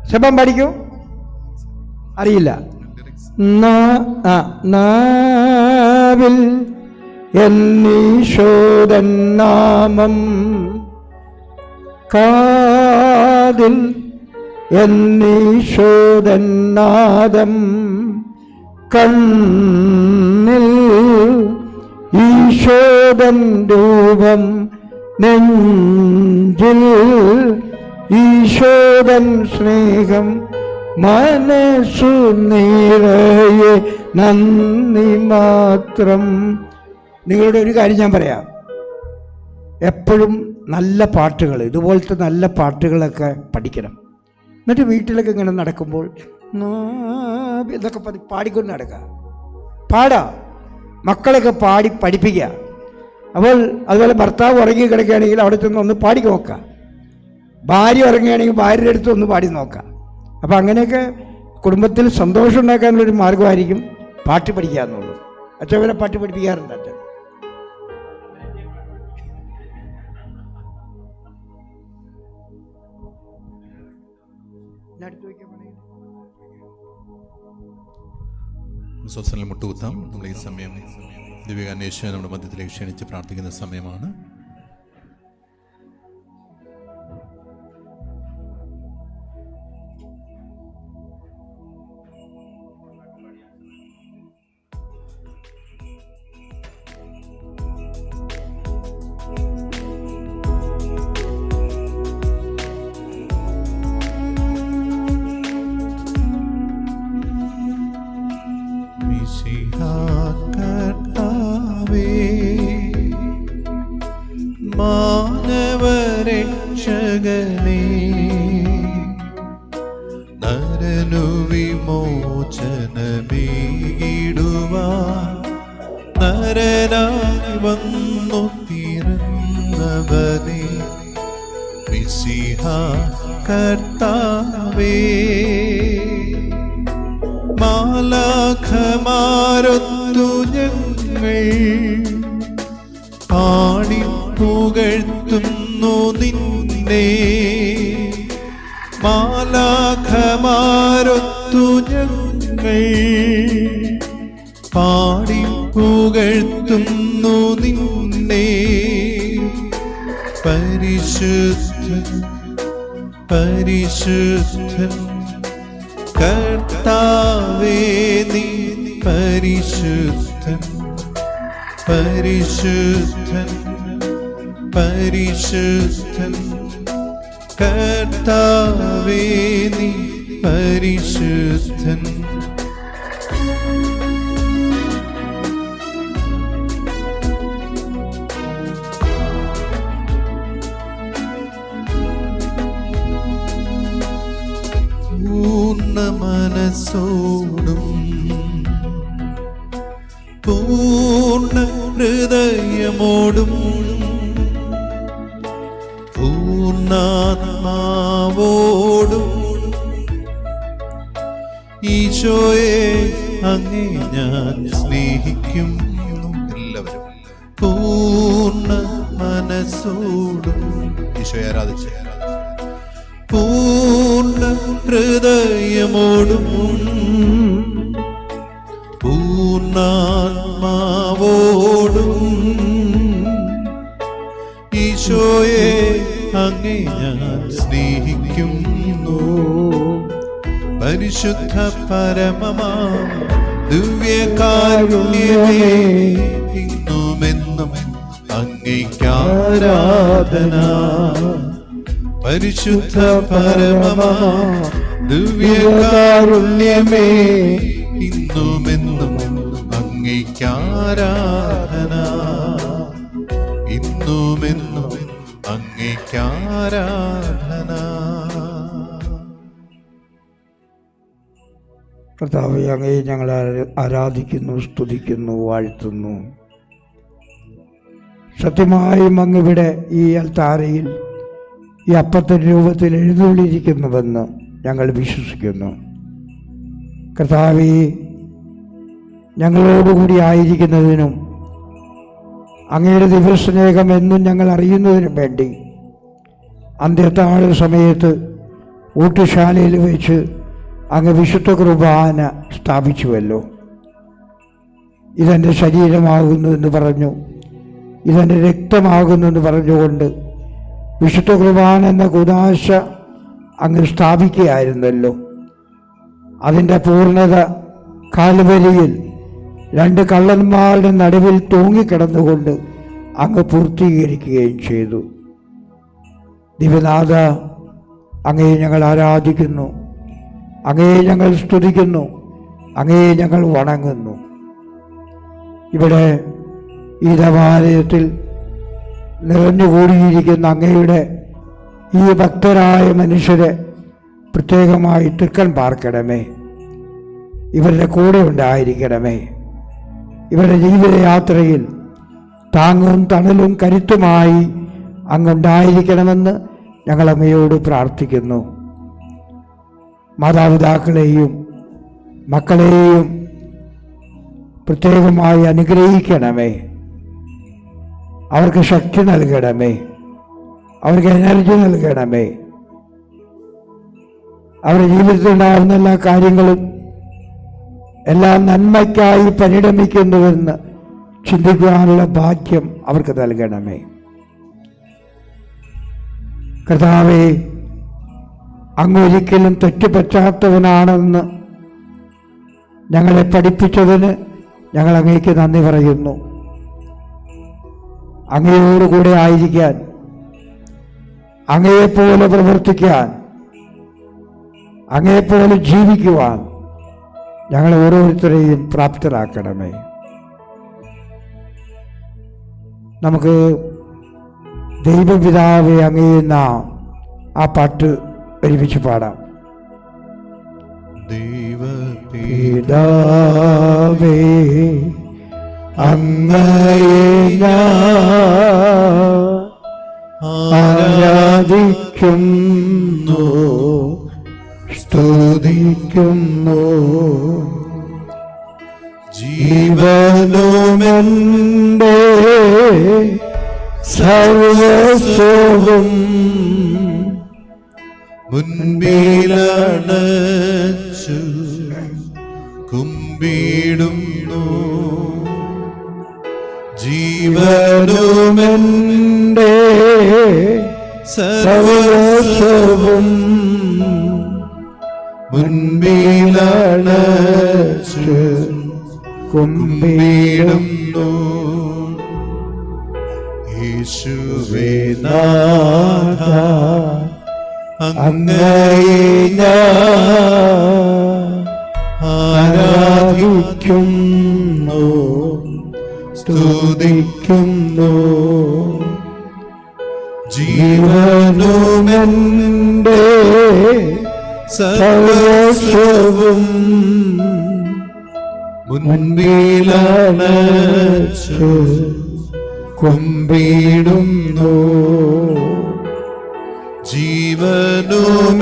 ശബം പാടിക്കോ. അറിയില്ല. നാവിൽ എന്നീശോദൻ നാമം, കാതിൽ എന്നീശോദൻ നാദം, കണ്ണിൽ ഈശോദൻ രൂപം, നെഞ്ചിൽ ഈശോദൻ സ്നേഹം, മനസ്സു നിറയെ നന്ദി മാത്രം. നിങ്ങളുടെ ഒരു കാര്യം ഞാൻ പറയാം, എപ്പോഴും നല്ല പാട്ടുകൾ, ഇതുപോലത്തെ നല്ല പാട്ടുകളൊക്കെ പഠിക്കണം. എന്നിട്ട് വീട്ടിലൊക്കെ ഇങ്ങനെ നടക്കുമ്പോൾ ഇതൊക്കെ പാടിക്കൊണ്ട് നടക്കുക. മക്കളൊക്കെ പാടി പഠിപ്പിക്കുക. അപ്പോൾ അതുപോലെ ഭർത്താവ് ഉറങ്ങി കിടക്കുകയാണെങ്കിൽ അവിടെ ചെന്ന് ഒന്ന് പാടി നോക്കുക. ഭാര്യ ഉറങ്ങുകയാണെങ്കിൽ ഭാര്യയുടെ അടുത്ത് ഒന്ന് പാടി നോക്കുക. അപ്പോൾ അങ്ങനെയൊക്കെ കുടുംബത്തിൽ സന്തോഷം ഉണ്ടാക്കാനുള്ളൊരു മാർഗമായിരിക്കും പാട്ട് പഠിക്കുക എന്നുള്ളത്. അച്ഛൻ വരെ പാട്ട് പഠിപ്പിക്കാറുണ്ട്. അച്ഛൻ സ്വസ്ഥനിൽ മുട്ടുകുത്താം. നമ്മൾ ഈ സമയം ദിവ്യാന്വേഷണം നമ്മുടെ മധ്യത്തിലേക്ക് ക്ഷണിച്ച് പ്രാർത്ഥിക്കുന്ന സമയമാണ്. മാനവരക്ഷകനേ, നരനു വിമോചനമേകിടുവാൻ നരനായി വന്നു പിറന്നവനേ, മിശിഹാ കർത്താവേ. മാലാഖമാരൊത്തു ഞങ്ങൾ പാടി പുകഴ്ത്തുന്നു നിന്നെ, മാലാഖമാരൊത്തു ഞങ്ങൾ പാടി പുകഴ്ത്തുന്നു നിന്നെ. പരിശുദ്ധൻ പരിശുദ്ധൻ കർത്താവേ നീ പരിശുദ്ധൻ, പരിശുദ്ധൻ പരിശുദ്ധൻ കർത്താവേ നീ പരിശുദ്ധൻ. പൂർണ്ണ മനസ്സോടും പൂർണ്ണ ഹൃദയമോടും പൂർണ്ണാത്മാവോടും ഈശോയെ അങ്ങേ ഞാൻ സ്നേഹിക്കുന്നു. എല്ലാവരും പൂർണ്ണ മനസ്സോടും ഈശോയെ ആരാധിച്ചു. പൂർണ്ണ ഹൃദയമോടും പൂർണ്ണാത്മാവോടും ഈശോയെ അങ്ങേ ഞാൻ സ്നേഹിക്കുന്നു. പരിശുദ്ധ പരമമാ ദിവ്യകാരുണ്യമേ, ഇന്നുമെന്നും അങ്ങേയ്ക്കാരാധന. പരിശുദ്ധ പരമമാ ദിവ്യകാരുണ്യമേ, ഇന്നുമെന്നും അങ്ങേയ്ക്കാരാധന. ഇന്നുമെന്നും അങ്ങേയ്ക്കാരാധന. കർത്താവേ, അങ്ങേ ഞങ്ങൾ ആരാധിക്കുന്നു, സ്തുതിക്കുന്നു, വാഴ്ത്തുന്നു. സത്യമായും അങ്ങിവിടെ ഈ അൽത്താരയിൽ ഈ അപ്പത്തിൻ്റെ രൂപത്തിൽ എഴുന്നള്ളിയിരിക്കുന്നുവെന്ന് ഞങ്ങൾ വിശ്വസിക്കുന്നു. കർത്താവേ, ഞങ്ങളോടുകൂടി ആയിരിക്കുന്നതിനും അങ്ങയുടെ ദിവസസ്നേഹം എന്നും ഞങ്ങൾ അറിയുന്നതിനും വേണ്ടി അന്ത്യത്താഴ സമയത്ത് ഊട്ടുശാലയിൽ വെച്ച് അങ്ങ് വിശുദ്ധ കുർബാന സ്ഥാപിച്ചുവല്ലോ. ഇതെൻ്റെ ശരീരമാകുന്നു എന്ന് പറഞ്ഞു, ഇതെൻ്റെ രക്തമാകുന്നു എന്ന് പറഞ്ഞുകൊണ്ട് വിശുദ്ധ കുർബാന എന്ന കുദാശ അങ്ങ് സ്ഥാപിക്കുകയായിരുന്നല്ലോ. അതിൻ്റെ പൂർണ്ണത കാൽവരിയിൽ രണ്ട് കള്ളന്മാരുടെ നടുവിൽ തൂങ്ങിക്കിടന്നുകൊണ്ട് അങ്ങ് പൂർത്തീകരിക്കുകയും ചെയ്തു. ദിവ്യനാഥ, അങ്ങയെ ഞങ്ങൾ ആരാധിക്കുന്നു, അങ്ങയെ ഞങ്ങൾ സ്തുതിക്കുന്നു, അങ്ങയെ ഞങ്ങൾ വണങ്ങുന്നു. ഇവിടെ ഈ ദേവാലയത്തിൽ നിറഞ്ഞുകൂടിയിരിക്കുന്ന അങ്ങയുടെ ഈ ഭക്തരായ മനുഷ്യരെ പ്രത്യേകമായി തൃക്കൺ പാർക്കണമേ. ഇവരുടെ കൂടെ ഉണ്ടായിരിക്കണമേ. ഇവരുടെ ജീവിതയാത്രയിൽ താങ്ങും തണലും കരുത്തുമായി അങ്ങുണ്ടായിരിക്കണമെന്ന് ഞങ്ങൾ അങ്ങയോട് പ്രാർത്ഥിക്കുന്നു. മാതാപിതാക്കളെയും മക്കളെയും പ്രത്യേകമായി അനുഗ്രഹിക്കണമേ. അവർക്ക് ശക്തി നൽകണമേ, അവർക്ക് എനർജി നൽകണമേ. അവരുടെ ജീവിതത്തിലുണ്ടാകുന്ന എല്ലാ കാര്യങ്ങളും എല്ലാം നന്മയ്ക്കായി പരിണമിക്കുന്നുവെന്ന് ചിന്തിക്കുവാനുള്ള ഭാഗ്യം അവർക്ക് നൽകണമേ. കർത്താവേ, അങ്ങൊരിക്കലും തെറ്റുപറ്റാത്തവനാണെന്ന് ഞങ്ങളെ പഠിപ്പിച്ചതിന് ഞങ്ങൾ അങ്ങേക്ക് നന്ദി പറയുന്നു. അങ്ങയോടുകൂടെ ആയിരിക്കാൻ, അങ്ങയെപ്പോലെ പ്രവർത്തിക്കാൻ, അങ്ങയെപ്പോലെ ജീവിക്കുവാൻ ഞങ്ങളെ ഓരോരുത്തരെയും പ്രാപ്തരാക്കണമേ. നമുക്ക് ദൈവപിതാവെ അങ്ങയെന്ന ആ പാട്ട് ഒരുമിച്ച് പാടാം. ദൈവപിതാവേ അങ്ങയെ ഞാൻ ആരാധിക്കുന്നു, സ്തുതിക്കുന്നു. ജീവനുമെൻ്റെ സർവസ്വവും മുൻപിലണച്ചു കുമ്പിടുന്നു. ജീവനുമെൻ്റെ സർവസ്വവും മുൻപിലണച്ചു കുമ്പിടുന്നു. യേശുവേ നാഥ അങ്ങയെ ഞാൻ ആരാധിക്കുന്നു, സ്തുതിക്കുന്നു. ജീവനുമെൻ്റെ സർവസ്വവും മുൻപിലണച്ചു കുമ്പിടുന്നു. ജീവനുമെൻ്റെ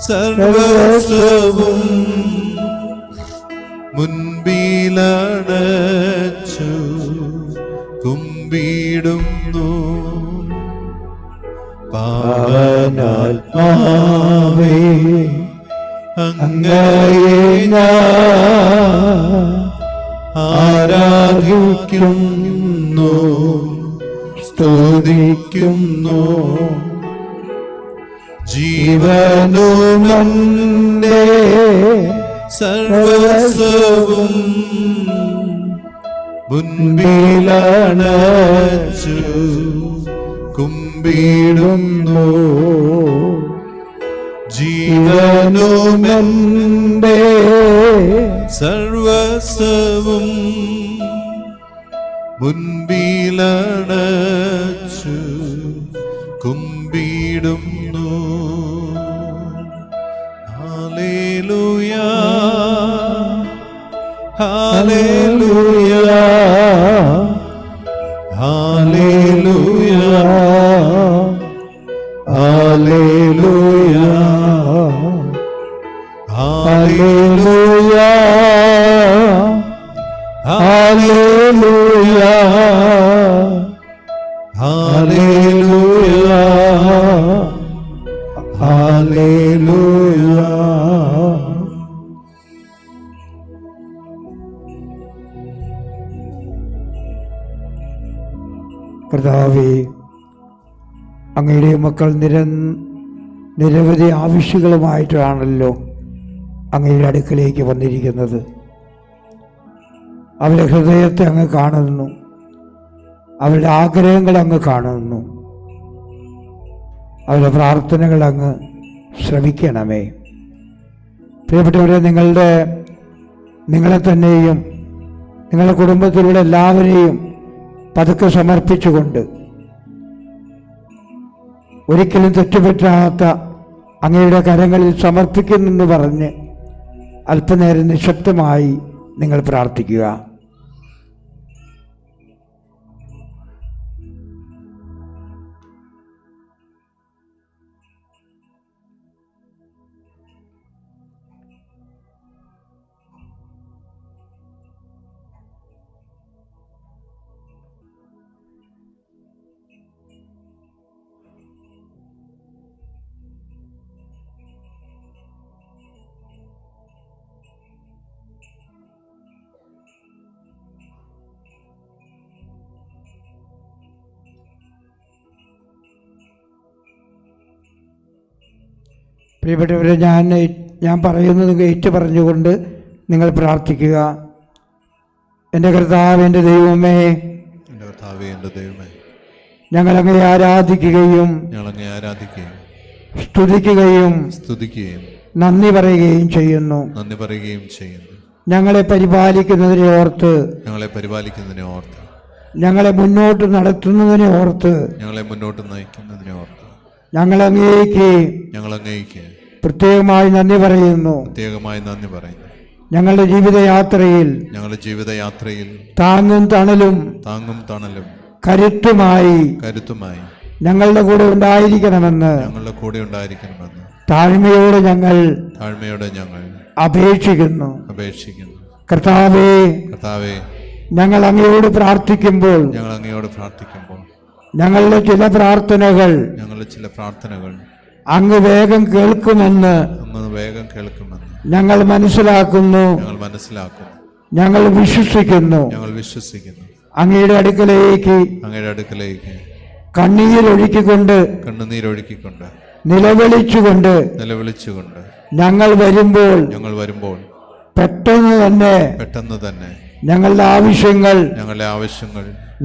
സർവസ്വവും മുൻപിലണച്ചു കുമ്പിടുന്നു. പാവനാത്മാവേ അങ്ങയെ ഞാൻ ആരാധിക്കുന്നു, സ്തുതിക്കുന്നു. ജീവനുമെൻ്റെ സർവസ്വവും മുൻപിലണച്ചു കുമ്പിടുന്നു. ജീവനുമെൻ്റെ സർവസ്വവും മുൻപിലണച്ചു കുമ്പിടുന്നു. Hallelujah hallelujah hallelujah hallelujah hallelujah hallelujah hallelujah hallelujah. കർത്താവേ, അങ്ങയുടെ മക്കൾ നിരവധി ആവശ്യങ്ങളുമായിട്ടാണല്ലോ അങ്ങയുടെ അടുക്കലേക്ക് വന്നിരിക്കുന്നത്. അവരുടെ ഹൃദയത്തെ അങ്ങ് കാണുന്നു, അവരുടെ ആഗ്രഹങ്ങൾ അങ്ങ് കാണുന്നു, അവരുടെ പ്രാർത്ഥനകൾ അങ്ങ് ശ്രമിക്കണമേ. പ്രിയപ്പെട്ടവരെ, നിങ്ങളെ തന്നെയും നിങ്ങളുടെ കുടുംബത്തിലുള്ള എല്ലാവരെയും പതുക്കെ സമർപ്പിച്ചുകൊണ്ട് ഒരിക്കലും തെറ്റുപറ്റാത്ത അങ്ങയുടെ കരങ്ങളിൽ സമർപ്പിക്കുന്നെന്ന് പറഞ്ഞ് അല്പനേരം നിശബ്ദമായി നിങ്ങൾ പ്രാർത്ഥിക്കുക. പ്രിയപ്പെട്ടവരെ, ഞാൻ പറയുന്നത് ഏറ്റു പറഞ്ഞുകൊണ്ട് നിങ്ങൾ പ്രാർത്ഥിക്കുക. എൻ്റെ കർത്താവ്, എൻ്റെ ദൈവമേ, ഞങ്ങളങ്ങയെ ആരാധിക്കുകയും സ്തുതിക്കുകയും നന്ദി പറയുകയും ചെയ്യുന്നു. ഞങ്ങളെ പരിപാലിക്കുന്നതിനെ ഓർത്ത്, ഞങ്ങളെ പരിപാലിക്കുന്നതിനെ ഓർത്ത്, ഞങ്ങളെ മുന്നോട്ട് നടത്തുന്നതിനെ ഓർത്ത്, ഞങ്ങളെ മുന്നോട്ട് നയിക്കുന്നതിനെ ഓർത്ത് ഞങ്ങൾ അങ്ങേയ്ക്ക് പ്രത്യേകമായി നന്ദി പറയുന്നു. ഞങ്ങളുടെ ജീവിതയാത്രയിൽ താങ്ങും തണലും കരുത്തുമായി ഞങ്ങളുടെ കൂടെ ഉണ്ടായിരിക്കണമെന്ന് താഴ്മയോടെ ഞങ്ങൾ അപേക്ഷിക്കുന്നു. കർത്താവേ, ഞങ്ങൾ അങ്ങയോട് പ്രാർത്ഥിക്കുമ്പോൾ ഞങ്ങളുടെ ചില പ്രാർത്ഥനകൾ അങ്ങ് വേഗം കേൾക്കുമെന്ന് ഞങ്ങൾ മനസ്സിലാക്കുന്നു, ഞങ്ങൾ വിശ്വസിക്കുന്നു. അങ്ങയുടെ അടുക്കലേക്ക് കണ്ണീരൊഴുക്കിക്കൊണ്ട് നിലവിളിച്ചുകൊണ്ട് ഞങ്ങൾ വരുമ്പോൾ പെട്ടെന്ന് തന്നെ ഞങ്ങളുടെ ആവശ്യങ്ങൾ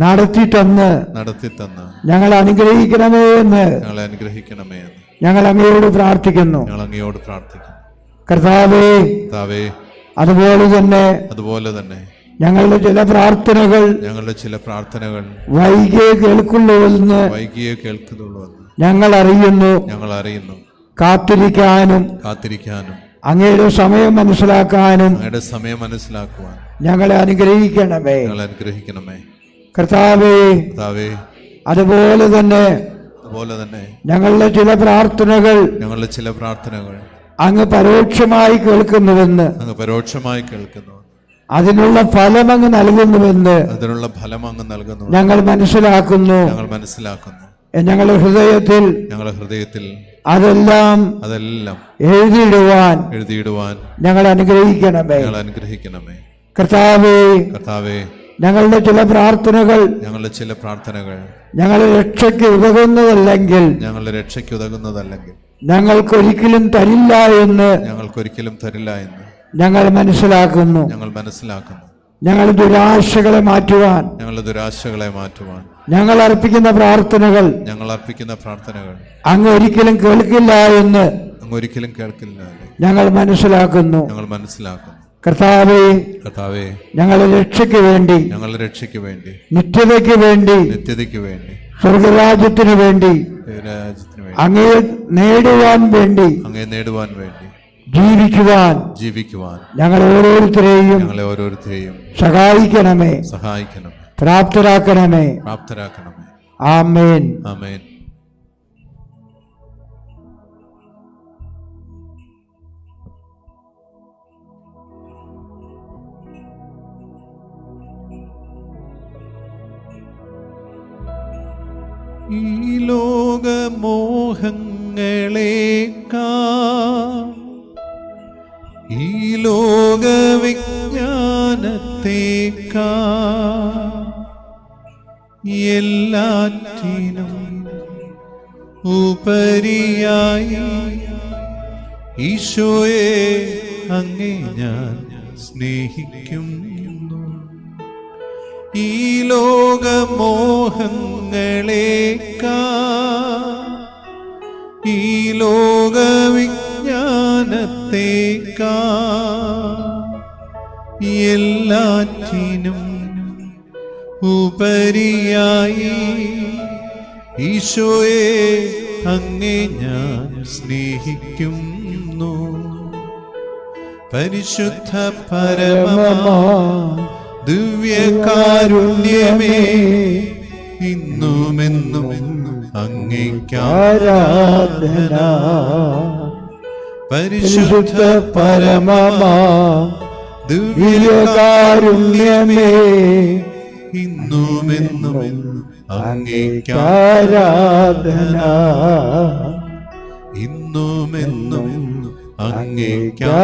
നടത്തി തന്ന് ഞങ്ങൾ അനുഗ്രഹിക്കണമേ എന്ന് ഞങ്ങൾ അങ്ങയോട് പ്രാർത്ഥിക്കുന്നു. കർത്താവേ, അതുപോലെ തന്നെ ഞങ്ങളുടെ ചില പ്രാർത്ഥനകൾ വൈകിയേ കേൾക്കുള്ളൂവെന്ന് ഞങ്ങൾ അറിയുന്നു. കാത്തിരിക്കാനും അങ്ങയുടെ സമയം മനസ്സിലാക്കാനും ഞങ്ങളെ അനുഗ്രഹിക്കണമേ. കർത്താവേ, അതുപോലെ തന്നെ ഞങ്ങളുടെ ചില പ്രാർത്ഥനകൾ അങ്ങ് പരോക്ഷമായി കേൾക്കുന്നുവെന്ന്, അതിനുള്ള ഫലം അങ്ങ് നൽകുന്നുവെന്ന് ഞങ്ങൾ മനസ്സിലാക്കുന്നു. ഞങ്ങളുടെ ഹൃദയത്തിൽ അതെല്ലാം എഴുതിയിടുവാൻ ഞങ്ങൾ അനുഗ്രഹിക്കണമേ. കർത്താവേ, ഞങ്ങളുടെ ചില പ്രാർത്ഥനകൾ ഞങ്ങളുടെ രക്ഷയ്ക്ക് ഉതകുന്നതല്ലെങ്കിൽ ഞങ്ങൾക്കൊരിക്കലും തരില്ല എന്ന് ഞങ്ങൾ മനസ്സിലാക്കുന്നു. ഞങ്ങളുടെ ദുരാശകളെ മാറ്റുവാൻ ഞങ്ങൾ അർപ്പിക്കുന്ന പ്രാർത്ഥനകൾ അങ്ങ് ഒരിക്കലും കേൾക്കില്ല എന്ന് ഞങ്ങൾ മനസ്സിലാക്കുന്നു. കർത്താവേ, ഞങ്ങളുടെ രക്ഷയ്ക്ക് വേണ്ടി നിത്യതയ്ക്ക് വേണ്ടി സ്വർഗരാജ്യത്തിന് വേണ്ടി അങ്ങേ നേടുവാൻ വേണ്ടി ജീവിക്കുവാൻ ഞങ്ങൾ ഓരോരുത്തരെയും സഹായിക്കണമേ, പ്രാപ്തരാക്കണമേ. ആമേൻ. ഈ ലോകമോഹങ്ങളേക്കാൾ ഈ ലോകവിജ്ഞാനത്തേക്കാൾ എല്ലാറ്റിനും ഉപരിയായി ഈശോയെ അങ്ങേ ഞാൻ സ്നേഹിക്കുന്നു. ഈ ലോകമോഹങ്ങളേക്കാൾ ഈ ലോകവിജ്ഞാനത്തേക്കാൾ എല്ലാറ്റിനും ഉപരിയായി ഈശോയെ അങ്ങേ ഞാൻ സ്നേഹിക്കുന്നു. പരിശുദ്ധ പരമമാ ദിവ്യകാരുണ്യമേ, ഇന്നുമെന്നും അങ്ങേയ്ക്കാരാധന. പരിശുദ്ധ പരമമാ ദിവ്യകാരുണ്യമേ, ഇന്നുമെന്നും അങ്ങേയ്ക്കാരാധന. ഇന്നുമെന്നും അങ്ങേയ്ക്കാരാധന.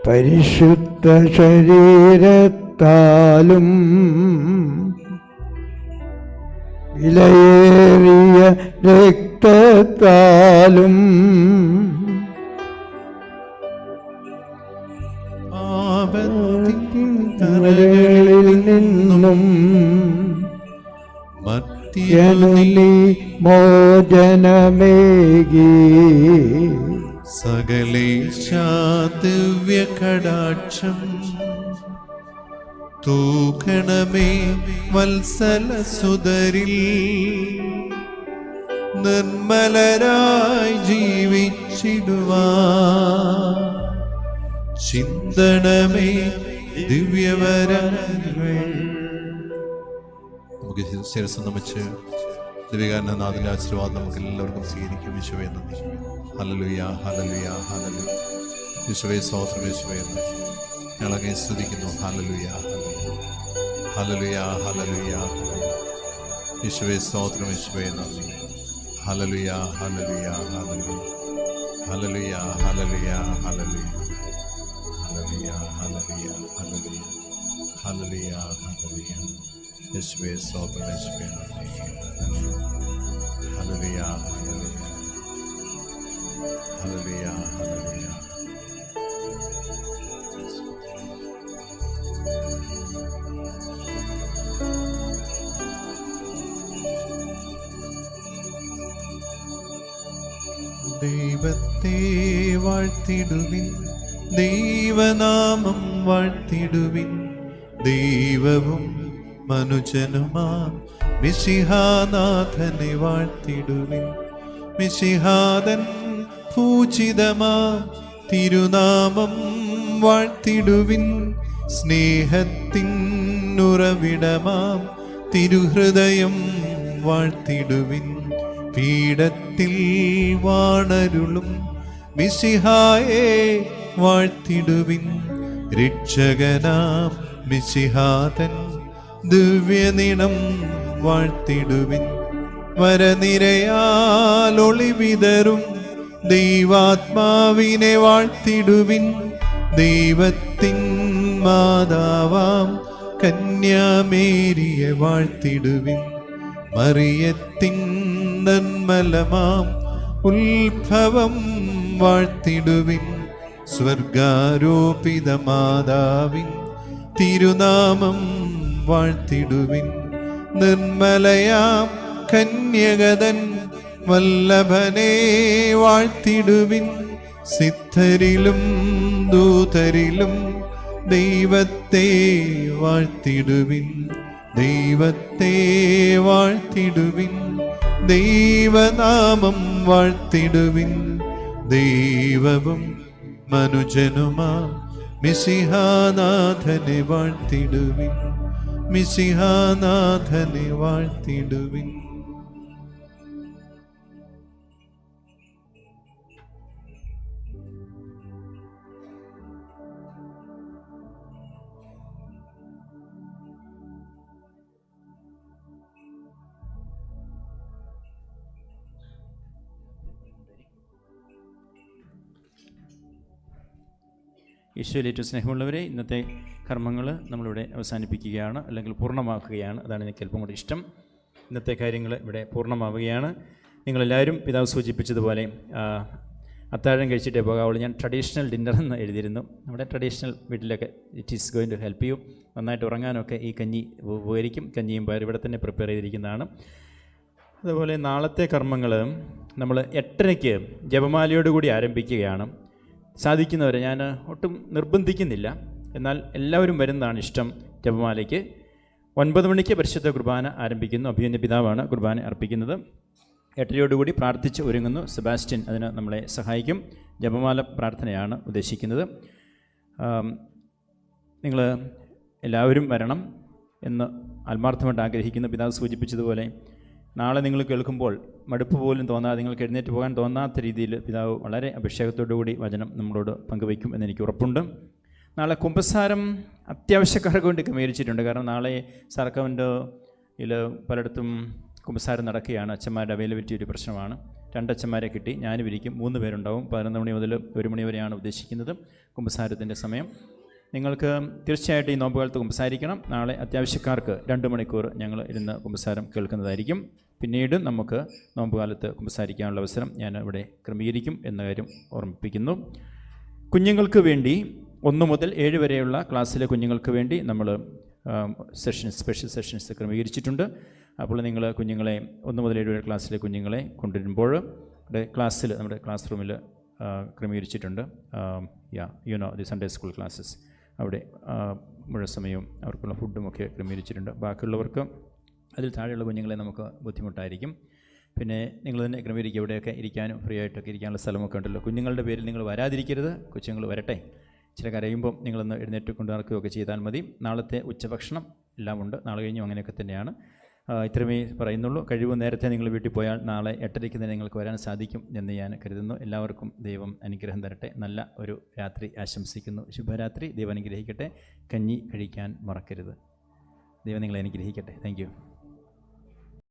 പരിശുദ്ധ ശരീരത്താലും വിലയേറിയ രക്തത്താലും പാപത്തിൻ കരകളിൽ നിന്നും മധ്യ നീ മോചനമേകി. സകലേശാ ദിവ്യ കടാക്ഷം തൂക്കണമേ വത്സല സുതരിൽ. നിർമ്മലരായി ജീവിച്ചിടുവാൻ ചിന്തണമേ ദിവ്യവരങ്ങൾ. നമുക്ക് ശിരസ്സ് നമിച്ച് ദിവ്യകാരണനാഥന്റെ ആശീർവാദം നമുക്ക് എല്ലാവർക്കും സ്വീകരിക്കും. യേശുവേ നന്ദി. Hallelujah, hallelujah, hallelujah. യേശുവേ സ്തോത്രം, യേശുവേ നന്ദി. ഞങ്ങളങ്ങേ സ്തുതിക്കുന്നു. Hallelujah, hallelujah, hallelujah. യേശുവേ സ്തോത്രം, യേശുവേ നന്ദി. Hallelujah, hallelujah, hallelujah, hallelujah, hallelujah, hallelujah, hallelujah, hallelujah, hallelujah, hallelujah, hallelujah. യേശുവേ സ്തോത്രം, യേശുവേ നന്ദി. Hallelujah, hallelujah, hallelujah, hallelujah. ദൈവത്തെ വാഴ്ത്തിടുവിൻ, ദൈവനാമം വാഴ്ത്തിടുവിൻ. ദൈവവും മനുജനുമാ മിശിഹാനാഥനെ വാഴ്ത്തിടുവിൻ. മിശിഹാദൻ പൂജിതമാ തിരുനാമം വാഴ്ത്തിടുവിൻ. സ്നേഹത്തിൻ ഉറവിടമാം തിരുഹൃദയം വാഴ്ത്തിടുവിൻ. പീഠത്തിൽ വാണരുളും മിശിഹായെ വാഴ്ത്തിടുവിൻ. രക്ഷകനാം മിശിഹാതൻ ദിവ്യനിണം വാഴ്ത്തിടുവിൻ. വരനിരയാൽ ഒളിവിതറും ദൈവാത്മാവിനെ വാഴ്ത്തിടുവിൻ. ദൈവത്തിൻ മാതാവാം കന്യാമേരിയെ വാഴ്ത്തിടുവിൻ. മറിയത്തിൻ നന്മലമാം ഉത്ഭവം വാഴ്ത്തിടുവിൻ. സ്വർഗാരോപിത മാതാവിൻ തിരുനാമം വാഴ്ത്തിടുവിൻ. നിർമ്മലയാം കന്യകതൻ വല്ലഭനെ വാഴ്ത്തിടുവിൻ. സിദ്ധരിലും ദൂതരിലും ദൈവത്തെ വാഴ്ത്തിടുവിൻ. ദൈവത്തെ വാഴ്ത്തിടുവിൻ. ദൈവനാമം വാഴ്ത്തിടുവിൻ. ദൈവവും മനുജനുമാം മിശിഹാനാഥനെ വാഴ്ത്തിടുവിൻ. മിശിഹാനാഥനെ വാഴ്ത്തിടുവിൻ. ഈശോയിലേറ്റവും സ്നേഹമുള്ളവരെ, ഇന്നത്തെ കർമ്മങ്ങൾ നമ്മളിവിടെ അവസാനിപ്പിക്കുകയാണ്, അല്ലെങ്കിൽ പൂർണ്ണമാക്കുകയാണ്. അതാണ് എനിക്ക് അല്പം കൂടി ഇഷ്ടം. ഇന്നത്തെ കാര്യങ്ങൾ ഇവിടെ പൂർണ്ണമാവുകയാണ്. നിങ്ങളെല്ലാവരും പിതാവ് സൂചിപ്പിച്ചതുപോലെ അത്താഴം കഴിച്ചിട്ടേ പോകാവുള്ളൂ. ഞാൻ ട്രഡീഷണൽ ഡിന്നർ എന്ന് എഴുതിയിരുന്നു. നമ്മുടെ ട്രഡീഷണൽ വീട്ടിലൊക്കെ it is going to help you. നന്നായിട്ട് ഉറങ്ങാനൊക്കെ ഈ കഞ്ഞി ഉപകരിക്കും. കഞ്ഞിയും പയർ ഇവിടെ തന്നെ പ്രിപ്പയർ ചെയ്തിരിക്കുന്നതാണ്. അതുപോലെ നാളത്തെ കർമ്മങ്ങൾ നമ്മൾ 8:30 ജപമാലയോടുകൂടി ആരംഭിക്കുകയാണ്. സാധിക്കുന്നവരെ ഞാൻ ഒട്ടും നിർബന്ധിക്കുന്നില്ല, എന്നാൽ എല്ലാവരും വരുന്നതാണ് ഇഷ്ടം. ജപമാലയ്ക്ക് 9 മണിക്ക് പരിശുദ്ധ കുർബാന ആരംഭിക്കുന്നു. അഭിമന്യ പിതാവാണ് കുർബാന അർപ്പിക്കുന്നത്. 8:30 പ്രാർത്ഥിച്ച് ഒരുങ്ങുന്നു. സെബാസ്റ്റ്യൻ അതിന് നമ്മളെ സഹായിക്കും. ജപമാല പ്രാർത്ഥനയാണ് ഉദ്ദേശിക്കുന്നത്. നിങ്ങൾ എല്ലാവരും വരണം എന്ന് ആത്മാർത്ഥമായിട്ട് ആഗ്രഹിക്കുന്നു. പിതാവ് സൂചിപ്പിച്ചതുപോലെ നാളെ നിങ്ങൾ കേൾക്കുമ്പോൾ മടുപ്പ് പോലും തോന്നാതെ, നിങ്ങൾക്ക് എഴുന്നേറ്റ് പോകാൻ തോന്നാത്ത രീതിയിൽ പിതാവ് വളരെ അഭിഷേകത്തോടുകൂടി വചനം നമ്മളോട് പങ്കുവയ്ക്കും എന്നെനിക്ക് ഉറപ്പുണ്ട്. നാളെ കുമ്പസാരം അത്യാവശ്യക്കാർക്ക് വേണ്ടി ക്രമീകരിച്ചിട്ടുണ്ട്. കാരണം നാളെ സർക്കവൻ്റിൽ പലയിടത്തും കുമ്പസാരം നടക്കുകയാണ്. അച്ഛന്മാരുടെ അവൈലബിലിറ്റി ഒരു പ്രശ്നമാണ്. 2 അച്ഛന്മാരെ കിട്ടി, ഞാനും ഇരിക്കും. 3 പേരുണ്ടാവും. 11 മണി മുതൽ 1 മണി വരെയാണ് ഉദ്ദേശിക്കുന്നത് കുമ്പസാരത്തിൻ്റെ സമയം. നിങ്ങൾക്ക് തീർച്ചയായിട്ടും ഈ നോമ്പുകാലത്ത് കുമ്പസാരിക്കണം. നാളെ അത്യാവശ്യക്കാർക്ക് 2 മണിക്കൂർ ഞങ്ങൾ ഇരുന്ന് കുമ്പസാരം കേൾക്കുന്നതായിരിക്കും. പിന്നീട് നമുക്ക് നോമ്പുകാലത്ത് കുമ്പസാരിക്കാനുള്ള അവസരം ഞാൻ ഇവിടെ ക്രമീകരിക്കും എന്ന കാര്യം ഓർമ്മിപ്പിക്കുന്നു. കുഞ്ഞുങ്ങൾക്ക് വേണ്ടി 1 മുതൽ 7 വരെയുള്ള ക്ലാസ്സിലെ കുഞ്ഞുങ്ങൾക്ക് വേണ്ടി നമ്മൾ സ്പെഷ്യൽ സെഷൻസ് ക്രമീകരിച്ചിട്ടുണ്ട്. അപ്പോൾ നിങ്ങൾ കുഞ്ഞുങ്ങളെ 1 മുതൽ 7 വരെ ക്ലാസ്സിലെ കുഞ്ഞുങ്ങളെ കൊണ്ടുവരുമ്പോൾ ക്ലാസ്സിൽ നമ്മുടെ ക്ലാസ് റൂമിൽ ക്രമീകരിച്ചിട്ടുണ്ട്. ദി സൺഡേ സ്കൂൾ ക്ലാസ്സസ് അവിടെ മുഴുവൻ സമയവും അവർക്കുള്ള ഫുഡുമൊക്കെ ക്രമീകരിച്ചിട്ടുണ്ട്. ബാക്കിയുള്ളവർക്ക് അതിൽ താഴെയുള്ള കുഞ്ഞുങ്ങളെ നമുക്ക് ബുദ്ധിമുട്ടായിരിക്കും. പിന്നെ നിങ്ങൾ തന്നെ ക്രമീകരിക്കുക, എവിടെയൊക്കെ ഇരിക്കാനും ഫ്രീ ആയിട്ടൊക്കെ ഇരിക്കാനുള്ള സ്ഥലമൊക്കെ ഉണ്ടല്ലോ. കുഞ്ഞുങ്ങളുടെ പേരിൽ നിങ്ങൾ വരാതിരിക്കരുത്, കൊച്ചുങ്ങൾ വരട്ടെ. ചില കരയുമ്പം നിങ്ങളൊന്ന് എഴുന്നേറ്റ് കൊണ്ട് നടക്കുകയൊക്കെ ചെയ്താൽ മതി. നാളത്തെ ഉച്ചഭക്ഷണം എല്ലാം ഉണ്ട്, നാളെ കഴിഞ്ഞും അങ്ങനെയൊക്കെ തന്നെയാണ്. ഇത്രമേ പറയുന്നുള്ളൂ. കഴിവ് നേരത്തെ നിങ്ങൾ വീട്ടിൽ പോയാൽ നാളെ 8:30 തന്നെ നിങ്ങൾക്ക് വരാൻ സാധിക്കും എന്ന് ഞാൻ കരുതുന്നു. എല്ലാവർക്കും ദൈവം അനുഗ്രഹം തരട്ടെ. നല്ല ഒരു രാത്രി ആശംസിക്കുന്നു. ശുഭരാത്രി. ദൈവം അനുഗ്രഹിക്കട്ടെ. കഞ്ഞി കഴിക്കാൻ മറക്കരുത്. ദൈവം നിങ്ങളെ അനുഗ്രഹിക്കട്ടെ. Thank you.